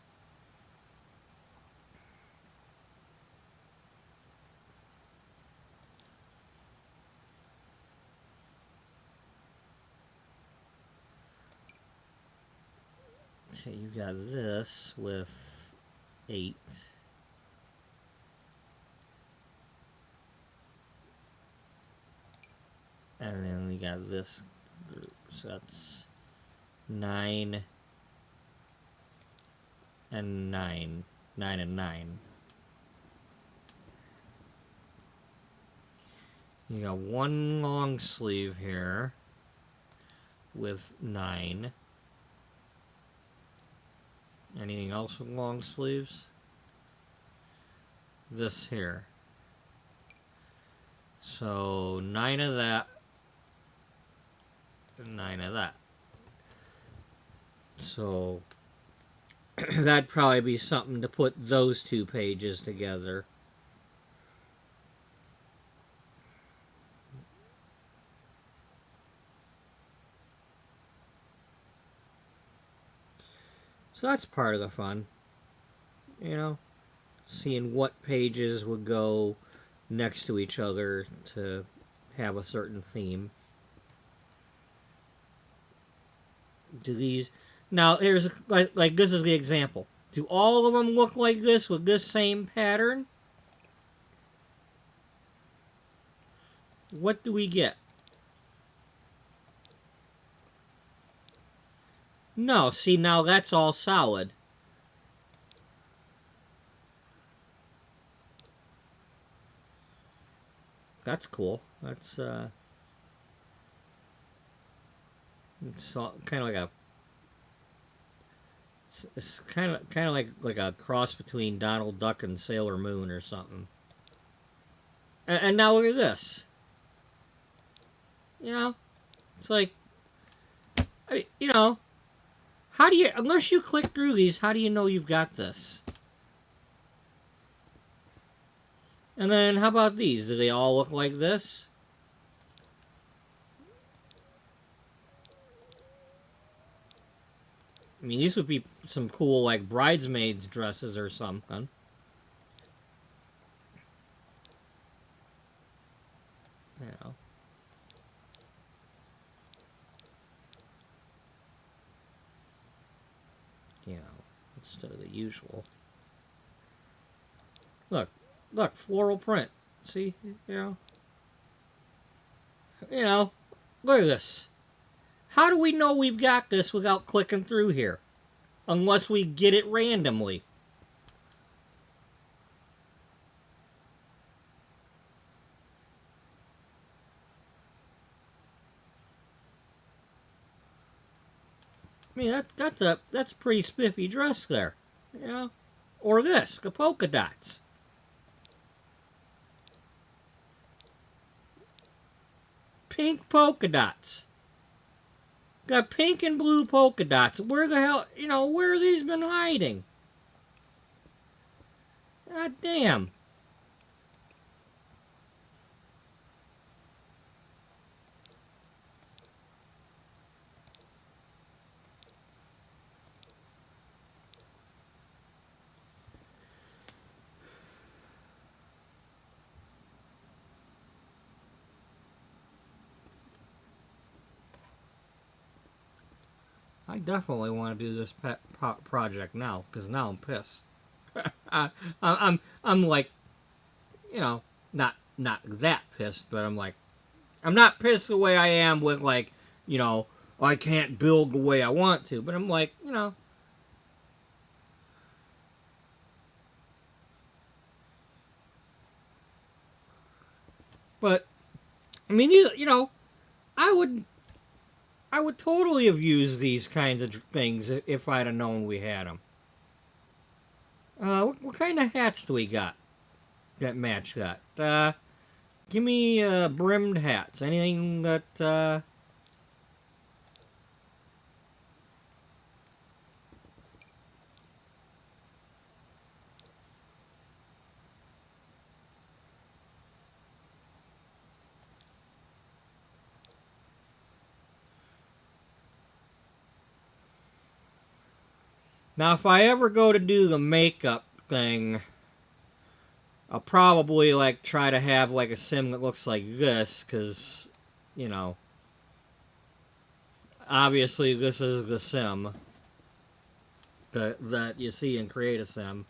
Okay, you got this with 8. And then we got this group. So that's 9 and 9. 9 and 9. You got one long sleeve here with 9. Anything else with long sleeves? This here. So 9 of that and 9 of that. So that'd probably be something to put those 2 pages together. So that's part of the fun, you know, seeing what pages would go next to each other to have a certain theme. Do these now? Here's like this is the example. Do all of them look like this with this same pattern? What do we get? No, see, now that's all solid. That's cool. That's it's kind of like a it's kind of like a cross between Donald Duck and Sailor Moon or something. And now look at this. You know, it's like, you know, how do you, unless you click through these, how do you know you've got this? And then how about these? Do they all look like this? I mean, these would be some cool, like, bridesmaids dresses or something. You know. You know, instead of the usual. Look, look, floral print. See, you know, look at this. How do we know we've got this without clicking through here? Unless we get it randomly. I mean, that's a pretty spiffy dress there, you know. Or this, the polka dots. Pink polka dots. Got pink and blue polka dots. Where the hell, where have these been hiding? God damn. I definitely want to do this project now, because now I'm pissed. I'm like, not that pissed, but I'm not pissed the way I am with like, I can't build the way I want to, but I'm like, but I mean, I would I would totally have used these kinds of things if I'd have known we had them. What kind of hats do we got that match that? Give me brimmed hats. Anything that now, if I ever go to do the makeup thing, I'll probably like try to have like a sim that looks like this, because you know, obviously this is the sim that you see in Create a Sim.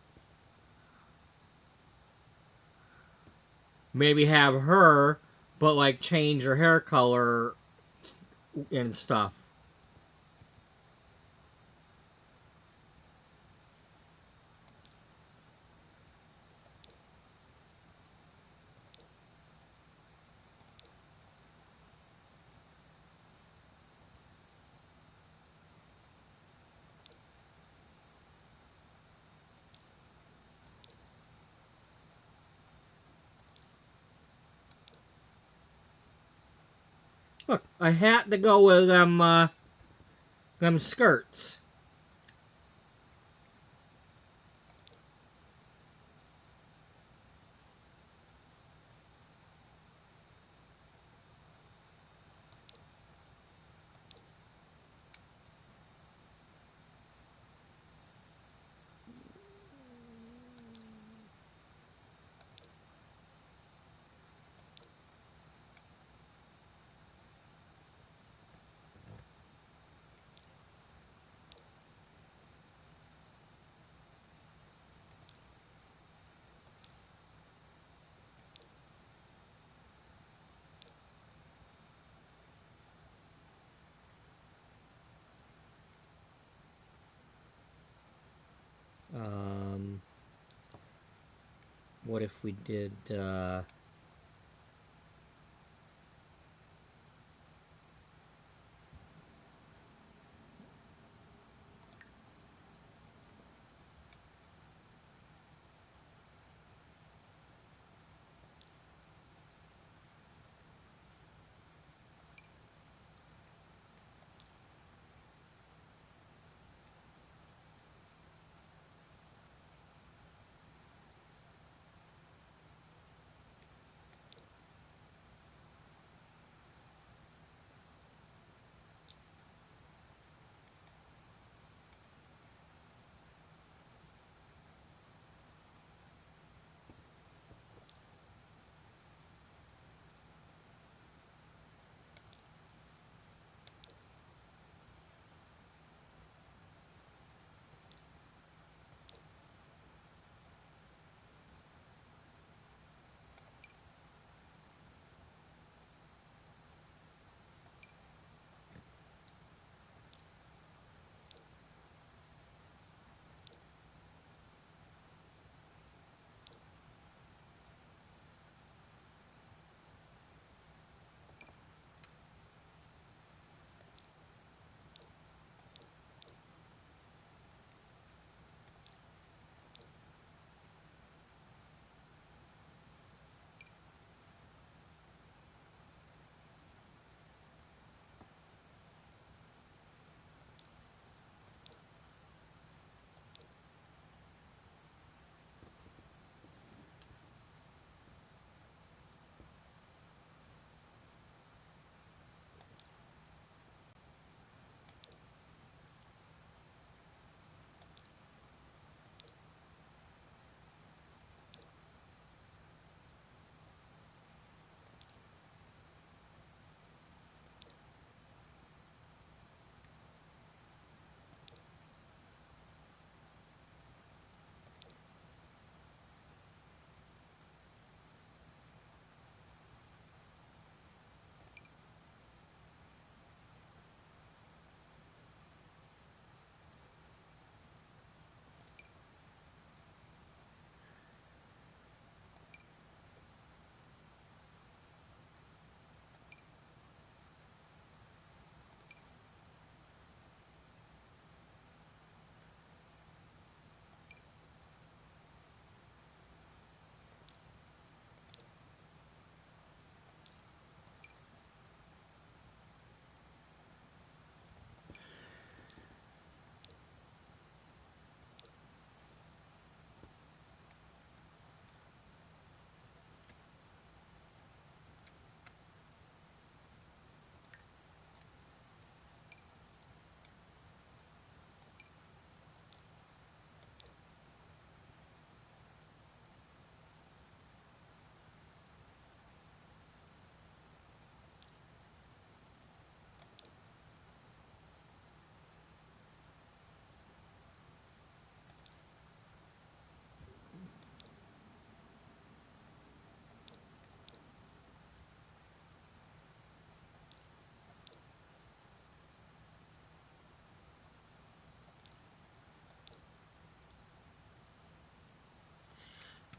Maybe have her, but like change her hair color and stuff. Look, a hat to go with them skirts. Um, what if we did?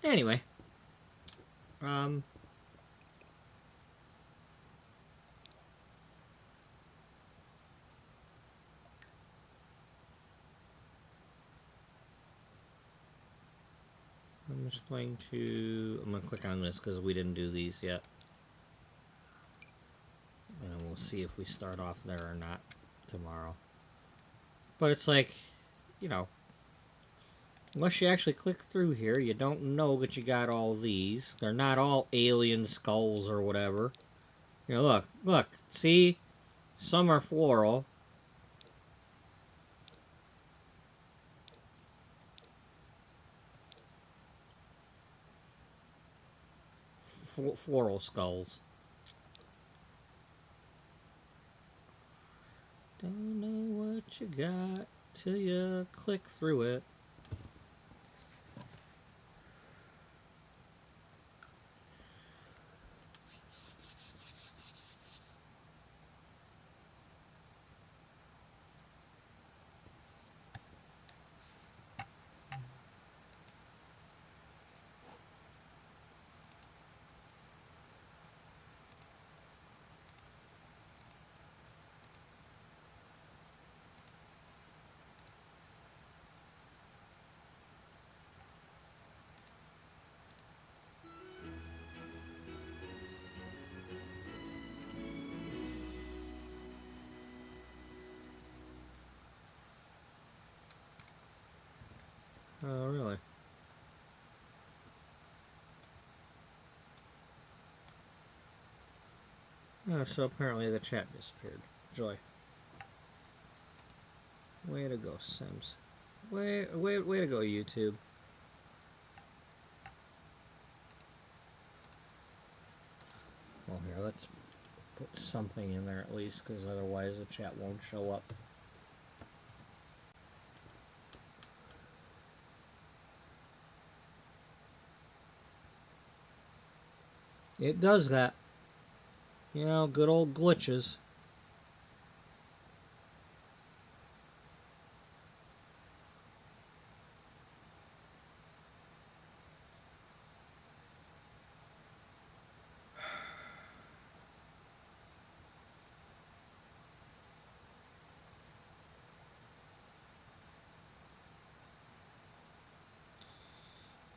Anyway, um, I'm just going to, I'm going to click on this because we didn't do these yet. And we'll see if we start off there or not tomorrow. But it's like, you know, unless you actually click through here, you don't know that you got all these. They're not all alien skulls or whatever. You know, look, see? Some are floral. Floral skulls. Don't know what you got till you click through it. Oh, really? Oh, so apparently the chat disappeared. Joy. Way to go, Sims. Way to go, YouTube. Well, here, let's put something in there at least, because otherwise the chat won't show up. It does that. You know, good old glitches.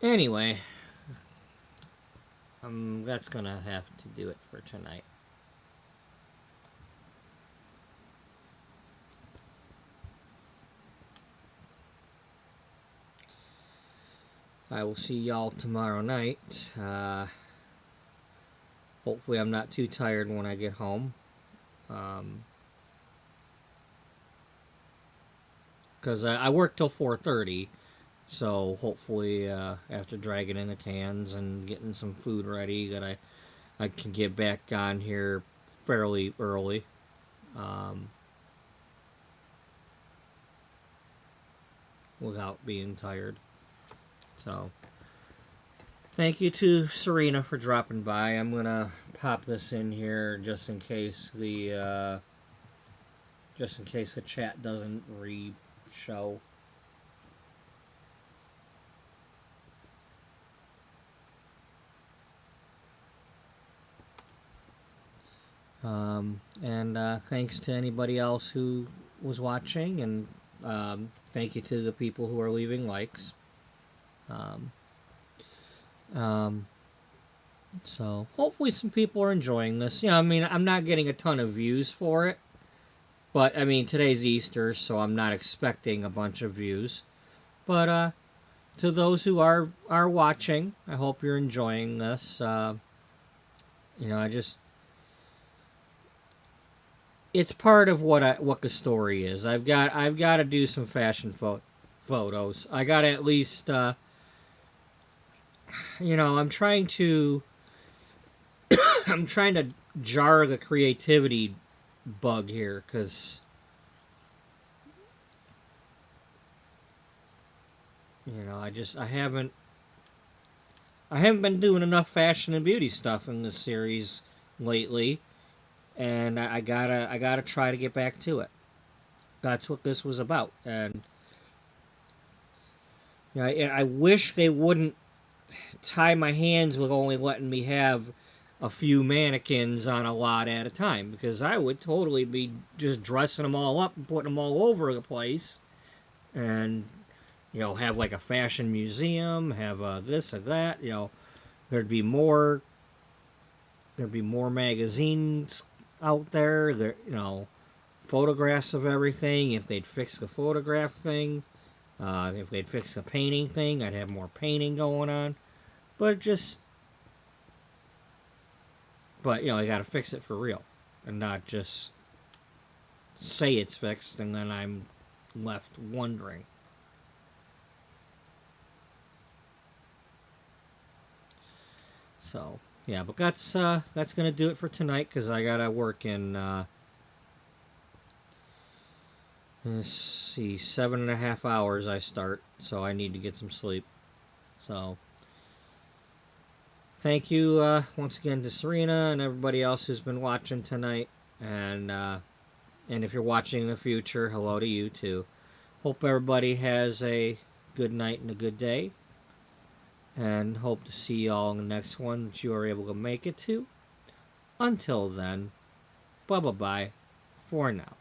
Anyway, that's gonna have to do it for tonight. I will see y'all tomorrow night. Hopefully I'm not too tired when I get home. Because I work till 4:30. So hopefully, after dragging in the cans and getting some food ready, that I can get back on here fairly early. Without being tired. So, thank you to Serena for dropping by. I'm gonna pop this in here just in case the chat doesn't re-show. And thanks to anybody else who was watching, and thank you to the people who are leaving likes. So hopefully some people are enjoying this. I mean, I'm not getting a ton of views for it, but I mean, today's Easter, so I'm not expecting a bunch of views. But to those who are watching, I hope you're enjoying this. It's part of what the story is. I've got to do some fashion photos. I got to at least I'm trying to jar the creativity bug here, because I haven't been doing enough fashion and beauty stuff in this series lately, and I gotta try to get back to it. That's what this was about. And I wish they wouldn't tie my hands with only letting me have a few mannequins on a lot at a time, because I would totally be just dressing them all up and putting them all over the place, and have like a fashion museum, have this or that. There'd be more magazines out there. Photographs of everything. If they'd fix the photograph thing, if they'd fix the painting thing, I'd have more painting going on. But you got to fix it for real, and not just say it's fixed and then I'm left wondering. So yeah, but that's gonna do it for tonight, because I gotta work in let's see, 7.5 hours I start, so I need to get some sleep. So thank you once again to Serena and everybody else who's been watching tonight, and if you're watching in the future, hello to you too. Hope everybody has a good night and a good day, and hope to see you all in the next one that you are able to make it to. Until then, bye bye for now.